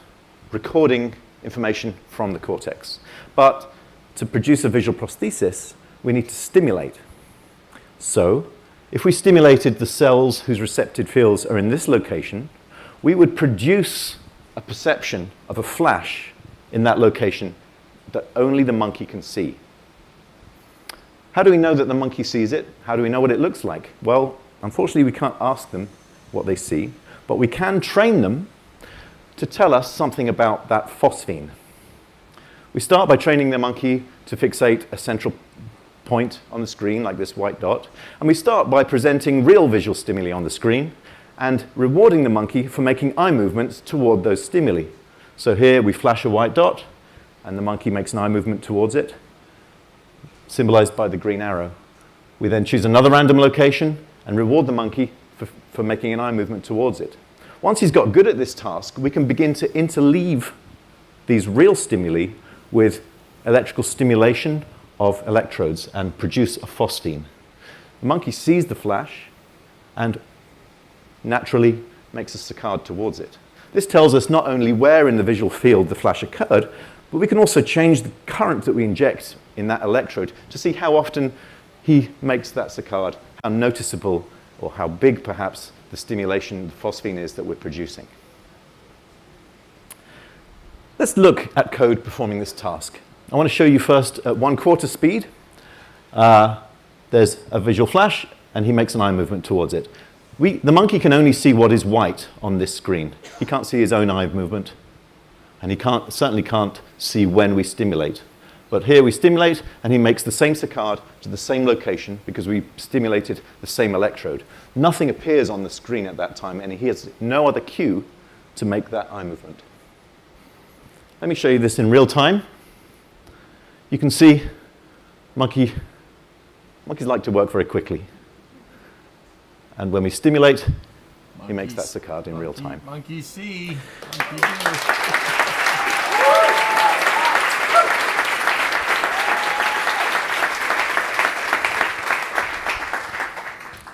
recording information from the cortex. But to produce a visual prosthesis, we need to stimulate. So, if we stimulated the cells whose receptive fields are in this location, we would produce a perception of a flash in that location that only the monkey can see. How do we know that the monkey sees it? How do we know what it looks like? Well, unfortunately, we can't ask them what they see, but we can train them to tell us something about that phosphene. We start by training the monkey to fixate a central point on the screen, like this white dot, and we start by presenting real visual stimuli on the screen and rewarding the monkey for making eye movements toward those stimuli. So here we flash a white dot, and the monkey makes an eye movement towards it, symbolized by the green arrow. We then choose another random location and reward the monkey for making an eye movement towards it. Once he's got good at this task, we can begin to interleave these real stimuli with electrical stimulation of electrodes and produce a phosphine. The monkey sees the flash and naturally makes a saccade towards it. This tells us not only where in the visual field the flash occurred, but we can also change the current that we inject in that electrode to see how often he makes that saccade, how noticeable or how big perhaps the stimulation, the phosphine is that we're producing. Let's look at code performing this task. I want to show you first at 1/4 speed. There's a visual flash, and he makes an eye movement towards it. The monkey can only see what is white on this screen. He can't see his own eye movement, and he certainly can't see when we stimulate. But here we stimulate, and he makes the same saccade to the same location because we stimulated the same electrode. Nothing appears on the screen at that time, and he has no other cue to make that eye movement. Let me show you this in real time. You can see monkeys like to work very quickly. And when we stimulate, he makes that saccade in real time. Monkey see. Monkey do.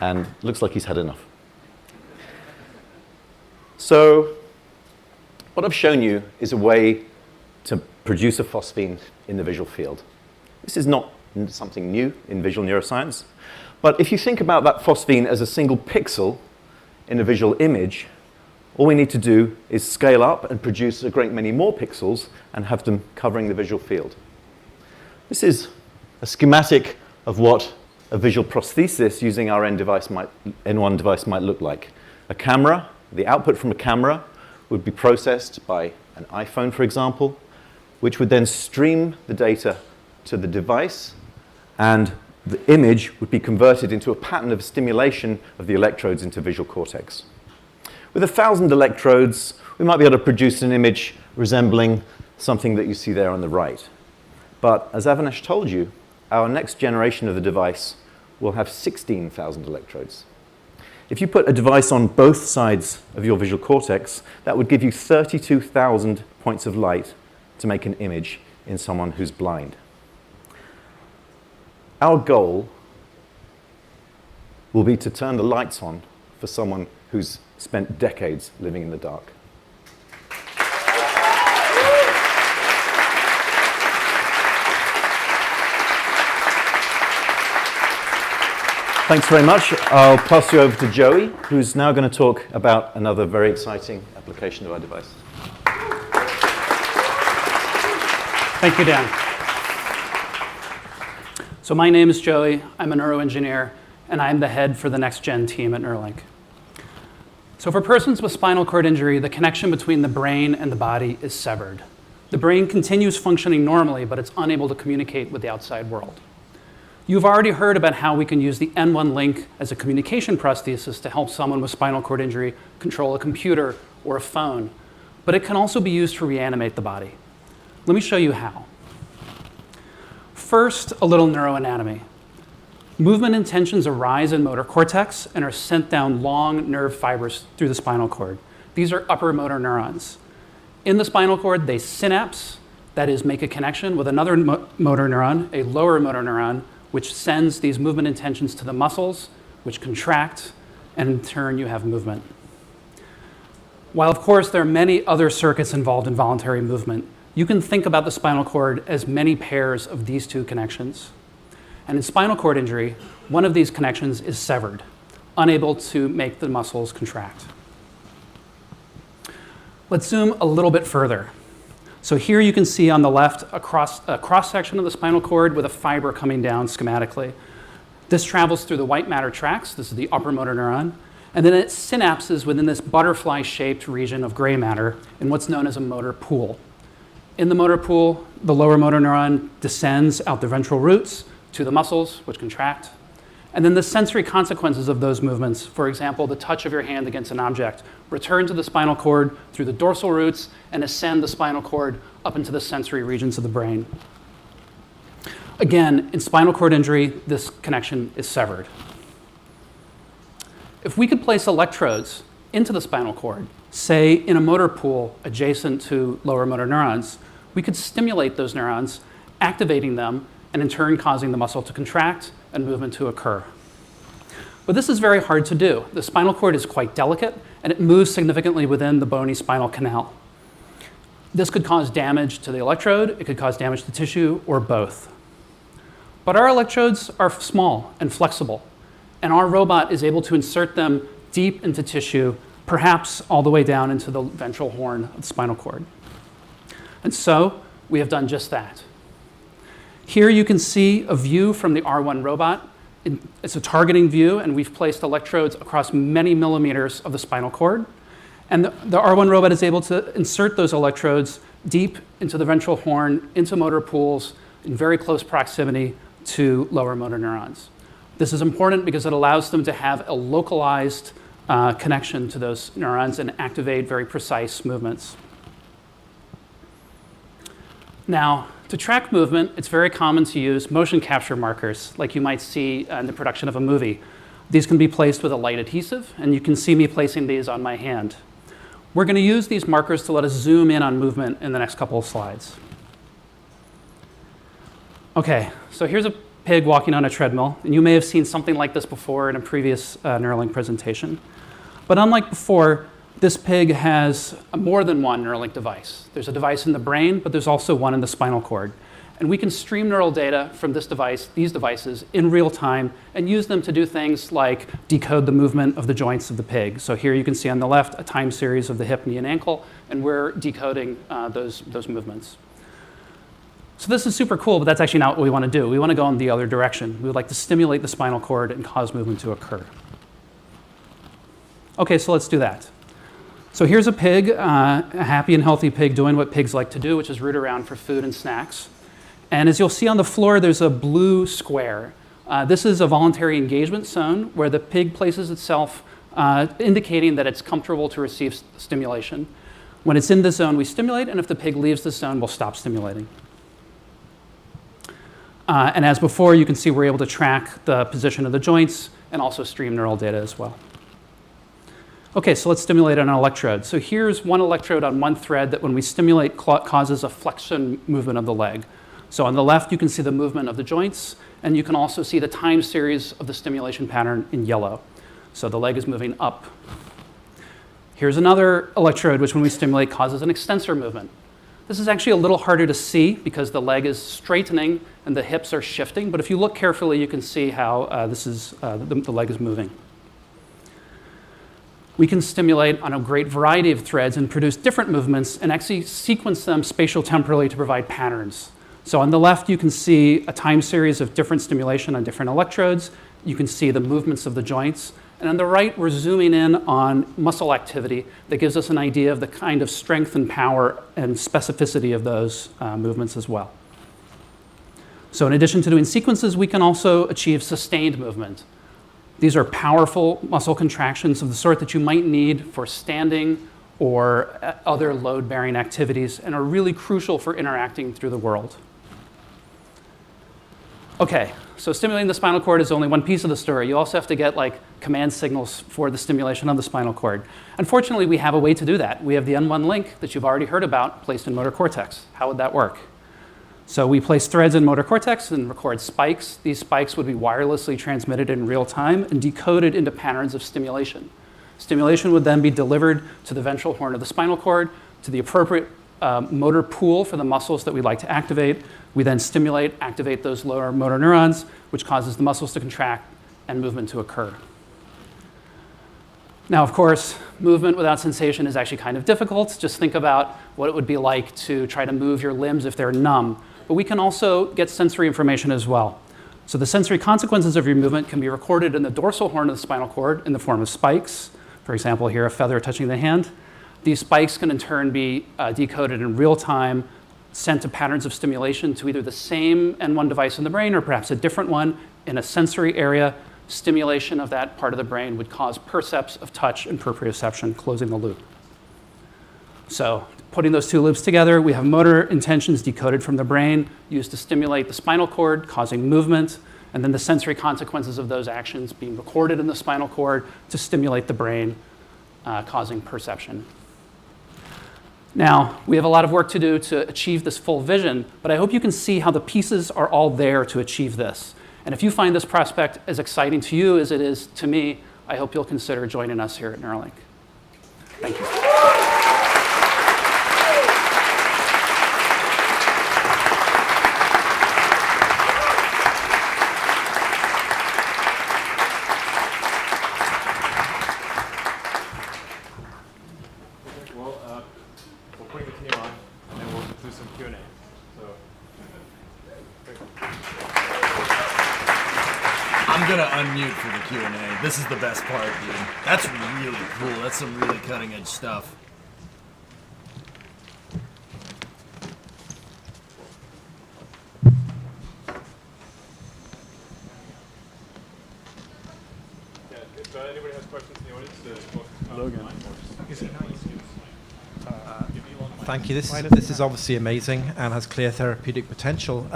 And looks like he's had enough. So what I've shown you is a way to produce a phosphine in the visual field. This is not something new in visual neuroscience, but if you think about that phosphine as a single pixel in a visual image, all we need to do is scale up and produce a great many more pixels and have them covering the visual field. This is a schematic of what a visual prosthesis using our N1 device might look like. A camera, the output from a camera would be processed by an iPhone, for example, which would then stream the data to the device, and the image would be converted into a pattern of stimulation of the electrodes into visual cortex. With 1,000 electrodes, we might be able to produce an image resembling something that you see there on the right. But as Avinash told you, our next generation of the device will have 16,000 electrodes. If you put a device on both sides of your visual cortex, that would give you 32,000 points of light to make an image in someone who's blind. Our goal will be to turn the lights on for someone who's spent decades living in the dark. Thanks very much. I'll pass you over to Joey, who's now going to talk about another very exciting application of our device. Thank you, Dan. So my name is Joey. I'm a neuroengineer, and I'm the head for the next-gen team at Neuralink. So for persons with spinal cord injury, the connection between the brain and the body is severed. The brain continues functioning normally, but it's unable to communicate with the outside world. You've already heard about how we can use the N1 link as a communication prosthesis to help someone with spinal cord injury control a computer or a phone, but it can also be used to reanimate the body. Let me show you how. First, a little neuroanatomy. Movement intentions arise in motor cortex and are sent down long nerve fibers through the spinal cord. These are upper motor neurons. In the spinal cord, they synapse, that is, make a connection with another motor neuron, a lower motor neuron, which sends these movement intentions to the muscles, which contract, and in turn you have movement. While of course there are many other circuits involved in voluntary movement, you can think about the spinal cord as many pairs of these two connections. And in spinal cord injury, one of these connections is severed, unable to make the muscles contract. Let's zoom a little bit further. So here you can see on the left a cross-section of the spinal cord with a fiber coming down schematically. This travels through the white matter tracts. This is the upper motor neuron. And then it synapses within this butterfly-shaped region of gray matter in what's known as a motor pool. In the motor pool, the lower motor neuron descends out the ventral roots to the muscles, which contract. And then the sensory consequences of those movements, for example, the touch of your hand against an object, return to the spinal cord through the dorsal roots and ascend the spinal cord up into the sensory regions of the brain. Again, in spinal cord injury, this connection is severed. If we could place electrodes into the spinal cord, say in a motor pool adjacent to lower motor neurons, we could stimulate those neurons, activating them, and in turn causing the muscle to contract and movement to occur. But this is very hard to do. The spinal cord is quite delicate, and it moves significantly within the bony spinal canal. This could cause damage to the electrode, it could cause damage to tissue, or both. But our electrodes are small and flexible, and our robot is able to insert them deep into tissue, perhaps all the way down into the ventral horn of the spinal cord. And so we have done just that. Here you can see a view from the R1 robot. It's a targeting view, and we've placed electrodes across many millimeters of the spinal cord. And the R1 robot is able to insert those electrodes deep into the ventral horn, into motor pools, in very close proximity to lower motor neurons. This is important because it allows them to have a localized connection to those neurons and activate very precise movements. Now, to track movement, it's very common to use motion capture markers, like you might see in the production of a movie. These can be placed with a light adhesive, and you can see me placing these on my hand. We're going to use these markers to let us zoom in on movement in the next couple of slides. Okay, so here's a pig walking on a treadmill, and you may have seen something like this before in a previous Neuralink presentation. But unlike before, this pig has more than one Neuralink device. There's a device in the brain, but there's also one in the spinal cord. And we can stream neural data from this device, these devices, in real time and use them to do things like decode the movement of the joints of the pig. So here you can see on the left a time series of the hip, knee, and ankle, and we're decoding those movements. So this is super cool, but that's actually not what we want to do. We want to go in the other direction. We would like to stimulate the spinal cord and cause movement to occur. Okay, so let's do that. So here's a pig, a happy and healthy pig doing what pigs like to do, which is root around for food and snacks. And as you'll see on the floor, there's a blue square. This is a voluntary engagement zone where the pig places itself, indicating that it's comfortable to receive stimulation. When it's in the zone, we stimulate, and if the pig leaves the zone, we'll stop stimulating. And as before, you can see we're able to track the position of the joints and also stream neural data as well. Okay, so let's stimulate an electrode. So here's one electrode on one thread that when we stimulate causes a flexion movement of the leg. So on the left, you can see the movement of the joints, and you can also see the time series of the stimulation pattern in yellow. So the leg is moving up. Here's another electrode, which when we stimulate causes an extensor movement. This is actually a little harder to see because the leg is straightening and the hips are shifting, but if you look carefully, you can see how the leg is moving. We can stimulate on a great variety of threads and produce different movements and actually sequence them spatial-temporally to provide patterns. So on the left, you can see a time series of different stimulation on different electrodes. You can see the movements of the joints. And on the right, we're zooming in on muscle activity that gives us an idea of the kind of strength and power and specificity of those movements as well. So in addition to doing sequences, we can also achieve sustained movement. These are powerful muscle contractions of the sort that you might need for standing or other load-bearing activities and are really crucial for interacting through the world. Okay, so stimulating the spinal cord is only one piece of the story. You also have to get command signals for the stimulation of the spinal cord. Unfortunately, we have a way to do that. We have the N1 link that you've already heard about placed in motor cortex. How would that work? So we place threads in motor cortex and record spikes. These spikes would be wirelessly transmitted in real time and decoded into patterns of stimulation. Stimulation would then be delivered to the ventral horn of the spinal cord, to the appropriate motor pool for the muscles that we'd like to activate. We then stimulate, activate those lower motor neurons, which causes the muscles to contract and movement to occur. Now, of course, movement without sensation is actually kind of difficult. Just think about what it would be like to try to move your limbs if they're numb. But we can also get sensory information as well. So the sensory consequences of your movement can be recorded in the dorsal horn of the spinal cord in the form of spikes. For example, here, a feather touching the hand. These spikes can in turn be decoded in real time, sent to patterns of stimulation to either the same N1 device in the brain or perhaps a different one in a sensory area. Stimulation of that part of the brain would cause percepts of touch and proprioception, closing the loop. So putting those two loops together, we have motor intentions decoded from the brain, used to stimulate the spinal cord, causing movement, and then the sensory consequences of those actions being recorded in the spinal cord to stimulate the brain, causing perception. Now, we have a lot of work to do to achieve this full vision, but I hope you can see how the pieces are all there to achieve this. And if you find this prospect as exciting to you as it is to me, I hope you'll consider joining us here at Neuralink. Thank you. We'll bring the team on, and then we'll do some Q&A. I'm gonna unmute for the Q&A. This is the best part, dude. That's really cool. That's some really cutting edge stuff. Yeah, if anybody has questions in the audience, Logan. Is it nice? Thank you. This is obviously amazing and has clear therapeutic potential.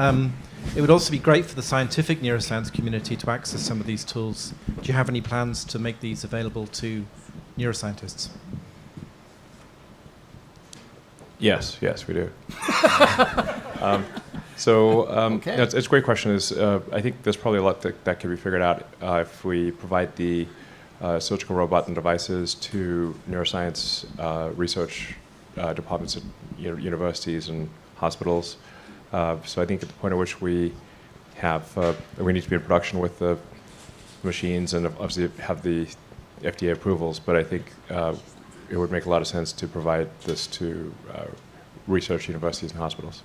It would also be great for the scientific neuroscience community to access some of these tools. Do you have any plans to make these available to neuroscientists? Yes, we do. Okay. It's a great question. I think there's probably a lot that can be figured out if we provide the surgical robot and devices to neuroscience research departments at universities and hospitals. So I think at the point at which we need to be in production with the machines and obviously have the FDA approvals, but I think it would make a lot of sense to provide this to research universities and hospitals.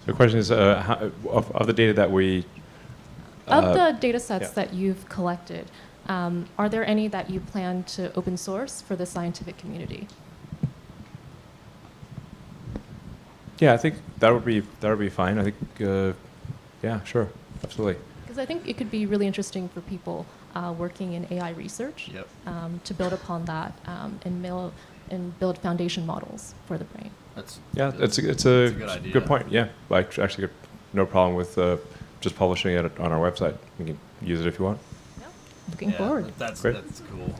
The question is, of the data that we... Of the data sets yeah. that you've collected, are there any that you plan to open source for the scientific community? Yeah, I think that would be fine. I think, yeah, sure, absolutely. Because I think it could be really interesting for people working in AI research to build upon that and build foundation models for the brain. It's a good point. Yeah, I actually got no problem with just publishing it on our website. You can use it if you want. Yeah. Looking forward. That's Great. That's cool.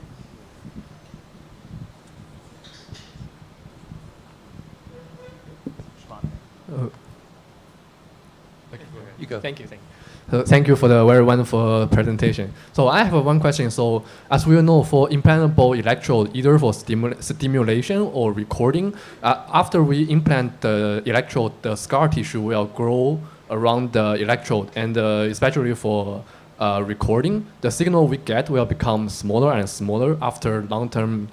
You go. Thank you. So thank you for the very wonderful presentation. So I have one question. So as we know, for implantable electrode, either for stimulation or recording, after we implant the electrode, the scar tissue will grow around the electrode, and especially for recording, the signal we get will become smaller and smaller after long-term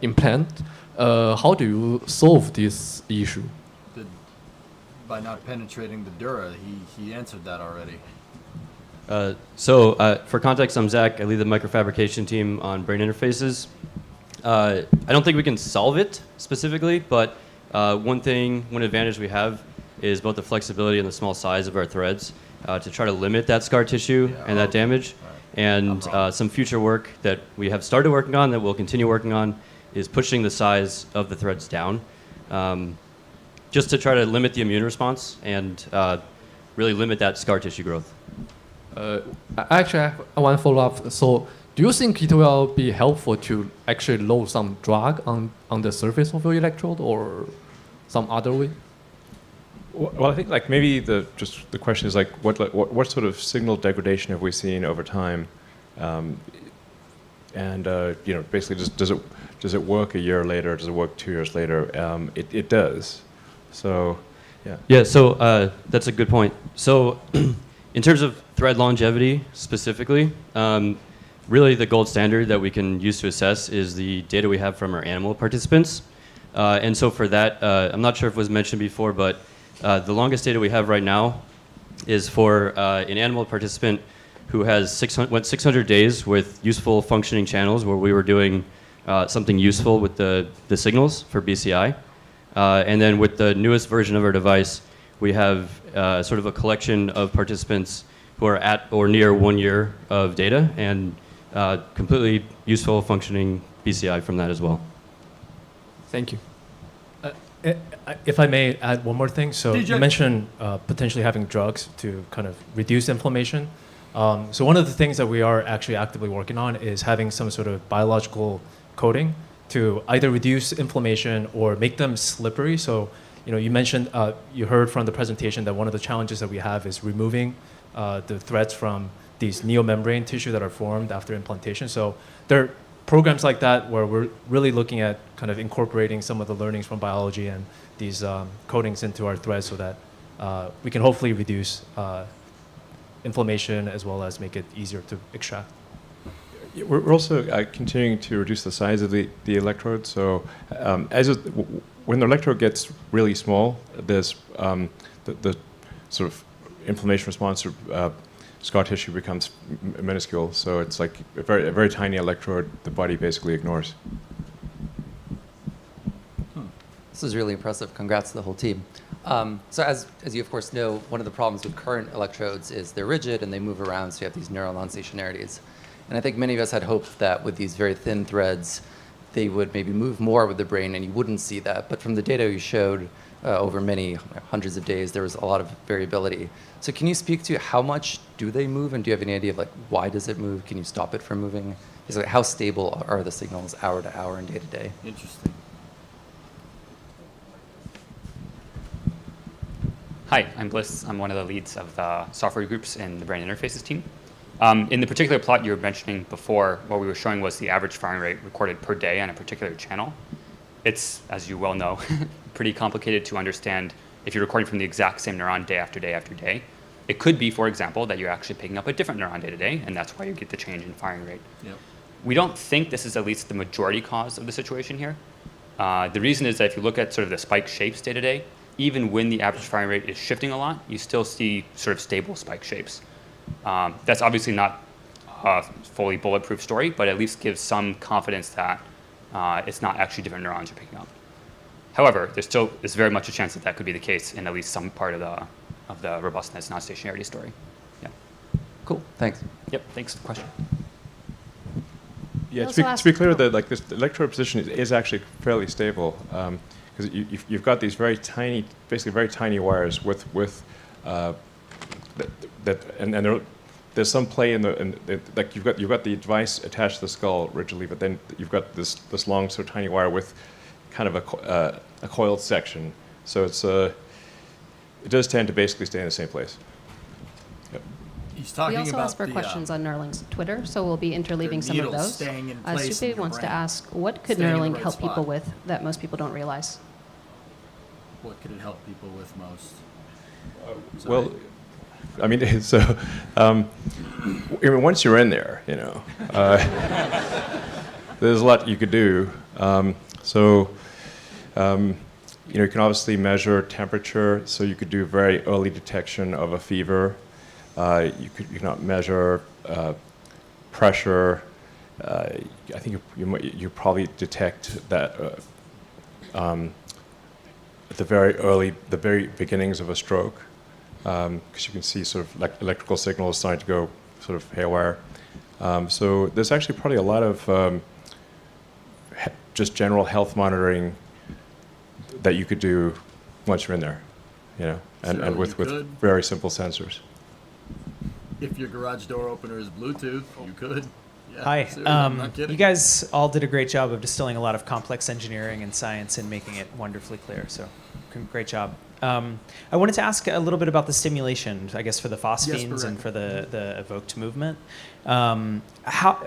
implant. How do you solve this issue? By not penetrating the dura. He answered that already. For context, I'm Zach. I lead the microfabrication team on brain interfaces. I don't think we can solve it specifically, but one advantage we have is both the flexibility and the small size of our threads to try to limit that scar tissue and that damage. And some future work that we have started working on, that we'll continue working on, is pushing the size of the threads down. Just to try to limit the immune response and really limit that scar tissue growth. Actually, I want to follow up. So, do you think it will be helpful to actually load some drug on the surface of your electrode, or some other way? Well, I think like maybe the question is like what sort of signal degradation have we seen over time, and basically does it work a year later? Does it work 2 years later? It does. So, yeah. Yeah, so that's a good point. So in terms of thread longevity specifically, really the gold standard that we can use to assess is the data we have from our animal participants. And so for that, I'm not sure if it was mentioned before, but the longest data we have right now is for an animal participant who went 600 days with useful functioning channels where we were doing something useful with the signals for BCI. And then with the newest version of our device, we have sort of a collection of participants who are at or near 1 year of data and completely useful functioning BCI from that as well. Thank you. If I may add one more thing. So you mentioned potentially having drugs to kind of reduce inflammation. So one of the things that we are actually actively working on is having some sort of biological coating to either reduce inflammation or make them slippery. So you mentioned, you heard from the presentation that one of the challenges that we have is removing the threads from these neomembrane tissue that are formed after implantation. So there are programs like that where we're really looking at kind of incorporating some of the learnings from biology and these coatings into our threads so that we can hopefully reduce inflammation as well as make it easier to extract. We're also continuing to reduce the size of the electrode. So when the electrode gets really small, there's the sort of inflammation response or scar tissue becomes minuscule. So it's like a very tiny electrode the body basically ignores. This is really impressive. Congrats to the whole team. So as you of course know, one of the problems with current electrodes is they're rigid and they move around, so you have these neural non-stationarities. And I think many of us had hoped that with these very thin threads, they would maybe move more with the brain and you wouldn't see that. But from the data you showed over many hundreds of days, there was a lot of variability. So can you speak to how much do they move, and do you have any idea of why does it move? Can you stop it from moving? How stable are the signals hour to hour and day to day? Interesting. Hi, I'm Bliss. I'm one of the leads of the software groups in the brain interfaces team. In the particular plot you were mentioning before, what we were showing was the average firing rate recorded per day on a particular channel. It's, as you well know, pretty complicated to understand if you're recording from the exact same neuron day after day after day. It could be, for example, that you're actually picking up a different neuron day to day, and that's why you get the change in firing rate. Yep. We don't think this is at least the majority cause of the situation here. The reason is that if you look at sort of the spike shapes day to day, even when the average firing rate is shifting a lot, you still see sort of stable spike shapes. That's obviously not a fully bulletproof story, but at least gives some confidence that it's not actually different neurons you're picking up. However, there still is very much a chance that that could be the case in at least some part of the robustness non-stationarity story. Yeah. Cool. Thanks. Yep. Thanks for the question. Yeah. To be clear, that this electrode position is actually fairly stable. Because you've got these very tiny, basically very tiny wires with there's some play like you've got the device attached to the skull rigidly, but then you've got this long sort of tiny wire with kind of a coiled section. So it does tend to basically stay in the same place. Yep. He's talking we also about ask for questions on Neuralink's Twitter, so we'll be interleaving some of those. Supe wants to ask, what could Neuralink help people with that most people don't realize? What could it help people with most? Well, I mean, so once you're in there, there's a lot you could do. You can obviously measure temperature, so you could do very early detection of a fever. You can measure pressure. I think you probably detect that at the very beginnings of a stroke, because you can see sort of like electrical signals starting to go sort of haywire. So there's actually probably a lot of just general health monitoring that you could do once you're in there, and with very simple sensors. If your garage door opener is Bluetooth, you could. Yeah, Hi. I'm not kidding. You guys all did a great job of distilling a lot of complex engineering and science and making it wonderfully clear. So, great job. I wanted to ask a little bit about the stimulation, I guess, for the phosphines and for the evoked movement. How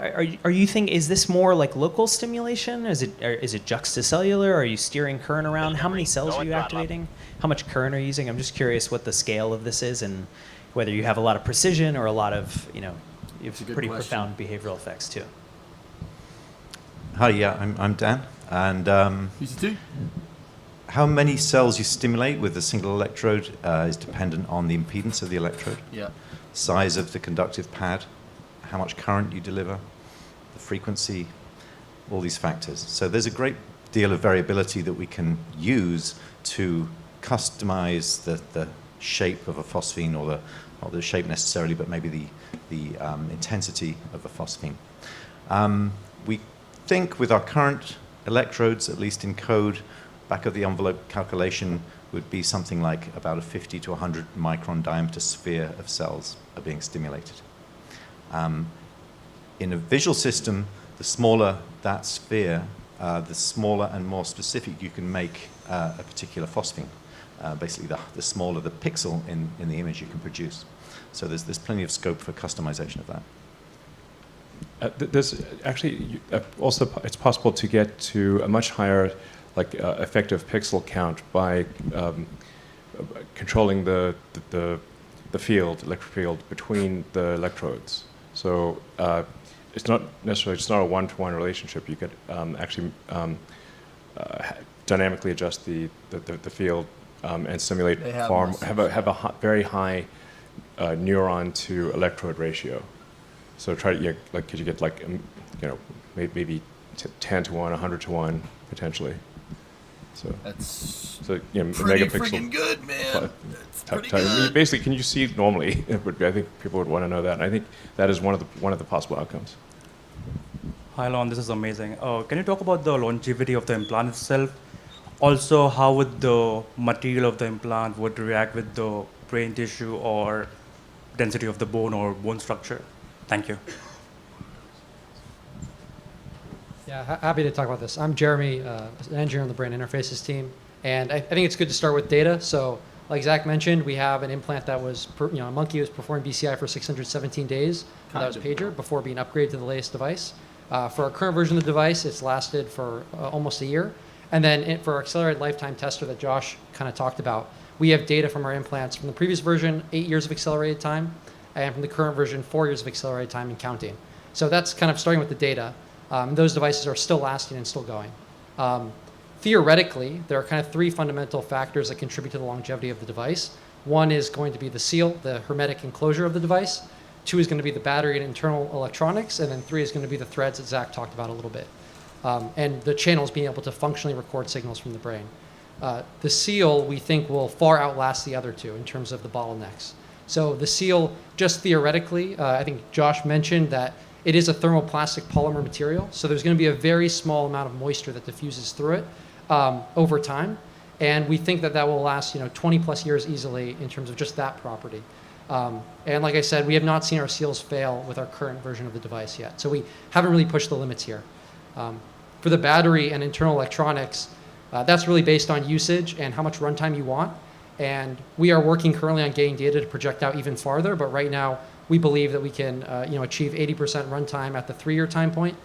are you thinking? Is this more like local stimulation? Is it juxtacellular? Are you steering current around? How many cells are you activating? How much current are you using? I'm just curious what the scale of this is and whether you have a lot of precision or a lot of you have pretty profound behavioral effects too. Hi, yeah, I'm Dan, and how many cells you stimulate with a single electrode is dependent on the impedance of the electrode, size of the conductive pad, how much current you deliver, the frequency, all these factors. So there's a great deal of variability that we can use to customize the shape of a phosphene, or not the shape necessarily, but maybe the intensity of a phosphene. We think with our current electrodes, at least in code, back of the envelope calculation would be something like about a 50 to 100 micron diameter sphere of cells are being stimulated. In a visual system, the smaller that sphere, the smaller and more specific you can make a particular phosphene. Basically, the smaller the pixel in the image you can produce. So there's plenty of scope for customization of that. There's actually also, it's possible to get to a much higher effective pixel count by controlling the field, electric field, between the electrodes. So it's not necessarily, it's not a one-to-one relationship. You could actually dynamically adjust the field and simulate have a very high neuron to electrode ratio. So try to could you get maybe 10 to 1, 100 to 1 potentially. So that's pretty freaking good, man. That's pretty good. Basically, can you see normally? I think people would want to know that, and I think that is one of the possible outcomes. Hi, Lon. This is amazing. Can you talk about the longevity of the implant itself? Also, how would the material of the implant would react with the brain tissue or density of the bone or bone structure? Thank you. Yeah, happy to talk about this. I'm Jeremy, an engineer on the brain interfaces team, and I think it's good to start with data. So, like Zach mentioned, we have an implant that was, a monkey was performing BCI for 617 days. That was pager before being upgraded to the latest device. For our current version of the device, it's lasted for almost a year. And then for our accelerated lifetime tester that Josh kind of talked about, we have data from our implants from the previous version, 8 years of accelerated time, and from the current version, 4 years of accelerated time and counting. So that's kind of starting with the data. Those devices are still lasting and still going. Theoretically, there are kind of 3 fundamental factors that contribute to the longevity of the device. One is going to be the seal, the hermetic enclosure of the device. 2 is going to be the battery and internal electronics. And then 3 is going to be the threads that Zach talked about a little bit. And the channels being able to functionally record signals from the brain. The seal, we think, will far outlast the other 2 in terms of the bottlenecks. So the seal, just theoretically, I think Josh mentioned that it is a thermoplastic polymer material. So there's going to be a very small amount of moisture that diffuses through it over time. And we think that will last 20 plus years easily in terms of just that property. And like I said, we have not seen our seals fail with our current version of the device yet. So we haven't really pushed the limits here. For the battery and internal electronics, that's really based on usage and how much runtime you want. And we are working currently on getting data to project out even farther. But right now, we believe that we can achieve 80% runtime at the 3-year time point,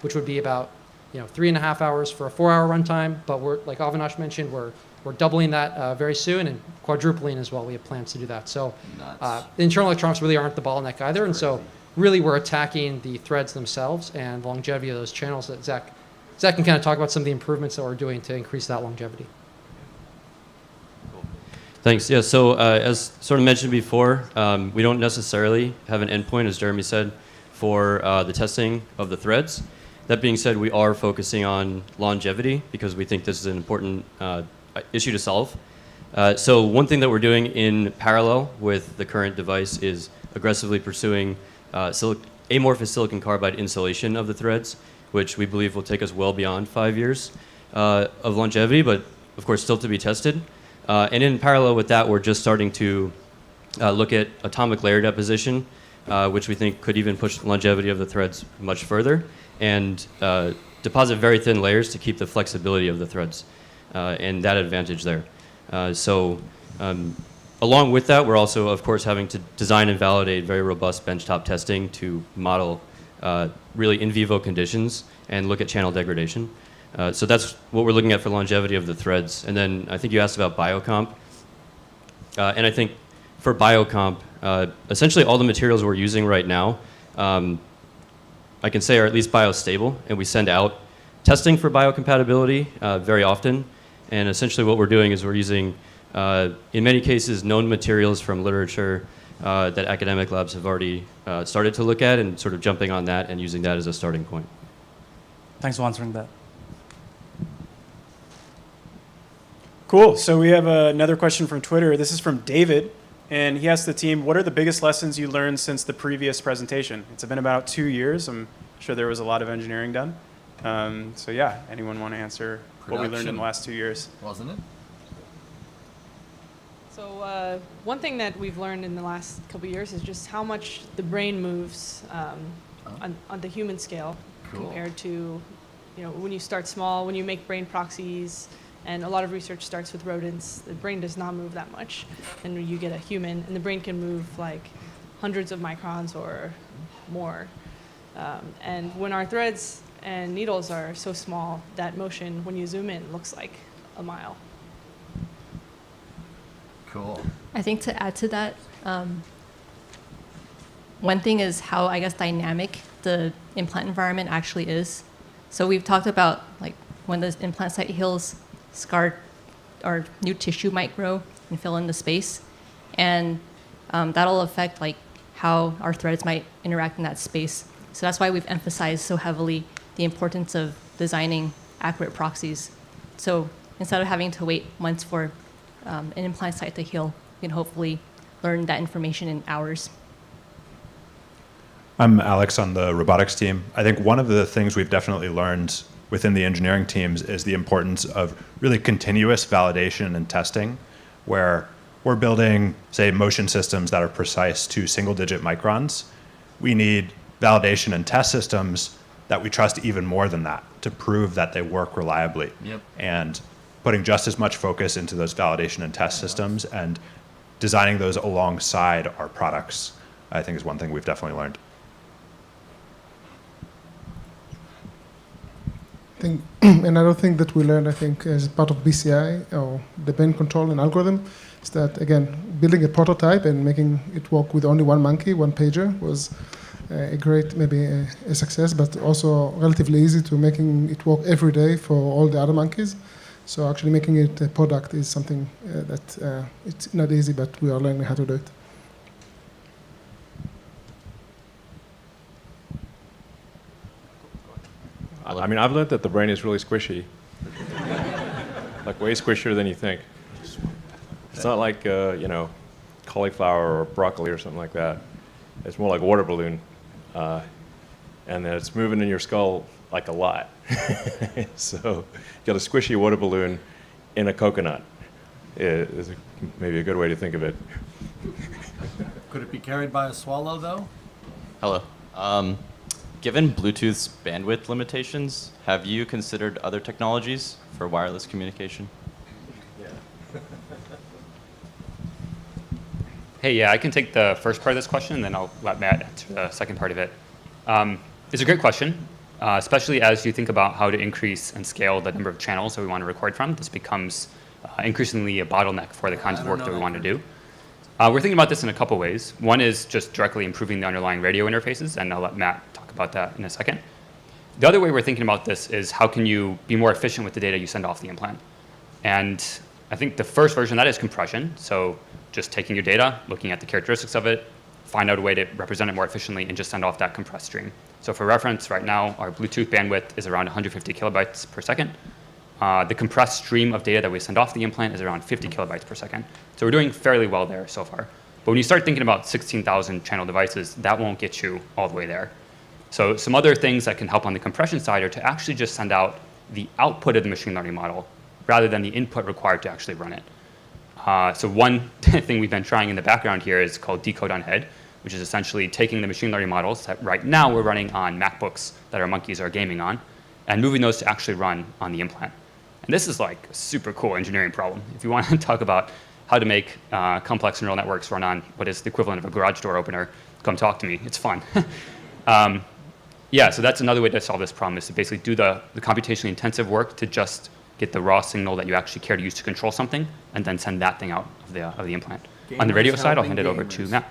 which would be about 3.5 hours for a 4-hour runtime. But we're, like Avinash mentioned, we're doubling that very soon and quadrupling as well. We have plans to do that. So the internal electronics really aren't the bottleneck either. And so really we're attacking the threads themselves and longevity of those channels that Zach can kind of talk about some of the improvements that we're doing to increase that longevity. Thanks. Yeah, so as sort of mentioned before, we don't necessarily have an endpoint, as Jeremy said, for the testing of the threads. That being said, we are focusing on longevity because we think this is an important issue to solve. So one thing that we're doing in parallel with the current device is aggressively pursuing amorphous silicon carbide insulation of the threads, which we believe will take us well beyond 5 years of longevity, but of course still to be tested. And in parallel with that, we're just starting to look at atomic layer deposition, which we think could even push the longevity of the threads much further, and deposit very thin layers to keep the flexibility of the threads and that advantage there. Along with that, we're also, of course, having to design and validate very robust benchtop testing to model really in vivo conditions and look at channel degradation. So that's what we're looking at for longevity of the threads. And then I think you asked about biocomp. And I think for biocomp, essentially all the materials we're using right now, I can say are at least biostable, and we send out testing for biocompatibility very often. And essentially what we're doing is we're using, in many cases, known materials from literature that academic labs have already started to look at and sort of jumping on that and using that as a starting point. Thanks for answering that. Cool. So we have another question from Twitter. This is from David, and he asked the team, what are the biggest lessons you learned since the previous presentation? It's been about 2 years. I'm sure there was a lot of engineering done. So yeah, anyone want to answer what we learned in the last 2 years? Wasn't it? So one thing that we've learned in the last couple of years is just how much the brain moves on the human scale compared to, when you start small, when you make brain proxies, and a lot of research starts with rodents, the brain does not move that much. And when you get a human, and the brain can move like hundreds of microns or more. And when our threads and needles are so small, that motion, when you zoom in, looks like a mile. Cool. I think to add to that, one thing is how, I guess, dynamic the implant environment actually is. So we've talked about like when the implant site heals, scar or new tissue might grow and fill in the space. And that'll affect like how our threads might interact in that space. So that's why we've emphasized so heavily the importance of designing accurate proxies. So instead of having to wait months for an implant site to heal, you can hopefully learn that information in hours. I'm Alex on the robotics team. I think one of the things we've definitely learned within the engineering teams is the importance of really continuous validation and testing, where we're building, say, motion systems that are precise to single-digit microns. We need validation and test systems that we trust even more than that to prove that they work reliably. Yep. And putting just as much focus into those validation and test systems and designing those alongside our products, I think is one thing we've definitely learned. Another thing that we learned, I think, as part of BCI, or the brain control and algorithm, is that, again, building a prototype and making it work with only one monkey, one pager, was a great, maybe a success, but also relatively easy to making it work every day for all the other monkeys. So actually making it a product is something that it's not easy, but we are learning how to do it. I mean, I've learned that the brain is really squishy. Like way squishier than you think. It's not like, cauliflower or broccoli or something like that. It's more like a water balloon. And then it's moving in your skull like a lot. So you got a squishy water balloon in a coconut. Is maybe a good way to think of it. Could it be carried by a swallow, though? Hello. Given Bluetooth's bandwidth limitations, have you considered other technologies for wireless communication? Hey, yeah, I can take the first part of this question, and then I'll let Matt answer the second part of it. It's a great question, especially as you think about how to increase and scale the number of channels that we want to record from. This becomes increasingly a bottleneck for the kinds of work that we want to do. We're thinking about this in a couple ways. One is just directly improving the underlying radio interfaces, and I'll let Matt talk about that in a second. The other way we're thinking about this is how can you be more efficient with the data you send off the implant. And I think the first version of that is compression. So just taking your data, looking at the characteristics of it, find out a way to represent it more efficiently, and just send off that compressed stream. So for reference, right now, our Bluetooth bandwidth is around 150 kilobytes per second. The compressed stream of data that we send off the implant is around 50 kilobytes per second. So we're doing fairly well there so far. But when you start thinking about 16,000 channel devices, that won't get you all the way there. So some other things that can help on the compression side are to actually just send out the output of the machine learning model rather than the input required to actually run it. So one thing we've been trying in the background here is called decode on head, which is essentially taking the machine learning models that right now we're running on MacBooks that our monkeys are gaming on, and moving those to actually run on the implant. And this is like a super cool engineering problem. If you want to talk about how to make complex neural networks run on what is the equivalent of a garage door opener, come talk to me. It's fun. Yeah, so that's another way to solve this problem, is to basically do the computationally intensive work to just get the raw signal that you actually care to use to control something, and then send that thing out of the implant. On the radio side, I'll hand it over to Matt.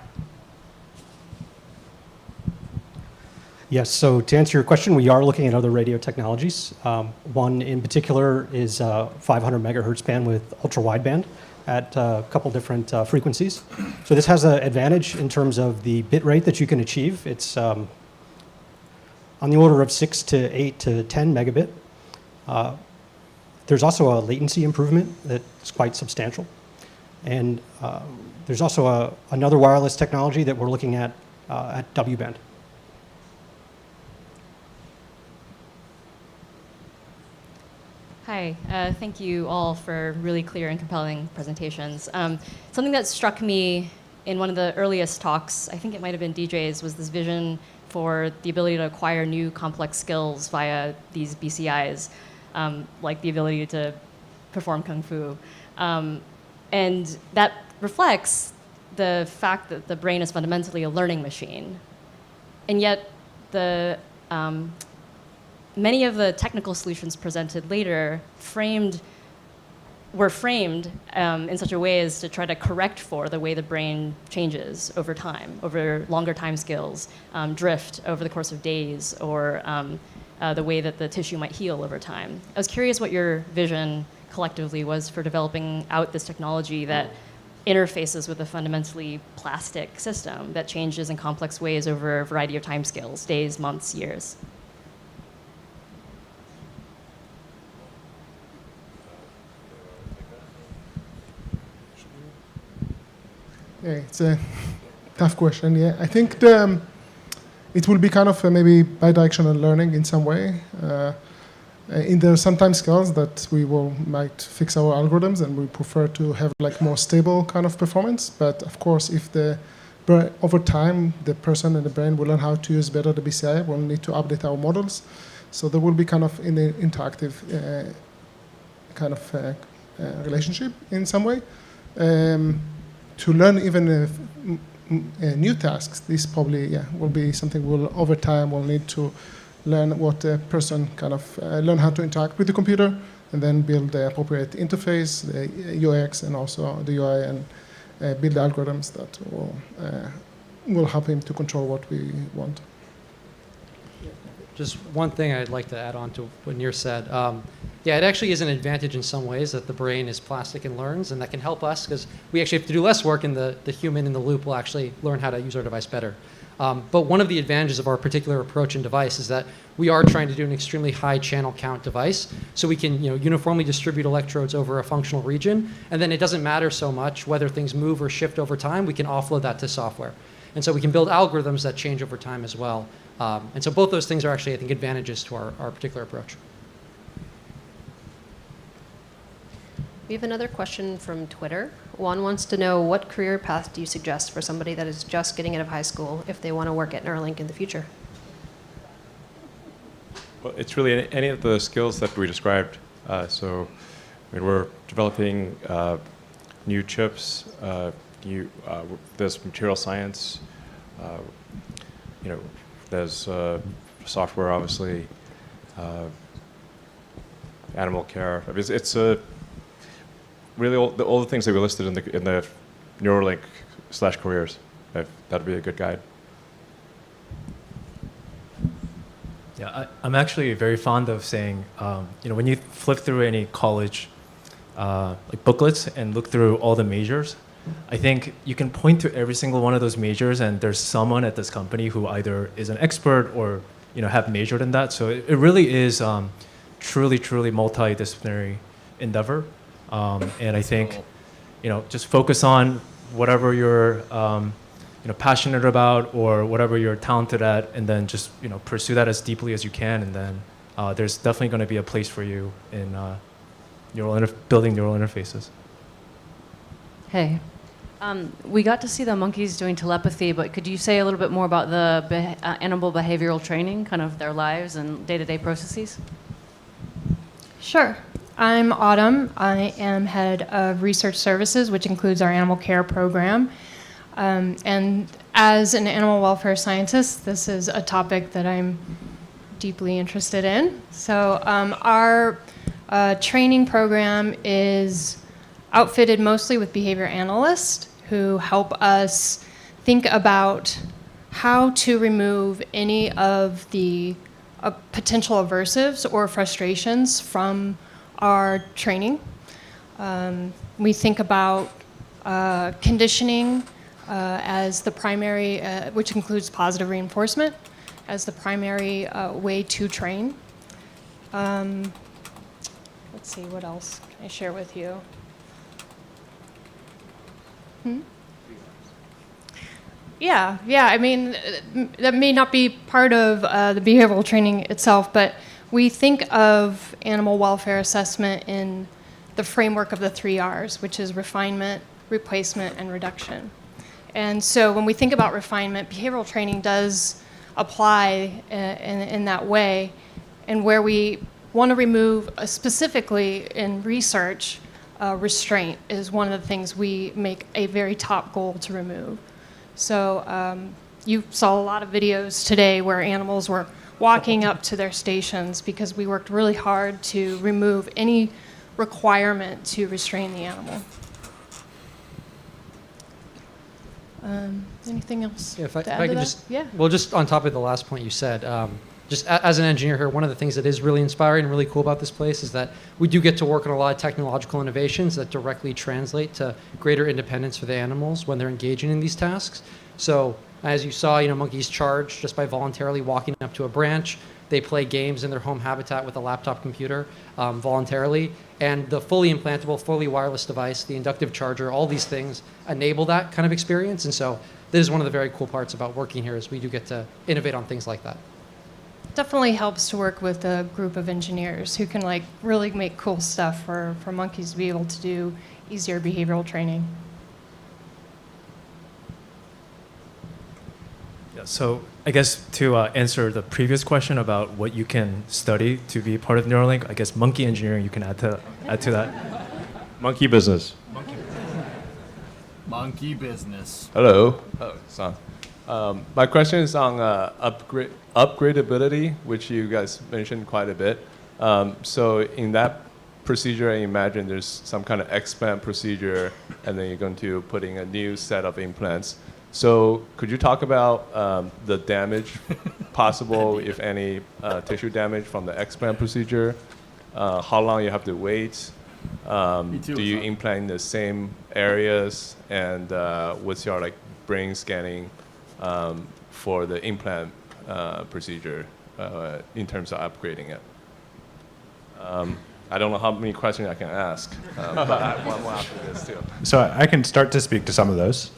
Yes, so to answer your question, we are looking at other radio technologies. One in particular is 500 megahertz band with ultra-wideband at a couple different frequencies. So this has an advantage in terms of the bit rate that you can achieve. It's on the order of 6 to 8 to 10 megabit. There's also a latency improvement that's quite substantial. And there's also another wireless technology that we're looking at W-band. Hi, thank you all for really clear and compelling presentations. Something that struck me in one of the earliest talks, I think it might have been DJ's, was this vision for the ability to acquire new complex skills via these BCIs, like the ability to perform Kung Fu. And that reflects the fact that the brain is fundamentally a learning machine. And yet, many of the technical solutions presented later were framed in such a way as to try to correct for the way the brain changes over time, over longer time scales, drift over the course of days, or the way that the tissue might heal over time. I was curious what your vision collectively was for developing out this technology that interfaces with a fundamentally plastic system that changes in complex ways over a variety of time scales, days, months, years. Yeah, it's a tough question. Yeah, I think it will be kind of maybe bidirectional learning in some way. In there are some time scales that might fix our algorithms, and we prefer to have like more stable kind of performance. But of course, if over time the person and the brain will learn how to use better the BCI, we'll need to update our models. So there will be kind of an interactive kind of relationship in some way. To learn even new tasks, this probably will be something over time we'll need to learn what a person kind of learn how to interact with the computer, and then build the appropriate interface, the UX, and also the UI, and build algorithms that will help him to control what we want. Just one thing I'd like to add on to what Nir said. Yeah, it actually is an advantage in some ways that the brain is plastic and learns, and that can help us because we actually have to do less work, and the human in the loop will actually learn how to use our device better. But one of the advantages of our particular approach and device is that we are trying to do an extremely high channel count device, so we can uniformly distribute electrodes over a functional region, and then it doesn't matter so much whether things move or shift over time. We can offload that to software. And so we can build algorithms that change over time as well. And so both those things are actually, I think, advantages to our particular approach. We have another question from Twitter. Juan wants to know, what career path do you suggest for somebody that is just getting out of high school if they want to work at Neuralink in the future? Well, it's really any of the skills that we described. We're developing new chips, there's material science, there's software, obviously, animal care. I mean, it's really all the things that we listed in the Neuralink /careers. That'd be a good guide. Yeah, I'm actually very fond of saying, when you flip through any college booklets and look through all the majors, I think you can point to every single one of those majors, and there's someone at this company who either is an expert or have majored in that. So it really is truly multidisciplinary endeavor. And I think just focus on whatever you're passionate about or whatever you're talented at, and then just pursue that as deeply as you can, and then there's definitely going to be a place for you in building neural interfaces. Hey. We got to see the monkeys doing telepathy, but could you say a little bit more about the animal behavioral training, kind of their lives and day-to-day processes? Sure. I'm Autumn. I am head of research services, which includes our animal care program. And as an animal welfare scientist, this is a topic that I'm deeply interested in. So our training program is outfitted mostly with behavior analysts who help us think about how to remove any of the potential aversives or frustrations from our training. We think about conditioning as the primary, which includes positive reinforcement, as the primary way to train. let's see, what else can I share with you? Yeah, I mean, that may not be part of the behavioral training itself, but we think of animal welfare assessment in the framework of the 3 R's, which is refinement, replacement, and reduction. And so when we think about refinement, behavioral training does apply in that way, and where we want to remove, specifically in research, restraint is one of the things we make a very top goal to remove. So you saw a lot of videos today where animals were walking up to their stations because we worked really hard to remove any requirement to restrain the animal. Anything else? Yeah, if I to add can to that? just, Yeah. well, just on top of the last point you said, just as an engineer here, one of the things that is really inspiring and really cool about this place is that we do get to work on a lot of technological innovations that directly translate to greater independence for the animals when they're engaging in these tasks. So as you saw, monkeys charge just by voluntarily walking up to a branch. They play games in their home habitat with a laptop computer voluntarily. And the fully implantable, fully wireless device, the inductive charger, all these things enable that kind of experience. And so this is one of the very cool parts about working here is we do get to innovate on things like that. Definitely helps to work with a group of engineers who can really make cool stuff for monkeys to be able to do easier behavioral training. Yeah, so I guess to answer the previous question about what you can study to be part of Neuralink, I guess monkey engineering you can add to that. Monkey business. Monkey business. Hello. Oh, it's on. My question is on upgradability, which you guys mentioned quite a bit. So in that procedure, I imagine there's some kind of explant procedure, and then you're going to put in a new set of implants. So could you talk about the damage possible, if any, tissue damage from the explant procedure? How long you have to wait? Do you implant in the same areas? And what's your brain scanning for the implant procedure in terms of upgrading it? I don't know how many questions I can ask, but I have one more after this too. So I can start to speak to some of those.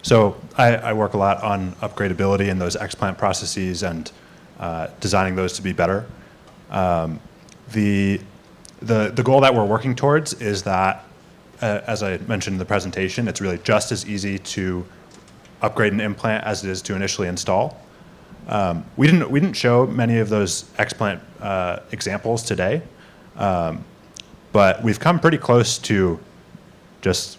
So I work a lot on upgradability and those explant processes and designing those to be better. The goal that we're working towards is that, as I mentioned in the presentation, it's really just as easy to upgrade an implant as it is to initially install. We didn't show many of those explant examples today, but we've come pretty close to just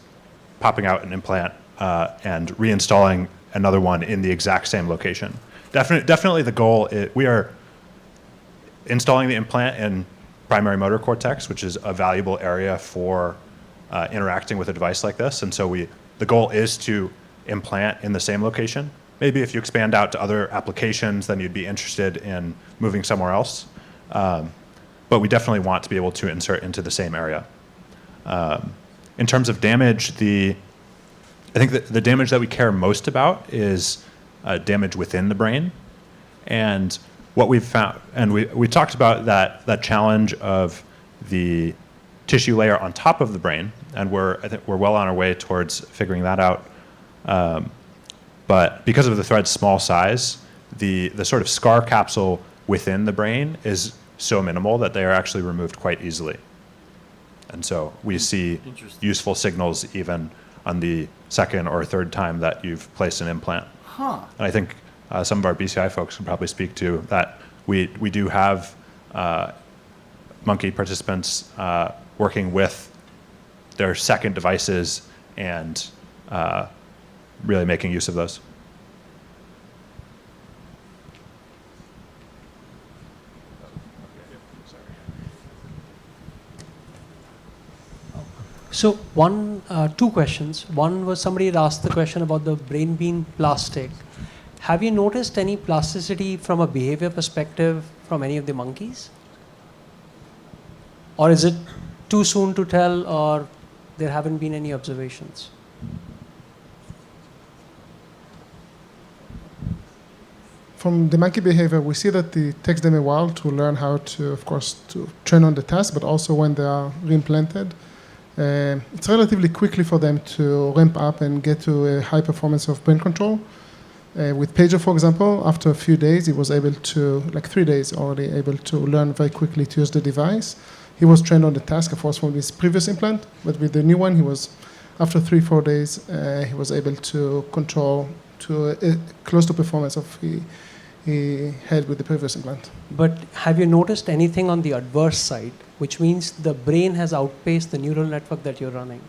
popping out an implant and reinstalling another one in the exact same location. Definitely the goal we are installing the implant in primary motor cortex, which is a valuable area for interacting with a device like this. And so the goal is to implant in the same location. Maybe if you expand out to other applications, then you'd be interested in moving somewhere else. But we definitely want to be able to insert into the same area. In terms of damage, I think that the damage that we care most about is damage within the brain. And what we've found, and we talked about that challenge of the tissue layer on top of the brain, and I think we're well on our way towards figuring that out. But because of the thread's small size, the sort of scar capsule within the brain is so minimal that they are actually removed quite easily. And so we see useful signals even on the second or third time that you've placed an implant. Huh. And I think some of our BCI folks can probably speak to that. We do have monkey participants working with their second devices and really making use of those. So two questions. One was somebody had asked the question about the brain being plastic. Have you noticed any plasticity from a behavior perspective from any of the monkeys? Or is it too soon to tell, or there haven't been any observations? from the monkey behavior, we see that it takes them a while to learn how to, of course, to train on the task, but also when they are reimplanted. It's relatively quickly for them to ramp up and get to a high performance of brain control. With Pager, for example, after a few days, he was able to, like 3 days already, able to learn very quickly to use the device. He was trained on the task, of course, from his previous implant, but with the new one, he was, after 3-4 days, he was able to control to close to performance of he had with the previous implant. But have you noticed anything on the adverse side, which means the brain has outpaced the neural network that you're running?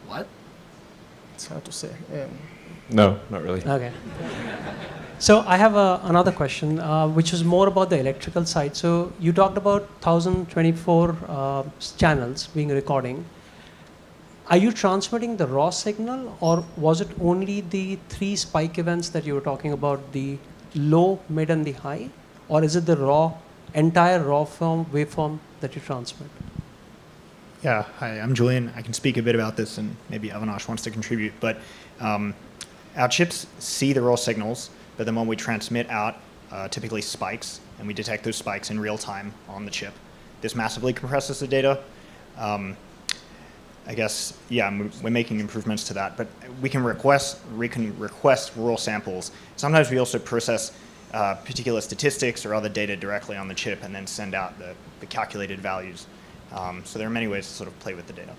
What? It's hard to say. No, not really. Okay. So I have another question, which is more about the electrical side. So you talked about 1024 channels being recording. Are you transmitting the raw signal, or was it only the 3 spike events that you were talking about, the low, mid, and the high? Or is it the entire raw waveform that you transmit? Yeah, hi, I'm Julian. I can speak a bit about this, and maybe Avinash wants to contribute. But our chips see the raw signals, but then when we transmit out typically spikes, and we detect those spikes in real time on the chip. This massively compresses the data. I guess, yeah, we're making improvements to that, but we can request raw samples. Sometimes we also process particular statistics or other data directly on the chip and then send out the calculated values. So there are many ways to sort of play with the data.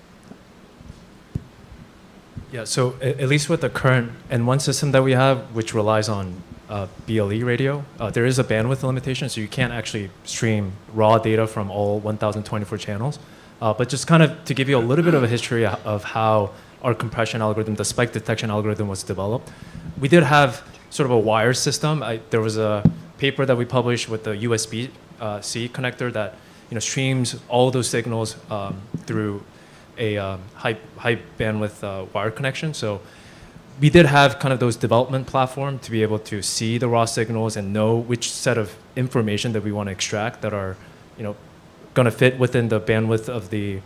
Yeah, so at least with the current N1 system that we have, which relies on BLE radio, there is a bandwidth limitation, so you can't actually stream raw data from all 1,024 channels. But just kind of to give you a little bit of a history of how our compression algorithm, the spike detection algorithm, was developed. We did have sort of a wire system. There was a paper that we published with the USB-C connector that streams all those signals through a high bandwidth wire connection. So we did have kind of those development platform to be able to see the raw signals and know which set of information that we want to extract that are going to fit within the bandwidth of the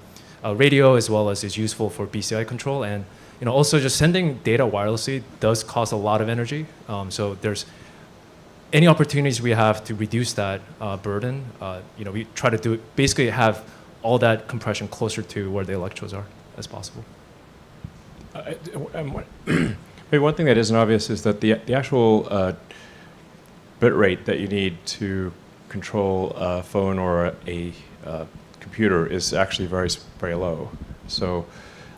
radio, as well as is useful for BCI control. And also just sending data wirelessly does cost a lot of energy. So there's any opportunities we have to reduce that burden. We try to basically have all that compression closer to where the electrodes are as possible. Maybe one thing that isn't obvious is that the actual bit rate that you need to control a phone or a computer is actually very, very low. So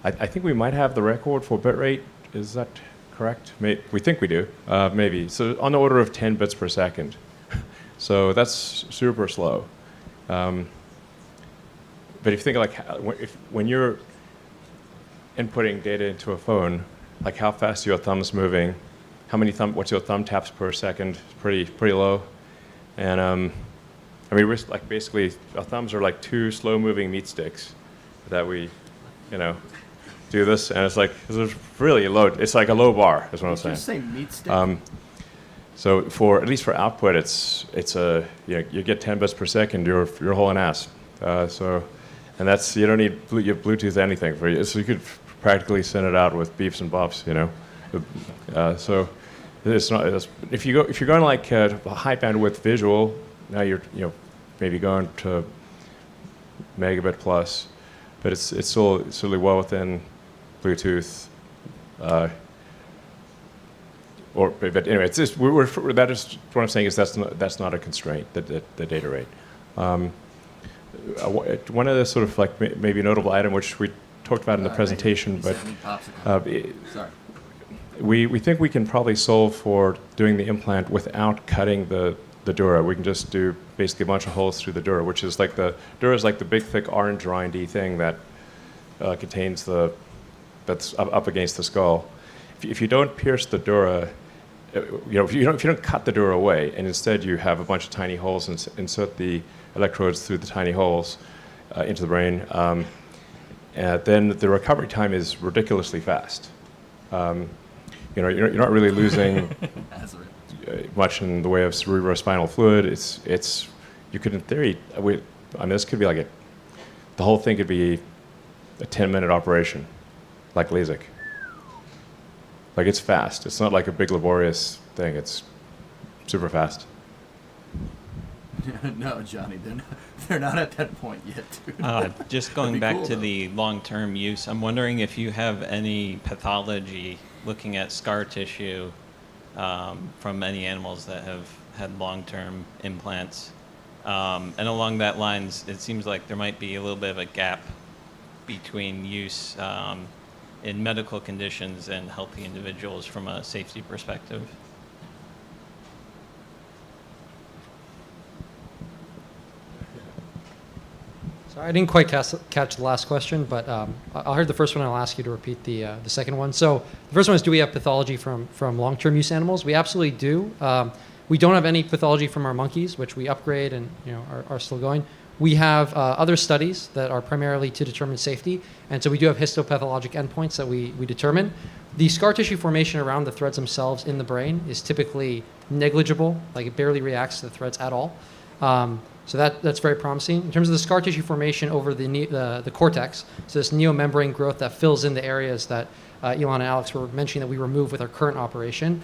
I think we might have the record for bit rate. Is that correct? We think we do, maybe. So on the order of 10 bits per second. So that's super slow. But if you think like when you're inputting data into a phone, like how fast are your thumbs moving? What's your thumb taps per second? Pretty low. And we're like basically our thumbs are like 2 slow-moving meat sticks that we, do this, and it's really low. It's like a low bar, is what I'm saying. Did you say meat stick? So at least for output, you get 10 bits per second. You're hauling ass. And that's you don't need Bluetooth anything for you. So you could practically send it out with beeps and bops, So it's not. If you're going like high bandwidth visual, now you're maybe going to megabit plus, but it's still really well within Bluetooth. But anyway, it's just that is what I'm saying is that's not a constraint, the data rate. One of the sort of like maybe notable item which we talked about in the presentation, but we think we can probably solve for doing the implant without cutting the dura. We can just do basically a bunch of holes through the dura, which is like the dura is like the big thick orange rindy thing that contains that's up against the skull. If you don't pierce the dura, if you don't cut the dura away, and instead you have a bunch of tiny holes and insert the electrodes through the tiny holes into the brain, then the recovery time is ridiculously fast. You're not really losing much in the way of cerebrospinal fluid. You could in theory, this could be like the whole thing could be a 10-minute operation, like LASIK. Like, it's fast. It's not like a big laborious thing. It's super fast. No, Johnny, they're not at that point yet, dude. Just going That'd be back cool, to though. the long-term use, I'm wondering if you have any pathology looking at scar tissue from any animals that have had long-term implants. And along that lines, it seems like there might be a little bit of a gap between use in medical conditions and healthy individuals from a safety perspective. So I didn't quite catch the last question, but I heard the first one. I'll ask you to repeat the second one. So the first one is, do we have pathology from long-term use animals? We absolutely do. We don't have any pathology from our monkeys, which we upgrade and are still going. We have other studies that are primarily to determine safety, and so we do have histopathologic endpoints that we determine. The scar tissue formation around the threads themselves in the brain is typically negligible, like it barely reacts to the threads at all. So that's very promising. In terms of the scar tissue formation over the cortex, so this neomembrane growth that fills in the areas that Elon and Alex were mentioning that we remove with our current operation,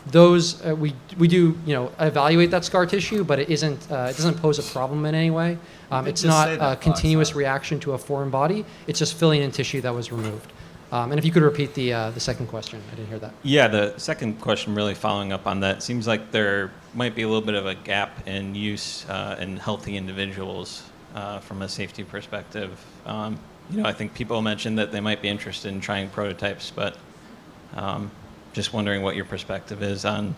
those we do evaluate that scar tissue, but it doesn't pose a problem in any way. It's not a continuous reaction to a foreign body. It's just filling in tissue that was removed. And if you could repeat the second question, I didn't hear that. Yeah, the second question, really following up on that, seems like there might be a little bit of a gap in use in healthy individuals from a safety perspective. I think people mentioned that they might be interested in trying prototypes, but just wondering what your perspective is on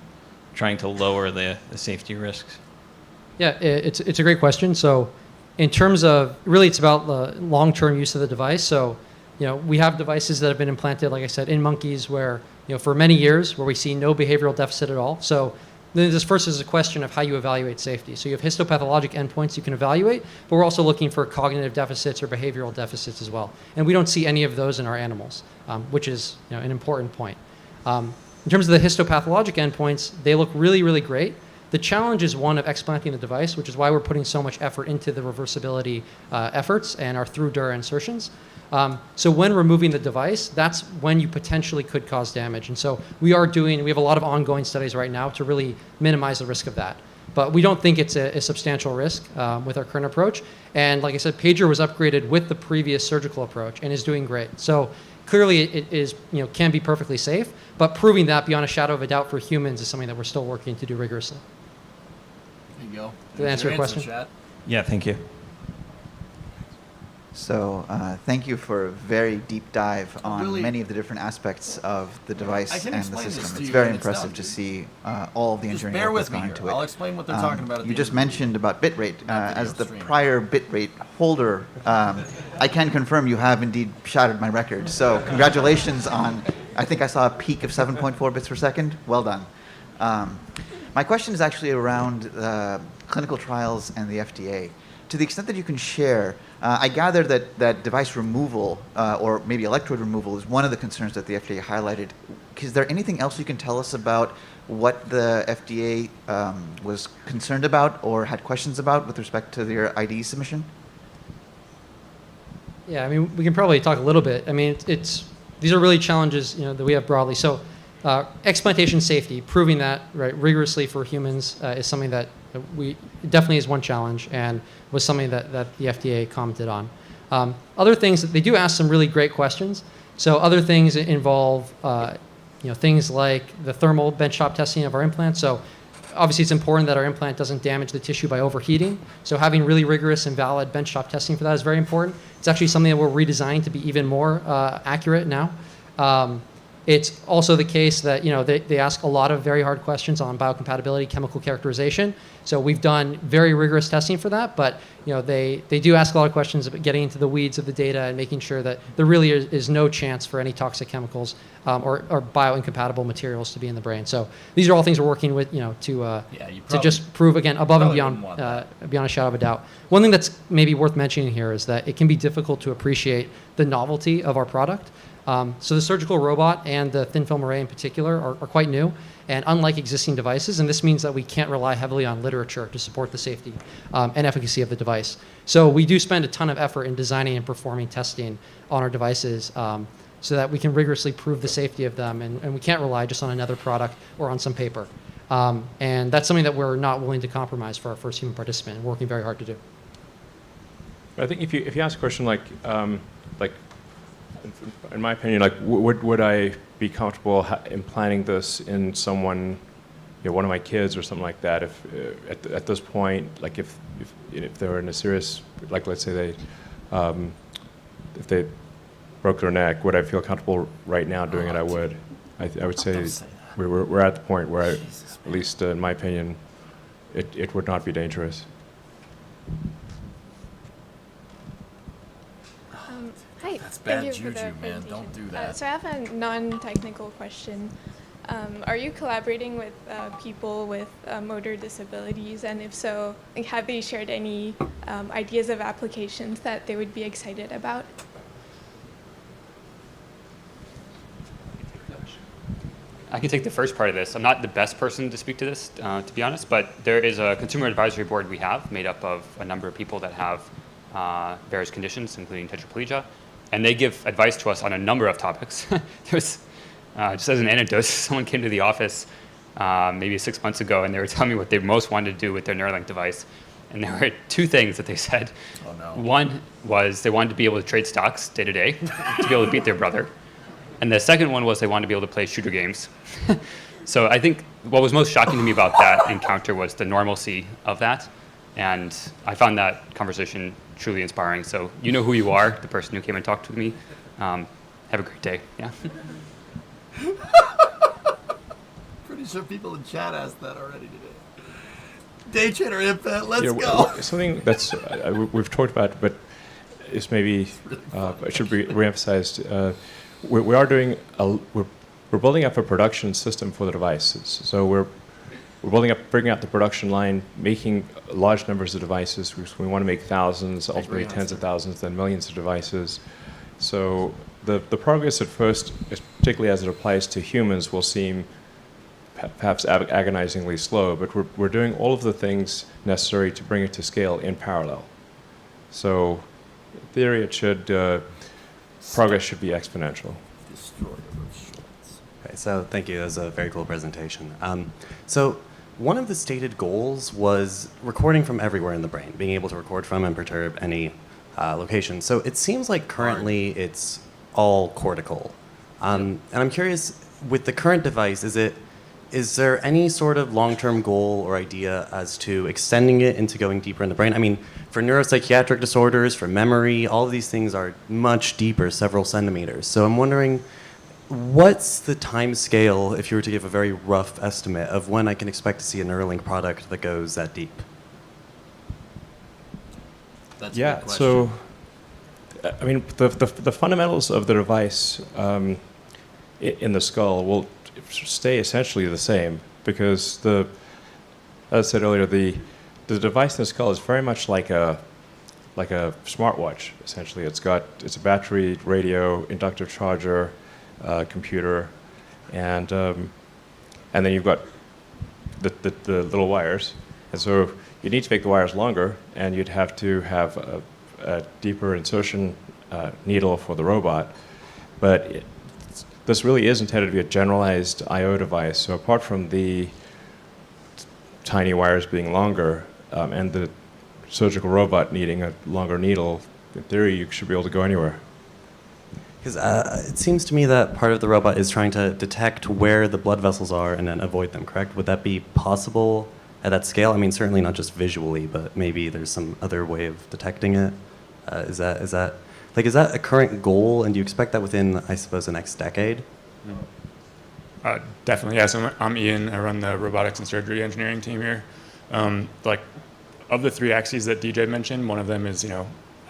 trying to lower the safety risks. Yeah, it's a great question. So in terms of, really it's about the long-term use of the device. So we have devices that have been implanted, like I said, in monkeys where, for many years where we see no behavioral deficit at all. So then this first is a question of how you evaluate safety. So you have histopathologic endpoints you can evaluate, but we're also looking for cognitive deficits or behavioral deficits as well. And we don't see any of those in our animals, which is an important point. In terms of the histopathologic endpoints, they look really, really great. The challenge is one of explanting the device, which is why we're putting so much effort into the reversibility efforts and our through-dura insertions. So when removing the device, that's when you potentially could cause damage. And so we have a lot of ongoing studies right now to really minimize the risk of that. But we don't think it's a substantial risk with our current approach. And like I said, Pager was upgraded with the previous surgical approach and is doing great. So clearly it is, can be perfectly safe, but proving that beyond a shadow of a doubt for humans is something that we're still working to do rigorously. There you go. Did that answer your question? Chat. Yeah, thank you. So thank you for a very deep dive on Really- many of the different aspects of the I device can and the explain this system. to It's you very when it's impressive done, to dude. see all of the Just engineering bear work that's with me gone here. into it. I'll explain what they're talking about at You the just end of the mentioned about bitrate. Not video As the stream. prior bitrate holder, I can confirm you have indeed shattered my record. So congratulations on, I think I saw a peak of 7.4 bits per second. Well done. My question is actually around clinical trials and the FDA. To the extent that you can share, I gather that device removal or maybe electrode removal is one of the concerns that the FDA highlighted. Is there anything else you can tell us about what the FDA was concerned about or had questions about with respect to their IDE submission? Yeah, I mean, we can probably talk a little bit. I mean, these are really challenges that we have broadly. So explantation safety, proving that rigorously for humans is something that definitely is one challenge and was something that the FDA commented on. Other things, they do ask some really great questions. So other things involve things like the thermal benchtop testing of our implants. So obviously it's important that our implant doesn't damage the tissue by overheating. So having really rigorous and valid benchtop testing for that is very important. It's actually something that we're redesigned to be even more accurate now. It's also the case that they ask a lot of very hard questions on biocompatibility, chemical characterization. So we've done very rigorous testing for that, but they do ask a lot of questions about getting into the weeds of the data and making sure that there really is no chance for any toxic chemicals or bioincompatible materials to be in the brain. So these are all things we're working with to just prove again above and beyond a shadow of a doubt. One thing that's maybe worth mentioning here is that it can be difficult to appreciate the novelty of our product. So the surgical robot and the thin film array in particular are quite new and unlike existing devices, and this means that we can't rely heavily on literature to support the safety and efficacy of the device. So we do spend a ton of effort in designing and performing testing on our devices so that we can rigorously prove the safety of them, and we can't rely just on another product or on some paper. And that's something that we're not willing to compromise for our first human participant, and working very hard to do. I think if you ask a question like in my opinion, like would I be comfortable implanting this in someone, one of my kids or something like that? If at this point, like if they're in a serious, like let's say they, if they broke their neck, would I feel comfortable right now doing it? I would. I would say we're at the point where, at least in my opinion, it would not be dangerous. Hi. That's bad Thank you for the juju, man. presentation. Don't do that. So I have a non-technical question. Are you collaborating with people with motor disabilities? And if so, have they shared any ideas of applications that they would be excited about? I can take the first part of this. I'm not the best person to speak to this, to be honest, but there is a consumer advisory board we have made up of a number of people that have various conditions, including tetraplegia, and they give advice to us on a number of topics. There's, just as an anecdote, someone came to the office maybe 6 months ago, and they were telling me what they most wanted to do with their Neuralink device. And there were two things that they said. Oh, no. One was they wanted to be able to trade stocks day to day, to be able to beat their brother. And the second one was they wanted to be able to play shooter games. So I think what was most shocking to me about that encounter was the normalcy of that. And I found that conversation truly inspiring. So you know who you are, the person who came and talked to me. Have a great day. Yeah. Pretty sure people in chat asked that already today. Day trader implant, let's Yeah, go. Something that's we've talked about, but is maybe should be reemphasized. We are doing we're building up a production system for the devices. So we're bringing out the production line, making large numbers of devices. We want to make thousands, ultimately tens of thousands, then millions of devices. So the progress at first, particularly as it applies to humans, will seem perhaps agonizingly slow, but we're doing all of the things necessary to bring it to scale in parallel. So in theory, it should progress should be exponential. Okay, so thank you. That was a very cool presentation. So one of the stated goals was recording from everywhere in the brain, being able to record from and perturb any location. So it seems like currently it's all cortical. And I'm curious, with the current device, is there any sort of long-term goal or idea as to extending it into going deeper in the brain? I mean, for neuropsychiatric disorders, for memory, all of these things are much deeper, several centimeters. So I'm wondering, what's the time scale, if you were to give a very rough estimate, of when I can expect to see a Neuralink product that goes that deep? That's yeah, a good so, I mean, the fundamentals of the device in the skull will stay essentially the same, because as I said earlier, the device in the skull is very much like a smartwatch. Essentially, it's a battery, radio, inductive charger, computer, and then you've got the little wires. And so you need to make the wires longer, and you'd have to have a deeper insertion needle for the robot, but this really is intended to be a generalized I/O device. So apart from the tiny wires being longer and the surgical robot needing a longer needle, in theory, you should be able to go anywhere. Because it seems to me that part of the robot is trying to detect where the blood vessels are and then avoid them, correct? Would that be possible at that scale? I mean, certainly not just visually, but maybe there's some other way of detecting it. Is that a current goal, and do you expect that within, I suppose, the next decade? Definitely, yes. I'm Ian. I run the robotics and surgery engineering team here. Of the three axes that DJ mentioned, one of them is,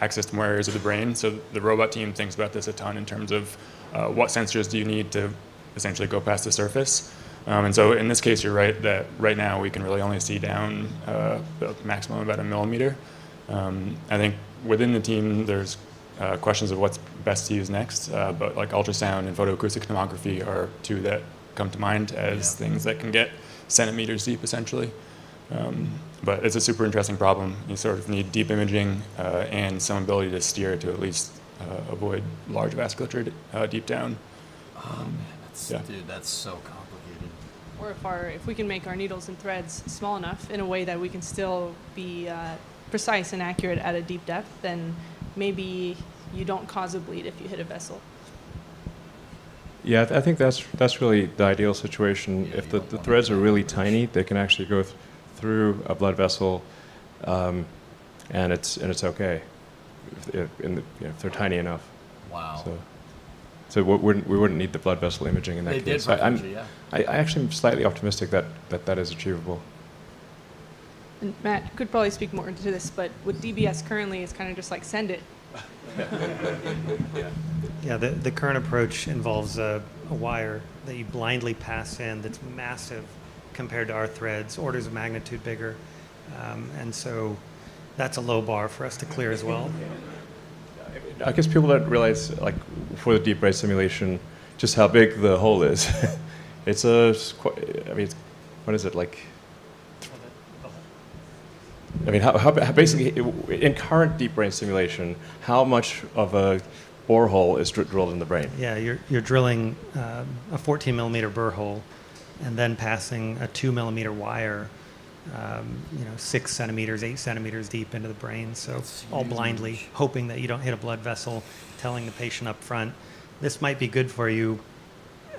access to more areas of the brain. So the robot team thinks about this a ton in terms of what sensors do you need to essentially go past the surface. And so in this case, you're right that right now we can really only see down the maximum about 1 millimeter. I think within the team, there's questions of what's best to use next, but like ultrasound and photoacoustic tomography are two that come to mind as things that can get centimeters deep, essentially. But it's a super interesting problem. You sort of need deep imaging and some ability to steer to at least avoid large vasculature deep down. Oh man, dude, that's so complicated. Or if we can make our needles and threads small enough in a way that we can still be precise and accurate at a deep depth, then maybe you don't cause a bleed if you hit a vessel. Yeah, I think that's really the ideal situation. If the threads are really tiny, they can actually go through a blood vessel, and it's okay if they're tiny enough. Wow. So we wouldn't need the blood vessel imaging in that They case. did for Fuji, yeah. I actually am slightly optimistic that is achievable. And Matt could probably speak more into this, but with DBS currently, it's kind of just like send it. Yeah, the current approach involves a wire that you blindly pass in that's massive compared to our threads, orders of magnitude bigger. And so that's a low bar for us to clear as well. I guess people don't realize, like, for the deep brain simulation, just how big the hole is. It's what is it, like? I mean, how basically, in current deep brain simulation, how much of a borehole is drilled in the brain? Yeah, you're drilling a 14 millimeter burr hole and then passing a 2 millimeter wire, 6 centimeters, 8 centimeters deep into the brain. So That's all huge. blindly, hoping that you don't hit a blood vessel, telling the patient up front, this might be good for you,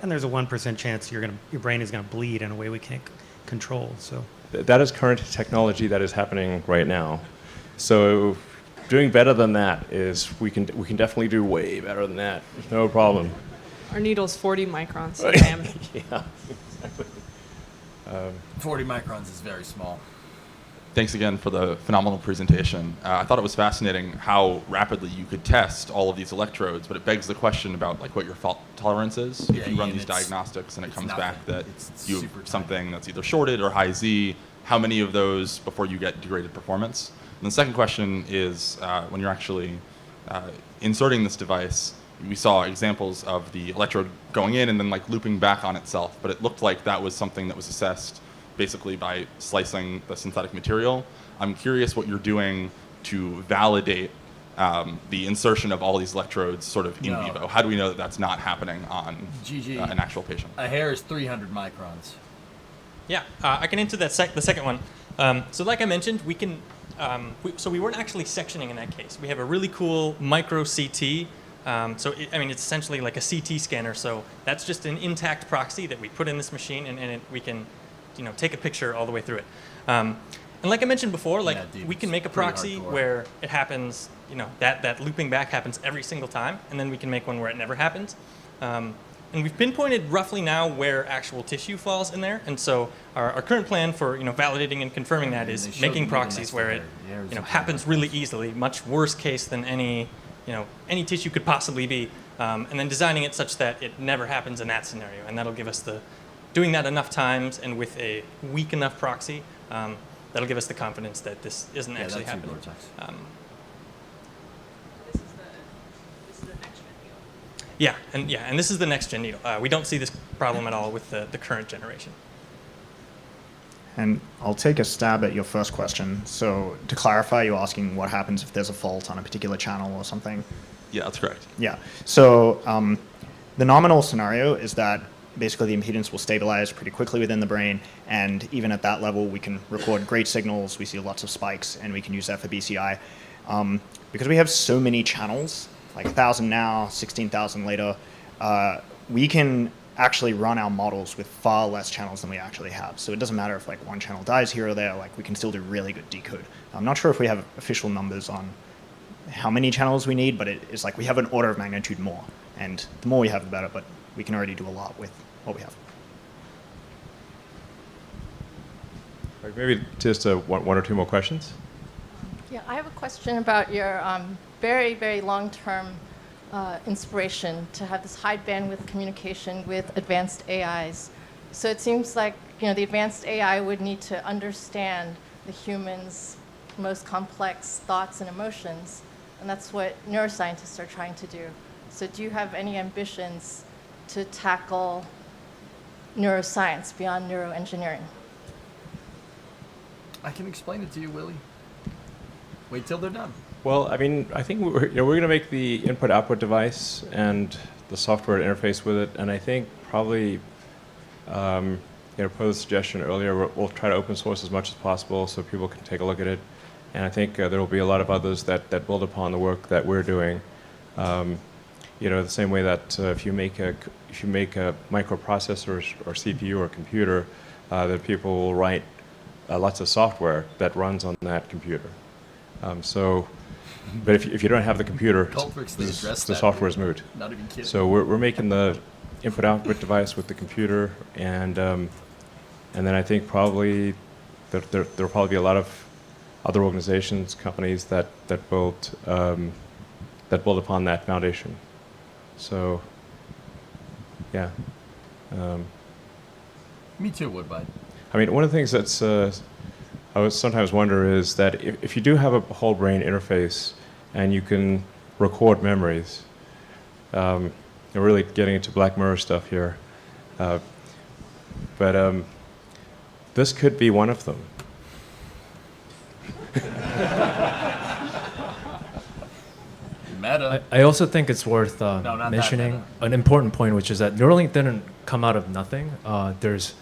and there's a 1% chance your brain is going to bleed in a way we can't control. So That is current technology that is happening right now. So doing better than that is, we can definitely do way better than that. There's no problem. Our needle's 40 microns in diameter. Yeah, exactly. 40 microns is very small. Thanks again for the phenomenal presentation. I thought it was fascinating how rapidly you could test all of these electrodes, but it begs the question about like what your fault tolerance is. Yeah, if you run and these diagnostics and it comes nothing. back that It's you super have something that's either shorted or high Z, how many of those before you get degraded performance? And the second question is when you're actually inserting this device, we saw examples of the electrode going in and then like looping back on itself, but it looked like that was something that was assessed basically by slicing the synthetic material. I'm curious what you're doing to validate the insertion of all these electrodes sort of in No. vivo. How do we know that that's not happening on GG. an actual patient? A hair is 300 microns. Yeah, I can answer that the second one. So like I mentioned, we can, so we weren't actually sectioning in that case. We have a really cool micro CT. It's essentially like a CT scanner. So that's just an intact proxy that we put in this machine, and we can, take a picture all the way through it. And like I mentioned before, we can make a proxy where it happens, that looping back happens every single time, and then we can make one where it never happens. And we've pinpointed roughly now where actual tissue falls in there. And so our current plan for validating and confirming that is making proxies where it happens really easily, much worse case than any tissue could possibly be, and then designing it such that it never happens in that scenario. And that'll give us doing that enough times and with a weak enough proxy, that'll give us the confidence that this isn't actually happening. And this is the next gen needle. We don't see this problem at all with the current generation. And I'll take a stab at your first question. So to clarify, you're asking what happens if there's a fault on a particular channel or something? Yeah, that's correct. Yeah. So the nominal scenario is that basically the impedance will stabilize pretty quickly within the brain, and even at that level we can record great signals, we see lots of spikes, and we can use that for BCI. Because we have so many channels, like 1,000 now, 16,000 later, we can actually run our models with far less channels than we actually have. So it doesn't matter if one channel dies here or there, we can still do really good decode. I'm not sure if we have official numbers on how many channels we need, but it's we have an order of magnitude more. And the more we have, the better, but we can already do a lot with what we have. Maybe just one or two more questions. Yeah, I have a question about your very, very long-term inspiration to have this high bandwidth communication with advanced AIs. So it seems like the advanced AI would need to understand the human's most complex thoughts and emotions, and that's what neuroscientists are trying to do. So do you have any ambitions to tackle neuroscience beyond neuroengineering? I can explain it to you, Willie. Wait till they're done. Well, I mean, I think we're going to make the input-output device and the software to interface with it, and I think probably, posed a suggestion earlier, we'll try to open source as much as possible so people can take a look at it, and I think there will be a lot of others that build upon the work that we're doing. The same way that if you make a microprocessor or CPU or computer, that people will write lots of software that runs on that computer. But if you don't have the computer, the software is moot. Not even kidding. So we're making the input-output device with the computer, and then I think probably there'll probably be a lot of other organizations, companies that build upon that foundation. So, yeah. Me too, Woodbine. I mean, one of the things that's I would sometimes wonder is that if you do have a whole brain interface and you can record memories, you're really getting into Black Mirror stuff here, but this could be one of them. Meta. I also think it's worth mentioning an important point, which is that Neuralink didn't come out of nothing. There's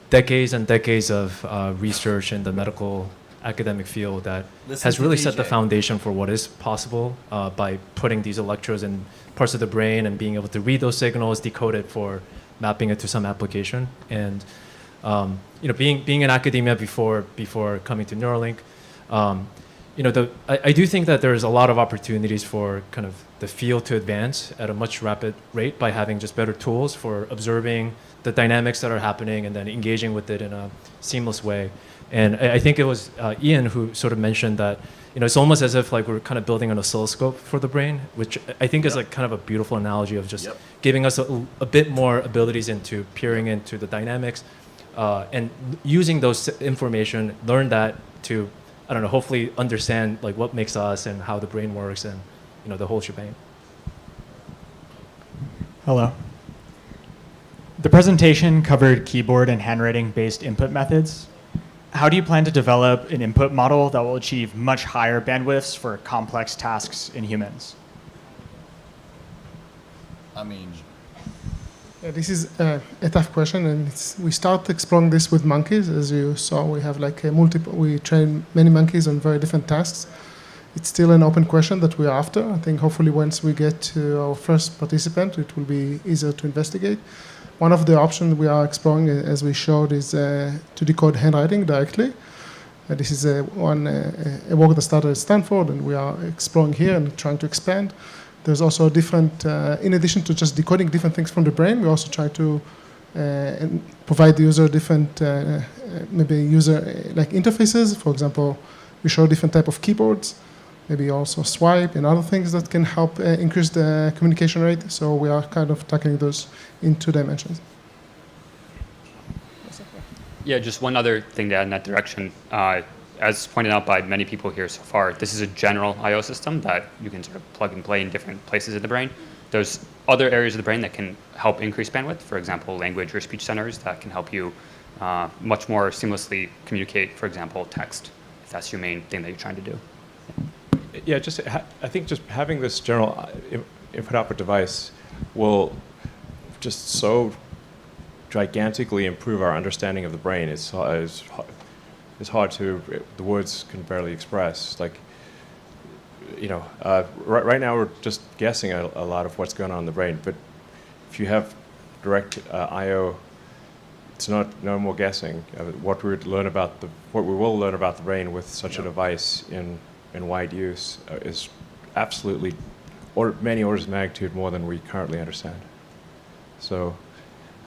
decades and decades of research in the medical academic field that has really set the foundation for what is possible by putting these electrodes in parts of the brain and being able to read those signals, decode it for mapping it to some application. And being in academia before coming to Neuralink, I do think that there's a lot of opportunities for kind of the field to advance at a much rapid rate by having just better tools for observing the dynamics that are happening and then engaging with it in a seamless way. And I think it was Ian who sort of mentioned that it's almost as if like we're kind of building an oscilloscope for the brain, which I think is like kind of a beautiful analogy of just giving us a bit more abilities into peering into the dynamics and using those information, learn that to, I don't know, hopefully understand like what makes us and how the brain works and the whole shebang. Hello. The presentation covered keyboard and handwriting-based input methods. How do you plan to develop an input model that will achieve much higher bandwidths for complex tasks in humans? I mean, this is a tough question, and we start exploring this with monkeys. As you saw, we have like we train many monkeys on very different tasks. It's still an open question that we're after. I think hopefully once we get to our first participant, it will be easier to investigate. One of the options we are exploring, as we showed, is to decode handwriting directly. This is a work that started at Stanford, and we are exploring here and trying to expand. There's also different, in addition to just decoding different things from the brain, we also try to provide the user different, maybe user-like interfaces. For example, we show different type of keyboards, maybe also swipe and other things that can help increase the communication rate. So we are kind of tackling those in 2 dimensions. Yeah, just one other thing to add in that direction. As pointed out by many people here so far, this is a general I/O system that you can sort of plug and play in different places of the brain. There's other areas of the brain that can help increase bandwidth, for example, language or speech centers that can help you much more seamlessly communicate, for example, text, if that's your main thing that you're trying to do. Yeah, I think just having this general input-output device will just so gigantically improve our understanding of the brain. It's hard to, the words can barely express. Like, right now we're just guessing a lot of what's going on in the brain, but if you have direct I/O, it's no more guessing. What we will learn about the brain with such a device in wide use is absolutely many orders of magnitude more than we currently understand. So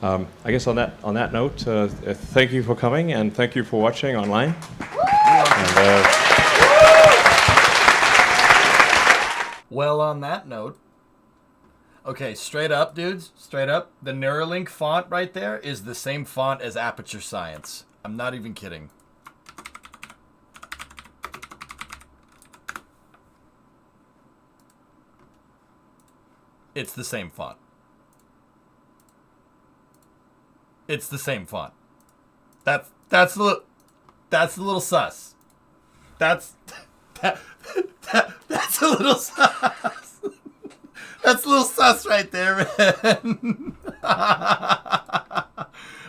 I guess on that note, thank you for coming and thank you for watching online. Well, on that note, okay, straight up, dudes, straight up, the Neuralink font right there is the same font as Aperture Science. I'm not even kidding. It's the same font. It's the same font. That's a little sus. That's That's a little sus. That's a little sus right there, man.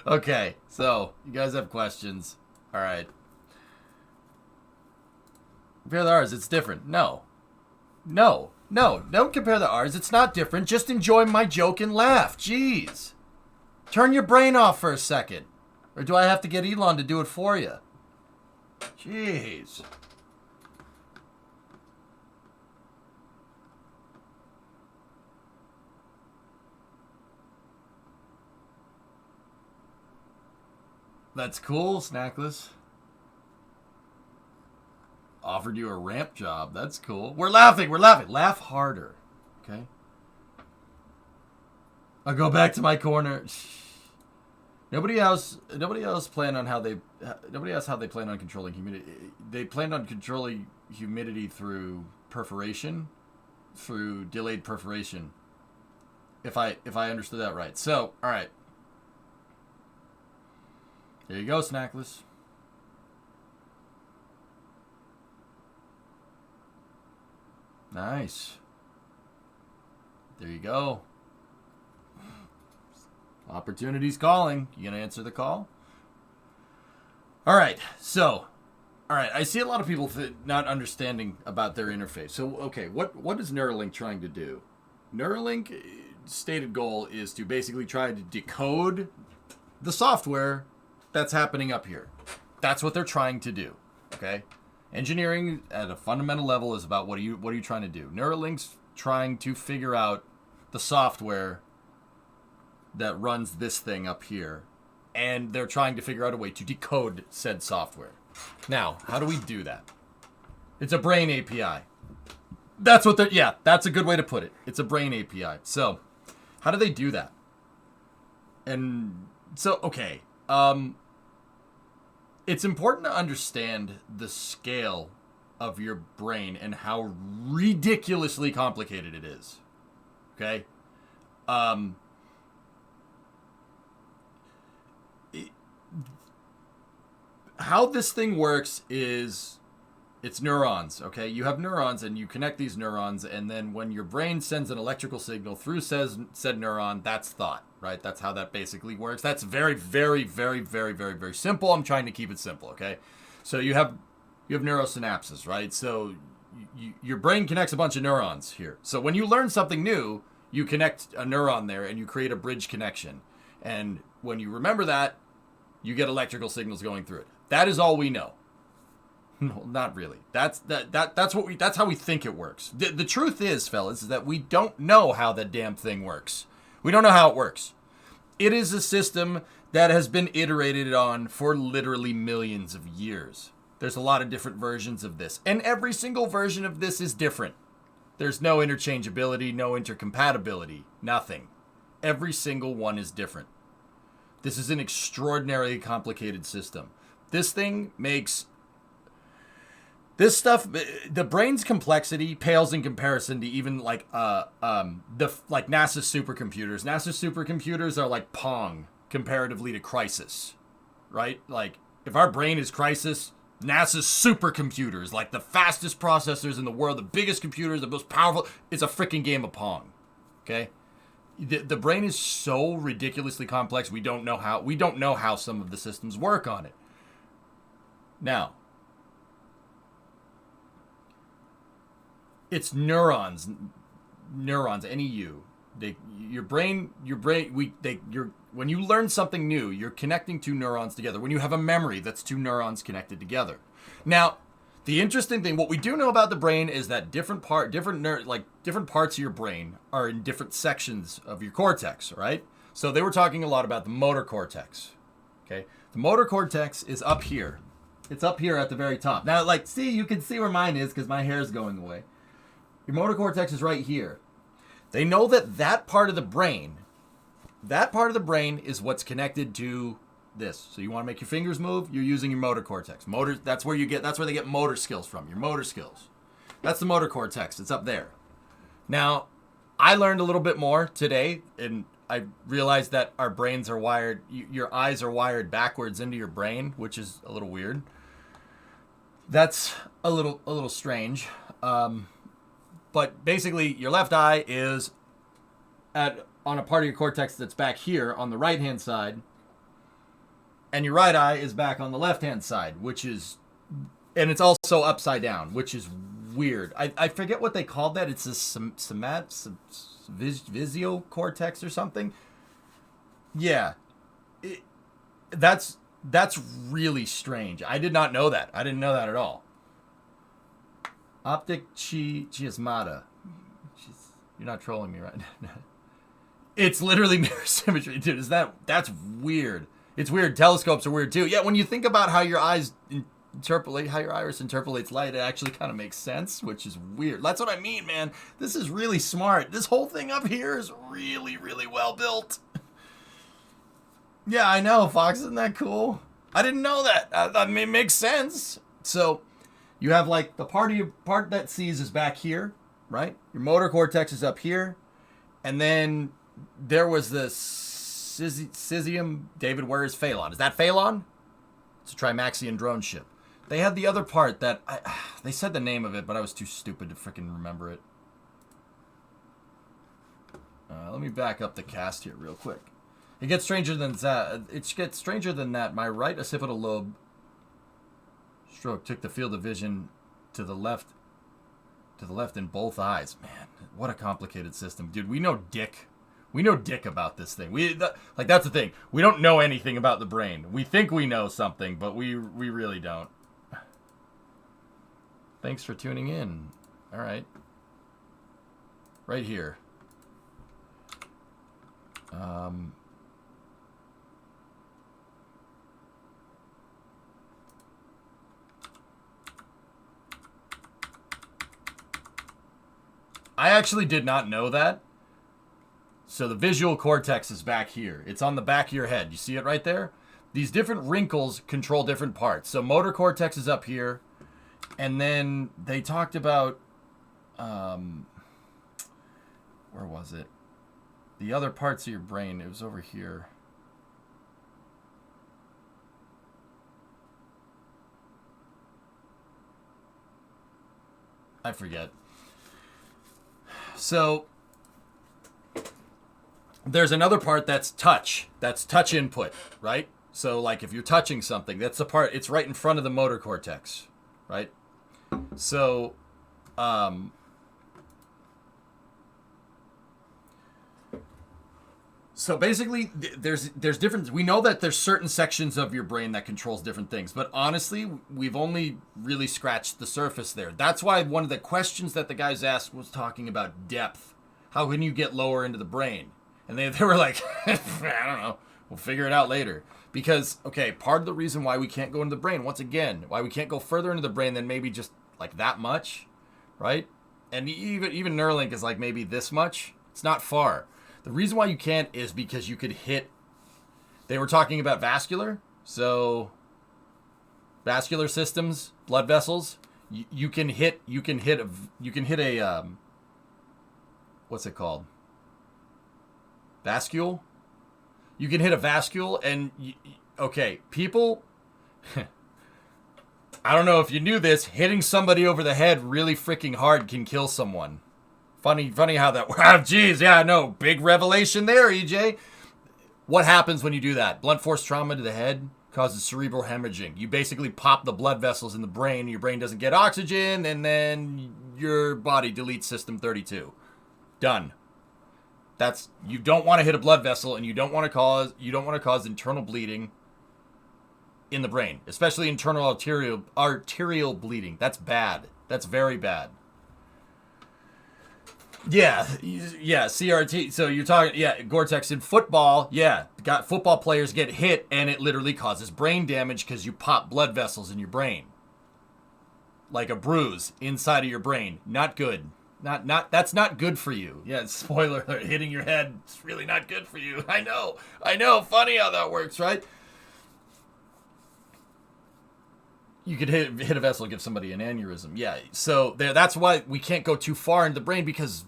Okay, so you guys have questions. All right. Compare the R's. It's different. No. Don't compare the R's. It's not different. Just enjoy my joke and laugh. Jeez. Turn your brain off for a second. Or do I have to get Elon to do it for you? Jeez. That's cool, Snackless. Offered you a ramp job. That's cool. We're laughing. Laugh harder. Okay? I'll go back to my corner. Nobody else planned on how they plan on controlling humidity. They planned on controlling humidity through perforation, through delayed perforation. If I understood that right. So, all right. There you go, Snackless. Nice. There you go. Opportunity's calling. You gonna answer the call? All right. So, all right. I see a lot of people not understanding about their interface. So, okay, what is Neuralink trying to do? Neuralink stated goal is to basically try to decode the software that's happening up here. That's what they're trying to do. Okay. Engineering at a fundamental level is about what are you trying to do? Neuralink's trying to figure out the software that runs this thing up here, and they're trying to figure out a way to decode said software. Now, how do we do that? It's a brain API. That's what that's a good way to put it. It's a brain API. So, how do they do that? And so, okay, it's important to understand the scale of your brain and how ridiculously complicated it is. Okay? How this thing works is it's neurons, okay? You have neurons and you connect these neurons, and then when your brain sends an electrical signal through said neuron, that's thought, right? That's how that basically works. That's very, very, very, very, very, very simple. I'm trying to keep it simple, okay? So you have neurosynapses, right? So your brain connects a bunch of neurons here. So when you learn something new, you connect a neuron there and you create a bridge connection. And when you remember that, you get electrical signals going through it. That is all we know. No, not really. That's how we think it works. The truth is, fellas, is that we don't know how that damn thing works. We don't know how it works. It is a system that has been iterated on for literally millions of years. There's a lot of different versions of this, and every single version of this is different. There's no interchangeability, no intercompatibility, nothing. Every single one is different. This is an extraordinarily complicated system. This thing makes this stuff. The brain's complexity pales in comparison to even like NASA's supercomputers. NASA's supercomputers are like Pong comparatively to Crisis, right? Like if our brain is Crisis, NASA's supercomputers, like the fastest processors in the world, the biggest computers, the most powerful, it's a freaking game of Pong. Okay? The brain is so ridiculously complex. We don't know how some of the systems work on it. Now, it's neurons, NEU. When you learn something new, you're connecting two neurons together. When you have a memory, that's two neurons connected together. Now, the interesting thing, what we do know about the brain is that different parts of your brain are in different sections of your cortex, right? So they were talking a lot about the motor cortex. Okay, the motor cortex is up here. It's up here at the very top. Now, you can see where mine is because my hair is going away. Your motor cortex is right here. They know that part of the brain is what's connected to this. So you want to make your fingers move, you're using your motor cortex. That's where they get motor skills from, your motor skills. That's the motor cortex. It's up there. Now, I learned a little bit more today, and I realized that our brains are wired, your eyes are wired backwards into your brain, which is a little weird. That's a little strange. But basically, your left eye is on a part of your cortex that's back here on the right-hand side, and your right eye is back on the left-hand side, and it's also upside down, which is weird. I forget what they called that. It's a visio cortex or something. Yeah, that's really strange. I did not know that. I didn't know that at all. Optic chiasmata. You're not trolling me, right? It's literally mirror symmetry, dude. That's weird. It's weird. Telescopes are weird too. Yeah, when you think about how your eyes how your iris interpolates light, it actually kind of makes sense, which is weird. That's what I mean, man. This is really smart. This whole thing up here is really, really well built. Yeah, I know, Fox. Isn't that cool? I didn't know that. I mean, it makes sense. So you have like the part that sees is back here, right? Your motor cortex is up here, and then there was the Cesium. David, where is Phalon? Is that Phalon? It's a Trimaxian drone ship. They had the other part that they said the name of it, but I was too stupid to freaking remember it. Let me back up the cast here real quick. It gets stranger than that. It gets stranger than that. My right occipital lobe stroke took the field of vision to the left in both eyes. Man, what a complicated system, dude. We know dick about this thing. That's the thing. We don't know anything about the brain. We think we know something, but we really don't. Thanks for tuning in. All right. Right here. I actually did not know that. So the visual cortex is back here. It's on the back of your head. You see it right there? These different wrinkles control different parts. So motor cortex is up here. And then they talked about, where was it? The other parts of your brain. It was over here. I forget. So there's another part that's touch. That's touch input, right? So like if you're touching something, that's the part, it's right in front of the motor cortex, right? So, so basically there's different, we know that there's certain sections of your brain that controls different things, but honestly, we've only really scratched the surface there. That's why one of the questions that the guys asked was talking about depth. How can you get lower into the brain? And they were like, I don't know, we'll figure it out later. Because, okay, part of the reason why we can't go into the brain, once again, why we can't go further into the brain than maybe just like that much, right? And even Neuralink is like maybe this much. It's not far. The reason why you can't is because you could hit, they were talking about vascular, so vascular systems, blood vessels, you can hit a what's it called? Vascule? You can hit a vascule and, okay, people, I don't know if you knew this, hitting somebody over the head really freaking hard can kill someone. Funny how that works. Jeez, yeah, I know. Big revelation there, EJ. What happens when you do that? Blunt force trauma to the head causes cerebral hemorrhaging. You basically pop the blood vessels in the brain, your brain doesn't get oxygen, and then your body deletes system 32. Done. You don't want to hit a blood vessel, and you don't want to cause internal bleeding in the brain, especially internal arterial bleeding. That's bad. That's very bad. Yeah, CRT. So you're talking, Gore-Tex in football. Yeah, football players get hit, and it literally causes brain damage because you pop blood vessels in your brain, like a bruise inside of your brain. Not good. That's not good for you. Yeah, spoiler alert, hitting your head, it's really not good for you. I know. Funny how that works, right? You could hit a vessel, give somebody an aneurysm. Yeah, so that's why we can't go too far in the brain, because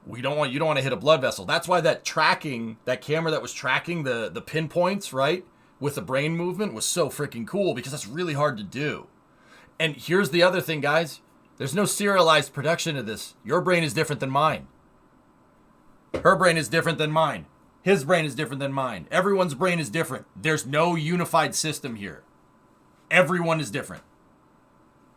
you don't want to hit a blood vessel. That's why that camera that was tracking the pinpoints, right, with the brain movement was so freaking cool, because that's really hard to do. And here's the other thing, guys. There's no serialized production of this. Your brain is different than mine. Her brain is different than mine. His brain is different than mine. Everyone's brain is different. There's no unified system here. Everyone is different.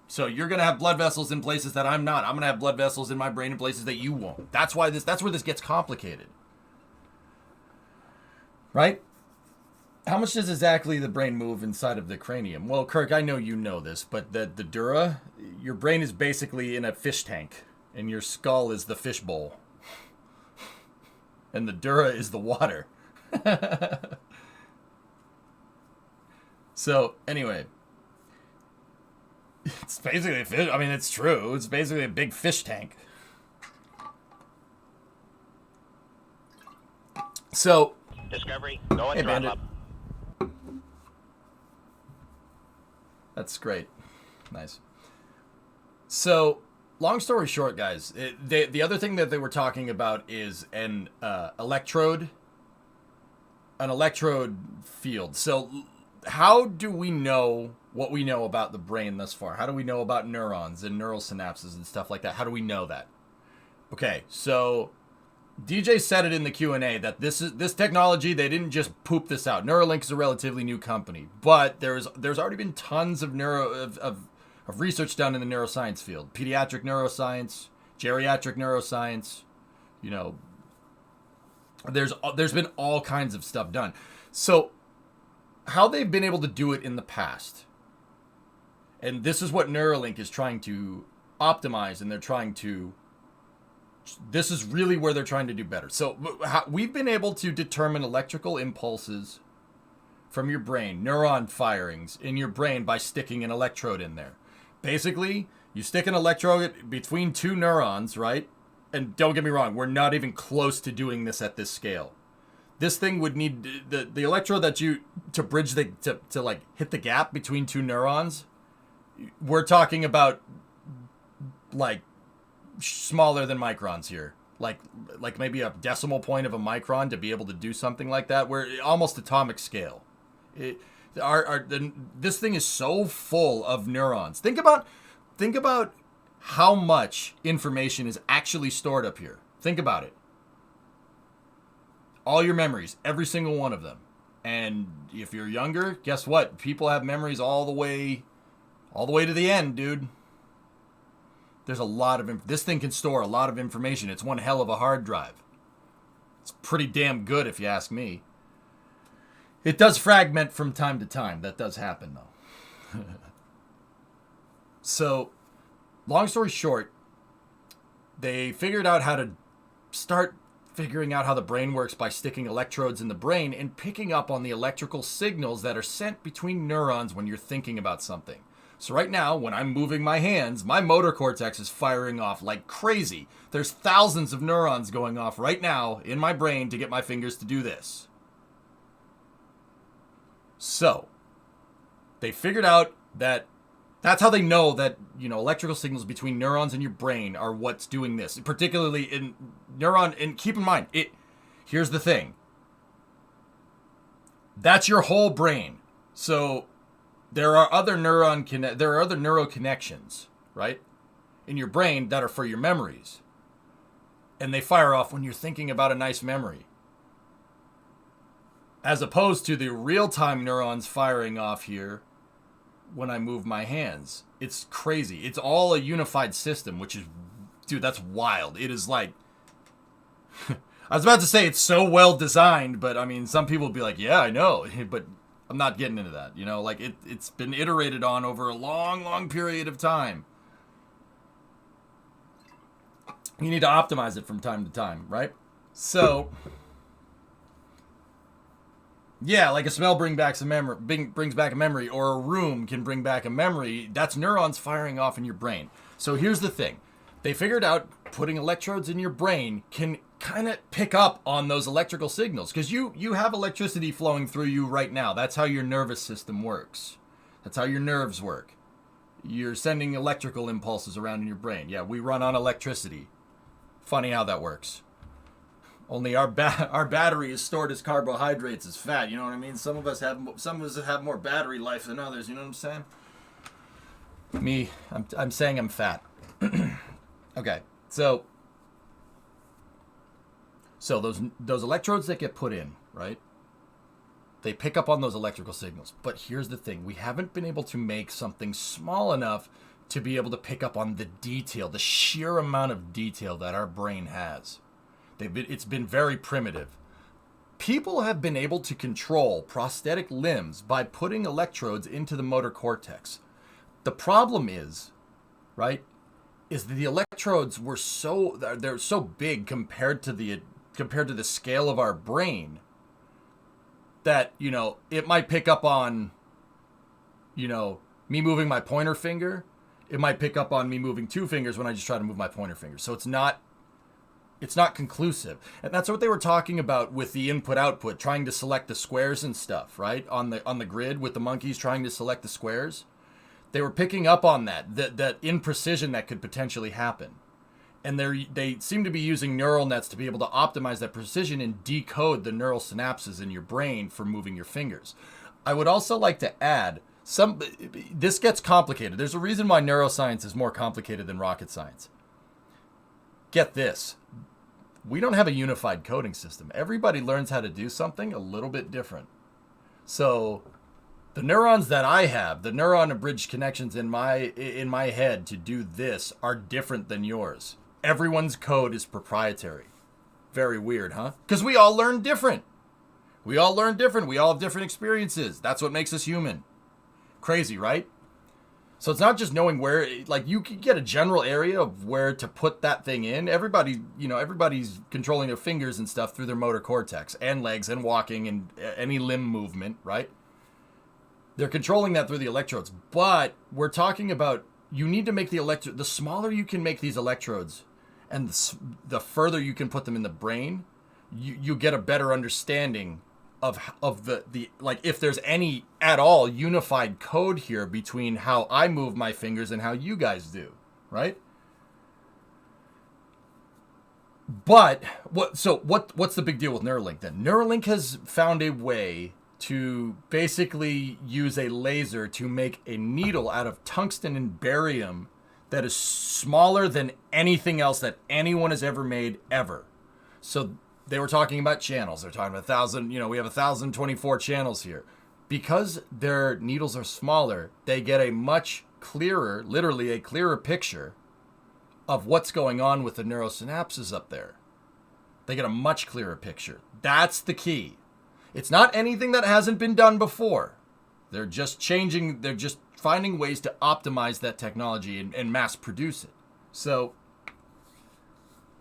So you're going to have blood vessels in places that I'm not. I'm going to have blood vessels in my brain in places that you won't. That's where this gets complicated. Right? How much does exactly the brain move inside of the cranium? Well, Kirk, I know you know this, but the dura, your brain is basically in a fish tank, and your skull is the fish bowl. And the dura is the water. So, anyway. It's basically a fish. I mean, it's true. It's basically a big fish tank. So. Discovery, going hey, throttle up. That's great. Nice. So, long story short, guys, the other thing that they were talking about is an electrode field. So, how do we know what we know about the brain thus far? How do we know about neurons and neural synapses and stuff like that? How do we know that? Okay, so DJ said it in the Q&A that this technology, they didn't just poop this out. Neuralink is a relatively new company, but there's already been tons of research done in the neuroscience field. Pediatric neuroscience, geriatric neuroscience, you know, there's been all kinds of stuff done. So how they've been able to do it in the past, and this is what Neuralink is trying to optimize, and this is really where they're trying to do better. So we've been able to determine electrical impulses from your brain, neuron firings in your brain by sticking an electrode in there. Basically, you stick an electrode between two neurons, right? And don't get me wrong, we're not even close to doing this at this scale. This thing would need the electrode to bridge to like hit the gap between two neurons. We're talking about like smaller than microns here, like maybe a decimal point of a micron to be able to do something like that. We're almost atomic scale. This thing is so full of neurons. Think about how much information is actually stored up here. Think about it. All your memories, every single one of them. And if you're younger, guess what? People have memories all the way to the end, dude. There's a lot of this thing can store a lot of information. It's one hell of a hard drive. It's pretty damn good if you ask me. It does fragment from time to time. That does happen though. So, long story short, they figured out how to start figuring out how the brain works by sticking electrodes in the brain and picking up on the electrical signals that are sent between neurons when you're thinking about something. So right now, when I'm moving my hands, my motor cortex is firing off like crazy. There's thousands of neurons going off right now in my brain to get my fingers to do this. So, they figured out that that's how they know that, you know, electrical signals between neurons in your brain are what's doing this. Particularly in neuron, and keep in mind, here's the thing. That's your whole brain. So there are other neural connections, right? In your brain that are for your memories. And they fire off when you're thinking about a nice memory. As opposed to the real-time neurons firing off here when I move my hands. It's crazy. It's all a unified system, which is, dude, that's wild. It is like, I was about to say it's so well designed, but I mean, some people would be like, yeah, I know, but I'm not getting into that. You know, like it's been iterated on over a long, long period of time. You need to optimize it from time to time, right? So, yeah, like a smell brings back a memory, or a room can bring back a memory. That's neurons firing off in your brain. So here's the thing. They figured out putting electrodes in your brain can kind of pick up on those electrical signals, because you have electricity flowing through you right now. That's how your nervous system works. That's how your nerves work. You're sending electrical impulses around in your brain. Yeah, we run on electricity. Funny how that works. Only our battery is stored as carbohydrates as fat. You know what I mean? Some of us have more battery life than others. You know what I'm saying? Me, I'm saying I'm fat. Okay, so those electrodes that get put in, right? They pick up on those electrical signals. But here's the thing. We haven't been able to make something small enough to be able to pick up on the detail, the sheer amount of detail that our brain has. It's been very primitive. People have been able to control prosthetic limbs by putting electrodes into the motor cortex. The problem is, right, is that the electrodes were they're so big compared to the scale of our brain that, you know, it might pick up on, you know, me moving my pointer finger. It might pick up on me moving two fingers when I just try to move my pointer finger. So it's not conclusive. And that's what they were talking about with the input-output, trying to select the squares and stuff, right? On the grid with the monkeys trying to select the squares. They were picking up on that imprecision that could potentially happen. And they seem to be using neural nets to be able to optimize that precision and decode the neural synapses in your brain for moving your fingers. I would also like to add, this gets complicated. There's a reason why neuroscience is more complicated than rocket science. Get this. We don't have a unified coding system. Everybody learns how to do something a little bit different. So the neurons that I have, the neuron abridged connections in my head to do this are different than yours. Everyone's code is proprietary. Very weird, huh? Because we all learn different. We all learn different. We all have different experiences. That's what makes us human. Crazy, right? So it's not just knowing where, like, you can get a general area of where to put that thing in. Everybody's controlling their fingers and stuff through their motor cortex and legs and walking and any limb movement, right? They're controlling that through the electrodes. But we're talking about, you need to make the smaller you can make these electrodes and the further you can put them in the brain, you get a better understanding of the like, if there's any at all unified code here between how I move my fingers and how you guys do, right? But what's the big deal with Neuralink then? Neuralink has found a way to basically use a laser to make a needle out of tungsten and barium that is smaller than anything else that anyone has ever made ever. So they were talking about channels. They're talking about 1,000, we have 1,024 channels here. Because their needles are smaller, they get a much clearer, literally a clearer picture of what's going on with the neurosynapses up there. They get a much clearer picture. That's the key. It's not anything that hasn't been done before. They're just finding ways to optimize that technology and mass produce it. So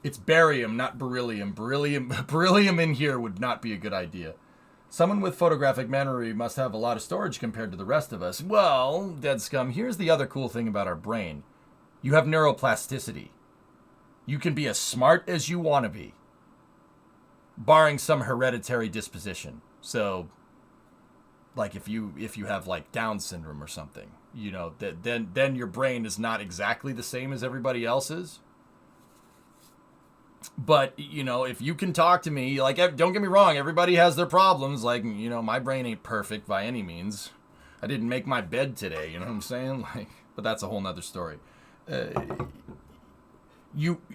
it's barium, not beryllium. Beryllium in here would not be a good idea. Someone with photographic memory must have a lot of storage compared to the rest of us. Well, dead scum, here's the other cool thing about our brain. You have neuroplasticity. You can be as smart as you want to be, barring some hereditary disposition. So, like if you have like Down syndrome or something, then your brain is not exactly the same as everybody else's. But, if you can talk to me, like, don't get me wrong, everybody has their problems. Like, my brain ain't perfect by any means. I didn't make my bed today, you know what I'm saying? Like, but that's a whole nother story.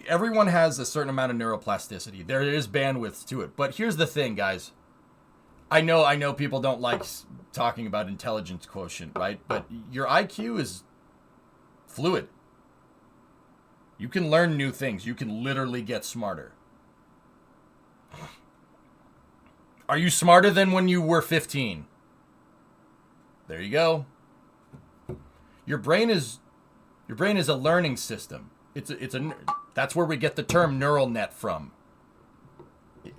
Everyone has a certain amount of neuroplasticity. There is bandwidth to it. But here's the thing, guys. I know people don't like talking about intelligence quotient, right? But your IQ is fluid. You can learn new things. You can literally get smarter. Are you smarter than when you were 15? There you go. Your brain is a learning system. That's where we get the term neural net from.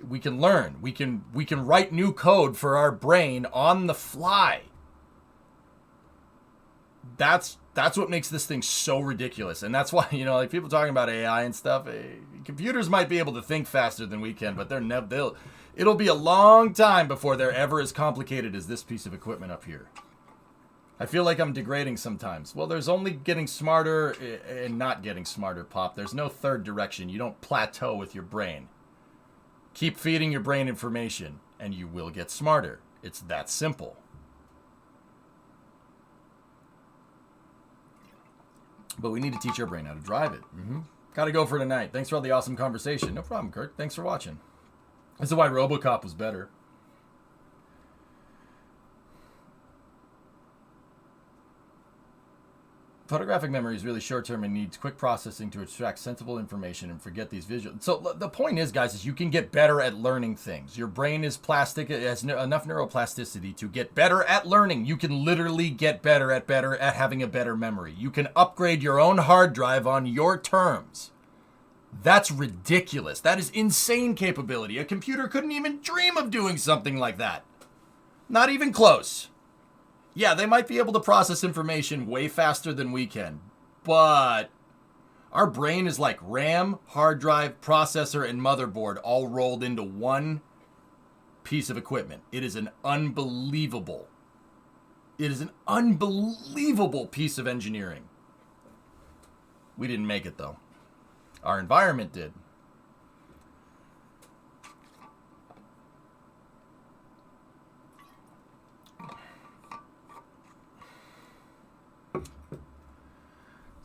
We can learn. We can write new code for our brain on the fly. That's what makes this thing so ridiculous. And that's why, like people talking about AI and stuff, computers might be able to think faster than we can, but it'll be a long time before they're ever as complicated as this piece of equipment up here. I feel like I'm degrading sometimes. Well, there's only getting smarter and not getting smarter, Pop. There's no third direction. You don't plateau with your brain. Keep feeding your brain information, and you will get smarter. It's that simple. But we need to teach our brain how to drive it. Gotta go for tonight. Thanks for all the awesome conversation. No problem, Kurt. Thanks for watching. This is why RoboCop was better. Photographic memory is really short-term and needs quick processing to extract sensible information and forget these visuals. So the point is, guys, is you can get better at learning things. Your brain is plastic. It has enough neuroplasticity to get better at learning. You can literally get better at having a better memory. You can upgrade your own hard drive on your terms. That's ridiculous. That is insane capability. A computer couldn't even dream of doing something like that. Not even close. Yeah, they might be able to process information way faster than we can, but our brain is like RAM, hard drive, processor, and motherboard all rolled into one piece of equipment. It is an unbelievable piece of engineering. We didn't make it, though. Our environment did.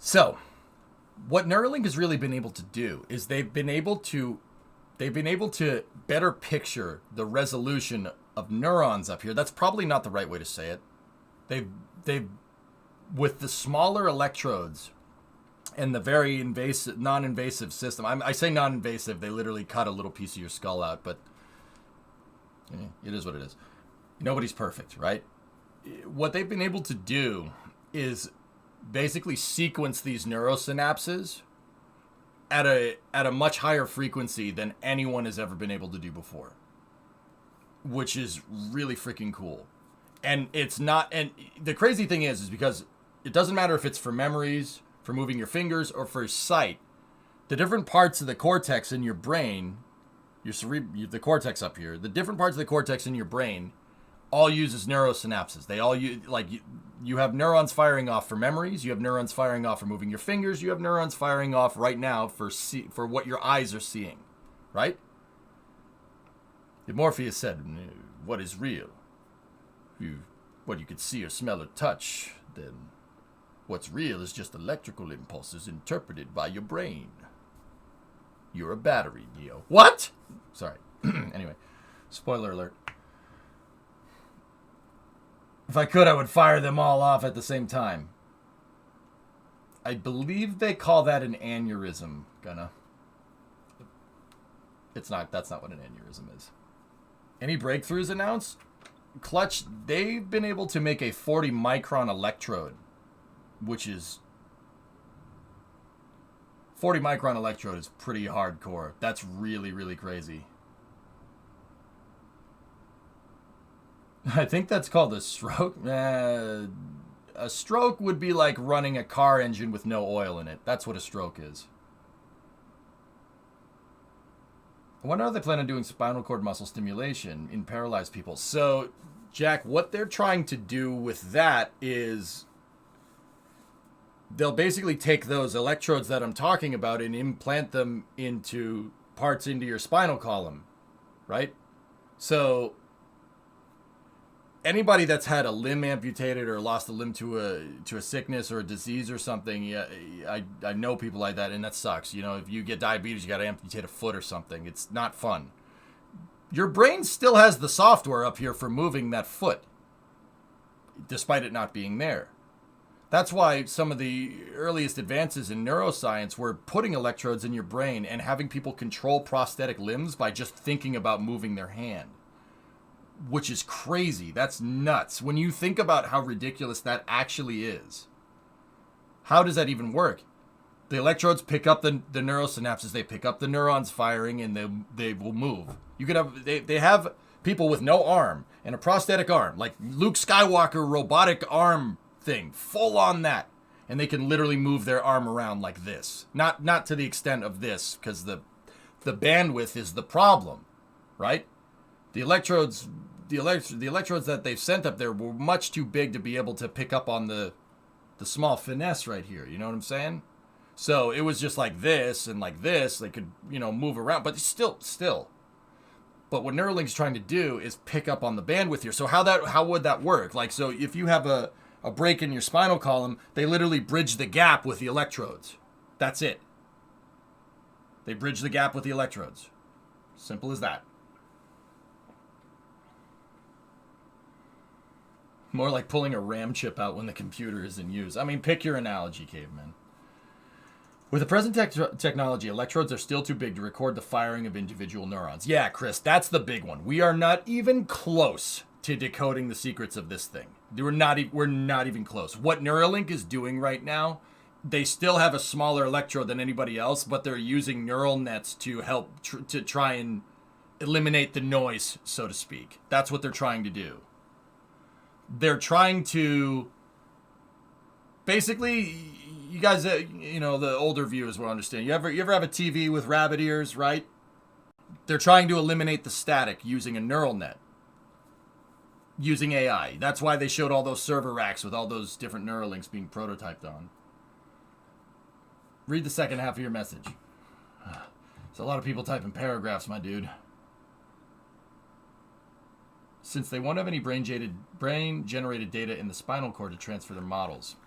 So, what Neuralink has really been able to do is they've been able to better picture the resolution of neurons up here. That's probably not the right way to say it. They've with the smaller electrodes and the very invasive, non-invasive system. I say non-invasive. They literally cut a little piece of your skull out, but it is what it is. Nobody's perfect, right? What they've been able to do is basically sequence these neurosynapses at a much higher frequency than anyone has ever been able to do before, which is really freaking cool. And it's not, and the crazy thing is because it doesn't matter if it's for memories, for moving your fingers, or for sight. The different parts of the cortex in your brain, the cortex up here, the different parts of the cortex in your brain all uses neurosynapses. They all use, like, you have neurons firing off for memories, you have neurons firing off for moving your fingers, you have neurons firing off right now for what your eyes are seeing, right? Morpheus said, what is real? What you could see or smell or touch, then what's real is just electrical impulses interpreted by your brain. You're a battery, Neo. What? Sorry. Anyway, spoiler alert. If I could, I would fire them all off at the same time. I believe they call that an aneurysm, Gunna. It's not, that's not what an aneurysm is. Any breakthroughs announced? Clutch, they've been able to make a 40 micron electrode, which is 40 micron electrode is pretty hardcore. That's really, really crazy. I think that's called a stroke. A stroke would be like running a car engine with no oil in it. That's what a stroke is. I wonder how they plan on doing spinal cord muscle stimulation in paralyzed people. So, Jack, what they're trying to do with that is they'll basically take those electrodes that I'm talking about and implant them into parts into your spinal column, right? So anybody that's had a limb amputated or lost a limb to a sickness or a disease or something, yeah, I know people like that, and that sucks. You know, if you get diabetes, you got to amputate a foot or something. It's not fun. Your brain still has the software up here for moving that foot, despite it not being there. That's why some of the earliest advances in neuroscience were putting electrodes in your brain and having people control prosthetic limbs by just thinking about moving their hand. Which is crazy. That's nuts. When you think about how ridiculous that actually is, how does that even work? The electrodes pick up the neurosynapses, they pick up the neurons firing, and they will move. You could have they have people with no arm and a prosthetic arm, like Luke Skywalker robotic arm thing, full on that, and they can literally move their arm around like this. Not to the extent of this, because the bandwidth is the problem, right? The electrodes that they've sent up there were much too big to be able to pick up on the small finesse right here. You know what I'm saying? So it was just like this and like this. They could, move around, but still. But what Neuralink's trying to do is pick up on the bandwidth here. So how would that work? Like, so if you have a a break in your spinal column, they literally bridge the gap with the electrodes. That's it. They bridge the gap with the electrodes. Simple as that. More like pulling a RAM chip out when the computer is in use. I mean, pick your analogy, caveman. With the present technology, electrodes are still too big to record the firing of individual neurons. Yeah, Chris, that's the big one. We are not even close to decoding the secrets of this thing. We're not even close. What Neuralink is doing right now, they still have a smaller electrode than anybody else, but they're using neural nets to help to try and eliminate the noise, so to speak. That's what they're trying to do. They're trying to basically, you guys, the older viewers will understand. You ever have a TV with rabbit ears, right? They're trying to eliminate the static using a neural net, using AI. That's why they showed all those server racks with all those different Neuralinks being prototyped on. Read the second half of your message. There's a lot of people typing paragraphs, my dude. Since they won't have any brain-generated data in the spinal cord to transfer their models.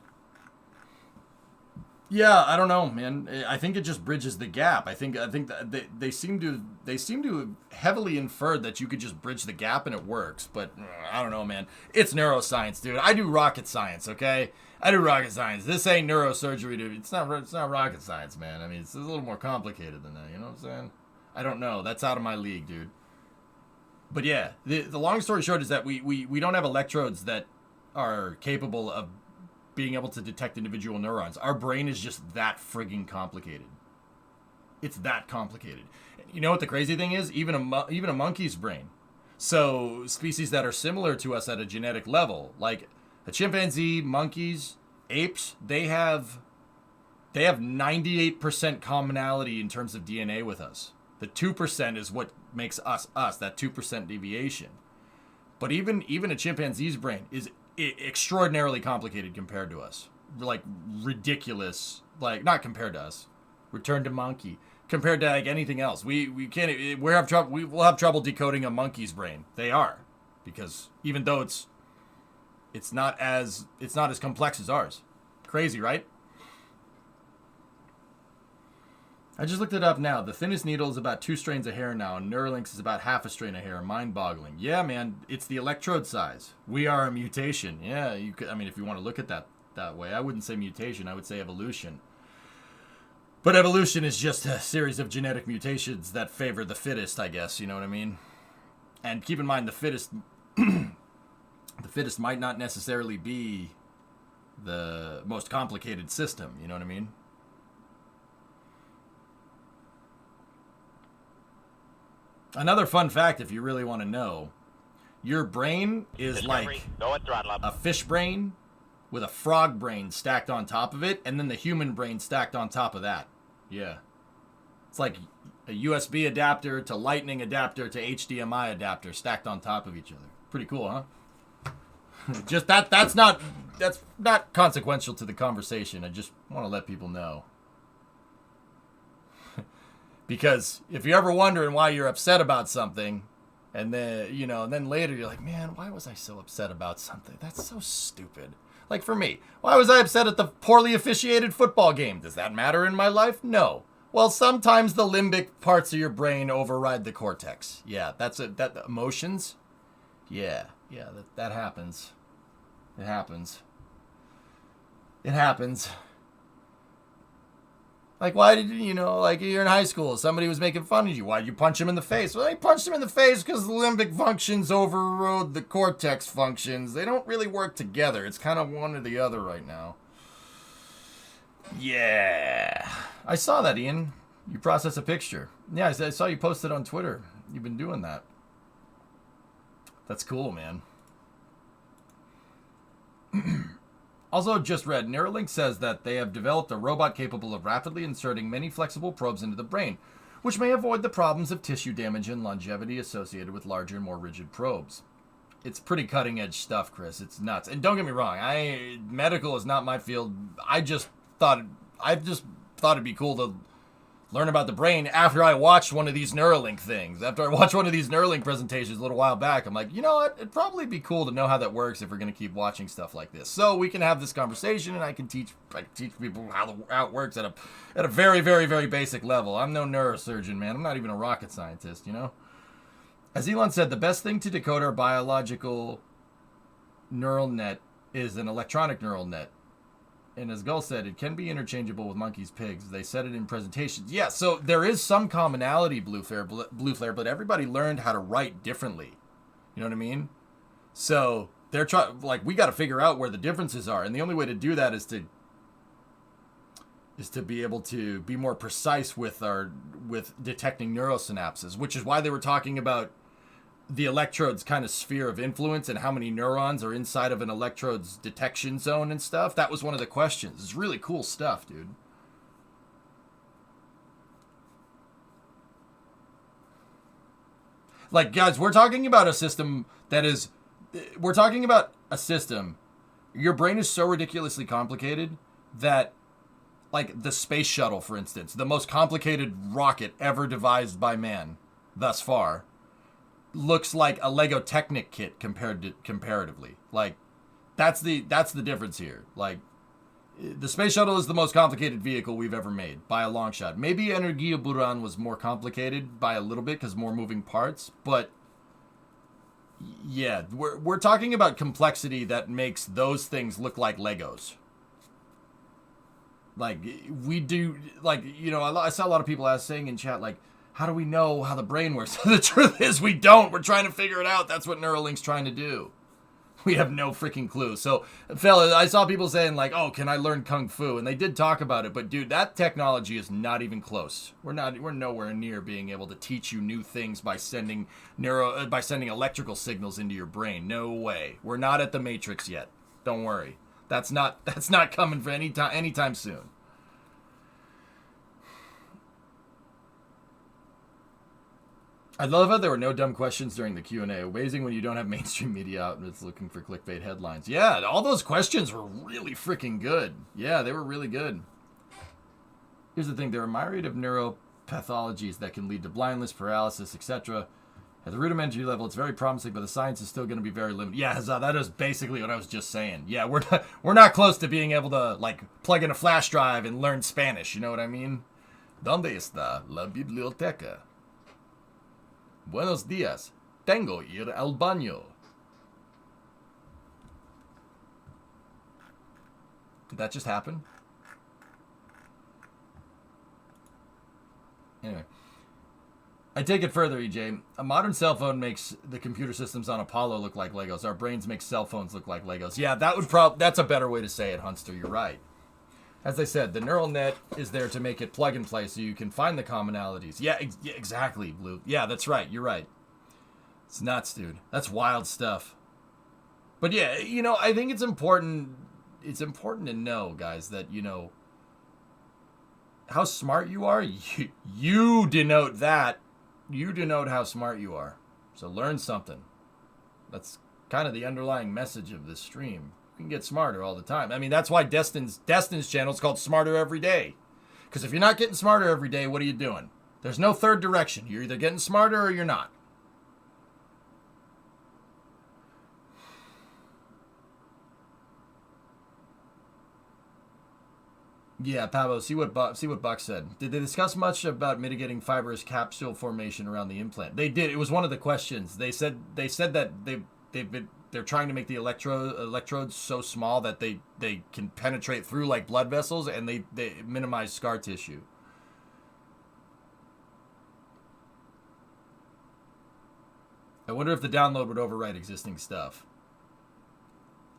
Yeah, I don't know, man. I think it just bridges the gap. I think that they seem to heavily inferred that you could just bridge the gap and it works. But I don't know, man. It's neuroscience, dude. I do rocket science, okay? I do rocket science. This ain't neurosurgery, dude. It's not rocket science, man. I mean, it's a little more complicated than that. You know what I'm saying? I don't know. That's out of my league, dude. But yeah, the long story short is that we don't have electrodes that are capable of being able to detect individual neurons. Our brain is just that frigging complicated. It's that complicated. You know what the crazy thing is? Even a monkey's brain. So species that are similar to us at a genetic level, like a chimpanzee, monkeys, apes, they have 98% commonality in terms of DNA with us. The 2% is what makes us, that 2% deviation. But even a chimpanzee's brain is extraordinarily complicated compared to us. Like ridiculous, like not compared to us. Return to monkey. Compared to like anything else. We'll have trouble decoding a monkey's brain. They are. Because even though it's not as complex as ours. Crazy, right? I just looked it up now. The thinnest needle is about 2 strains of hair now, and Neuralinks is about half a strain of hair. Mind-boggling. Yeah, man, it's the electrode size. We are a mutation. Yeah, you could. I mean, if you want to look at that way, I wouldn't say mutation. I would say evolution. But evolution is just a series of genetic mutations that favor the fittest, I guess. You know what I mean? And keep in mind, the fittest, the fittest might not necessarily be the most complicated system. You know what I mean? Another fun fact, if you really want to know, your brain is like a fish brain with a frog brain stacked on top of it, and then the human brain stacked on top of that. Yeah. It's like a USB adapter to lightning adapter to HDMI adapter stacked on top of each other. Pretty cool, huh? Just that's not consequential to the conversation. I just want to let people know. Because if you're ever wondering why you're upset about something, and then later you're like, man, why was I so upset about something? That's so stupid. Like for me, why was I upset at the poorly officiated football game? Does that matter in my life? No. Well, sometimes the limbic parts of your brain override the cortex. Yeah, that's it. That emotions. Yeah, that happens. It happens. It happens. Like, why did like you're in high school, somebody was making fun of you. Why did you punch him in the face? Well, I punched him in the face because the limbic functions overrode the cortex functions. They don't really work together. It's kind of one or the other right now. Yeah. I saw that, Ian. You process a picture. Yeah, I saw you posted on Twitter. You've been doing that. That's cool, man. Also, just read, Neuralink says that they have developed a robot capable of rapidly inserting many flexible probes into the brain, which may avoid the problems of tissue damage and longevity associated with larger, more rigid probes. It's pretty cutting-edge stuff, Chris. It's nuts. And don't get me wrong, medical is not my field. I just thought it'd be cool to learn about the brain after I watched one of these Neuralink things. After I watched one of these Neuralink presentations a little while back, I'm like, you know what? It'd probably be cool to know how that works if we're going to keep watching stuff like this. So we can have this conversation, and I can teach people how it works at a very, very, very basic level. I'm no neurosurgeon, man. I'm not even a rocket scientist, you know? As Elon said, the best thing to decode our biological neural net is an electronic neural net. And as Gull said, it can be interchangeable with monkeys, pigs. They said it in presentations. Yeah, so there is some commonality, Blue Flare, but everybody learned how to write differently. You know what I mean? So they're we got to figure out where the differences are, and the only way to do that is to be able to be more precise with detecting neurosynapses, which is why they were talking about the electrode's kind of sphere of influence and how many neurons are inside of an electrode's detection zone and stuff. That was one of the questions. It's really cool stuff, dude. Like, guys, we're talking about a system your brain is so ridiculously complicated that, like, the space shuttle, for instance, the most complicated rocket ever devised by man thus far, looks like a Lego Technic kit comparatively. Like, that's the difference here. Like, the space shuttle is the most complicated vehicle we've ever made by a long shot. Maybe Energia Buran was more complicated by a little bit because more moving parts, but yeah, we're talking about complexity that makes those things look like Legos. Like, we do, like, you know, I saw a lot of people saying in chat, like, how do we know how the brain works? The truth is we don't. We're trying to figure it out. That's what Neuralink's trying to do. We have no freaking clue. So, fellas, I saw people saying, like, oh, can I learn Kung Fu? And they did talk about it. But, dude, that technology is not even close. We're nowhere near being able to teach you new things by sending electrical signals into your brain. No way. We're not at the Matrix yet. Don't worry. That's not coming for anytime soon. I love how there were no dumb questions during the Q&A. Amazing when you don't have mainstream media outlets looking for clickbait headlines. Yeah, all those questions were really freaking good. Yeah, they were really good. Here's the thing. There are a myriad of neuropathologies that can lead to blindness, paralysis, etc. At the rudimentary level, it's very promising, but the science is still going to be very limited. Yeah, that is basically what I was just saying. Yeah, we're not close to being able to, like, plug in a flash drive and learn Spanish. You know what I mean? ¿Dónde está la biblioteca? Buenos días. Tengo ir al baño. Did that just happen? Anyway. I take it further, EJ. A modern cell phone makes the computer systems on Apollo look like Legos. Our brains make cell phones look like Legos. Yeah, that's a better way to say it, Hunster. You're right. As I said, the neural net is there to make it plug and play so you can find the commonalities. Yeah, exactly, Blue. Yeah, that's right. You're right. It's nuts, dude. That's wild stuff. But yeah, you know, I think it's important to know, guys, that, you know, how smart you are, you denote that. You denote how smart you are. So learn something. That's kind of the underlying message of this stream. You can get smarter all the time. I mean, that's why Destin's channel is called Smarter Every Day. Because if you're not getting smarter every day, what are you doing? There's no third direction. You're either getting smarter or you're not. Yeah, Pablo, see what Buck said. Did they discuss much about mitigating fibrous capsule formation around the implant? They did. It was one of the questions. They said that they're trying to make the electrodes so small that they can penetrate through like blood vessels, and they minimize scar tissue. I wonder if the download would overwrite existing stuff.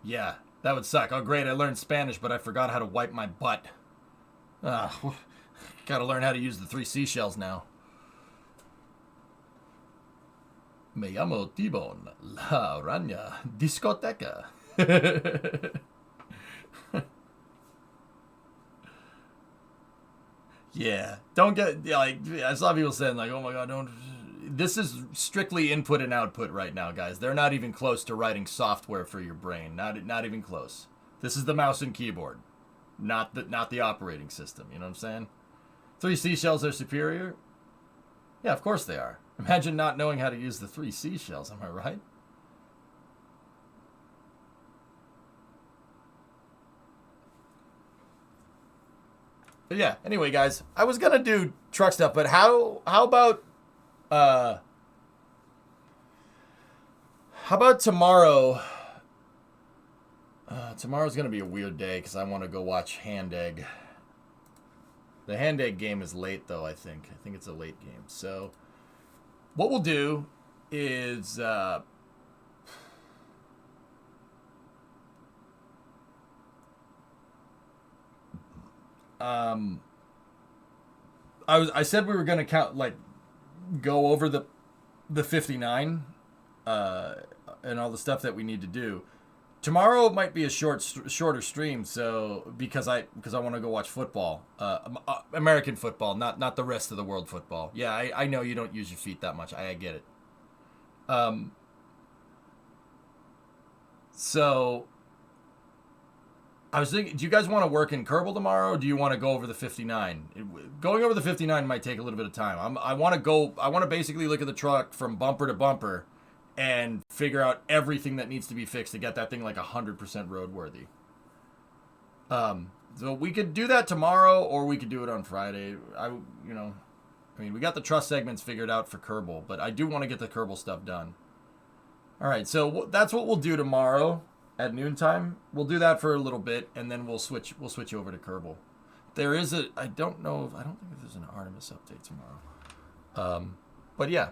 Yeah, that would suck. Oh great, I learned Spanish, but I forgot how to wipe my butt. Gotta learn how to use the 3 seashells now. Me llamo T-Bone, la araña discoteca. Yeah, don't get, like, I saw people saying, like, oh my god, don't. This is strictly input and output right now, guys. They're not even close to writing software for your brain. Not even close. This is the mouse and keyboard, not the operating system. You know what I'm saying? 3 seashells are superior? Yeah, of course they are. Imagine not knowing how to use the 3 seashells, am I right? But yeah, anyway, guys, I was gonna do truck stuff, but how about tomorrow? Tomorrow's gonna be a weird day because I want to go watch Hand Egg. The Hand Egg game is late though. I think it's a late game. So what we'll do is I said we were gonna go over the 59 and all the stuff that we need to do. Tomorrow might be a shorter stream, so because I want to go watch football, American football, not the rest of the world football. Yeah, I know you don't use your feet that much. I get it. So I was thinking, do you guys want to work in Kerbal tomorrow, or do you want to go over the 59? Going over the 59 might take a little bit of time. I want to basically look at the truck from bumper to bumper and figure out everything that needs to be fixed to get that thing like 100% roadworthy. So we could do that tomorrow, or we could do it on Friday. We got the truss segments figured out for Kerbal, but I do want to get the Kerbal stuff done. All right, so that's what we'll do tomorrow at noontime. We'll do that for a little bit, and then we'll switch over to Kerbal. There is I don't think there's an Artemis update tomorrow. But yeah.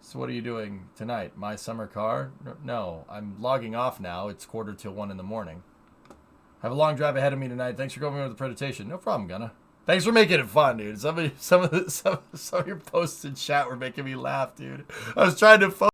So what are you doing tonight? My summer car? No, I'm logging off now. It's 1:45 in the morning. I have a long drive ahead of me tonight. Thanks for going over the presentation. No problem, Gunna. Thanks for making it fun, dude. Some of your posts in chat were making me laugh, dude. I was trying to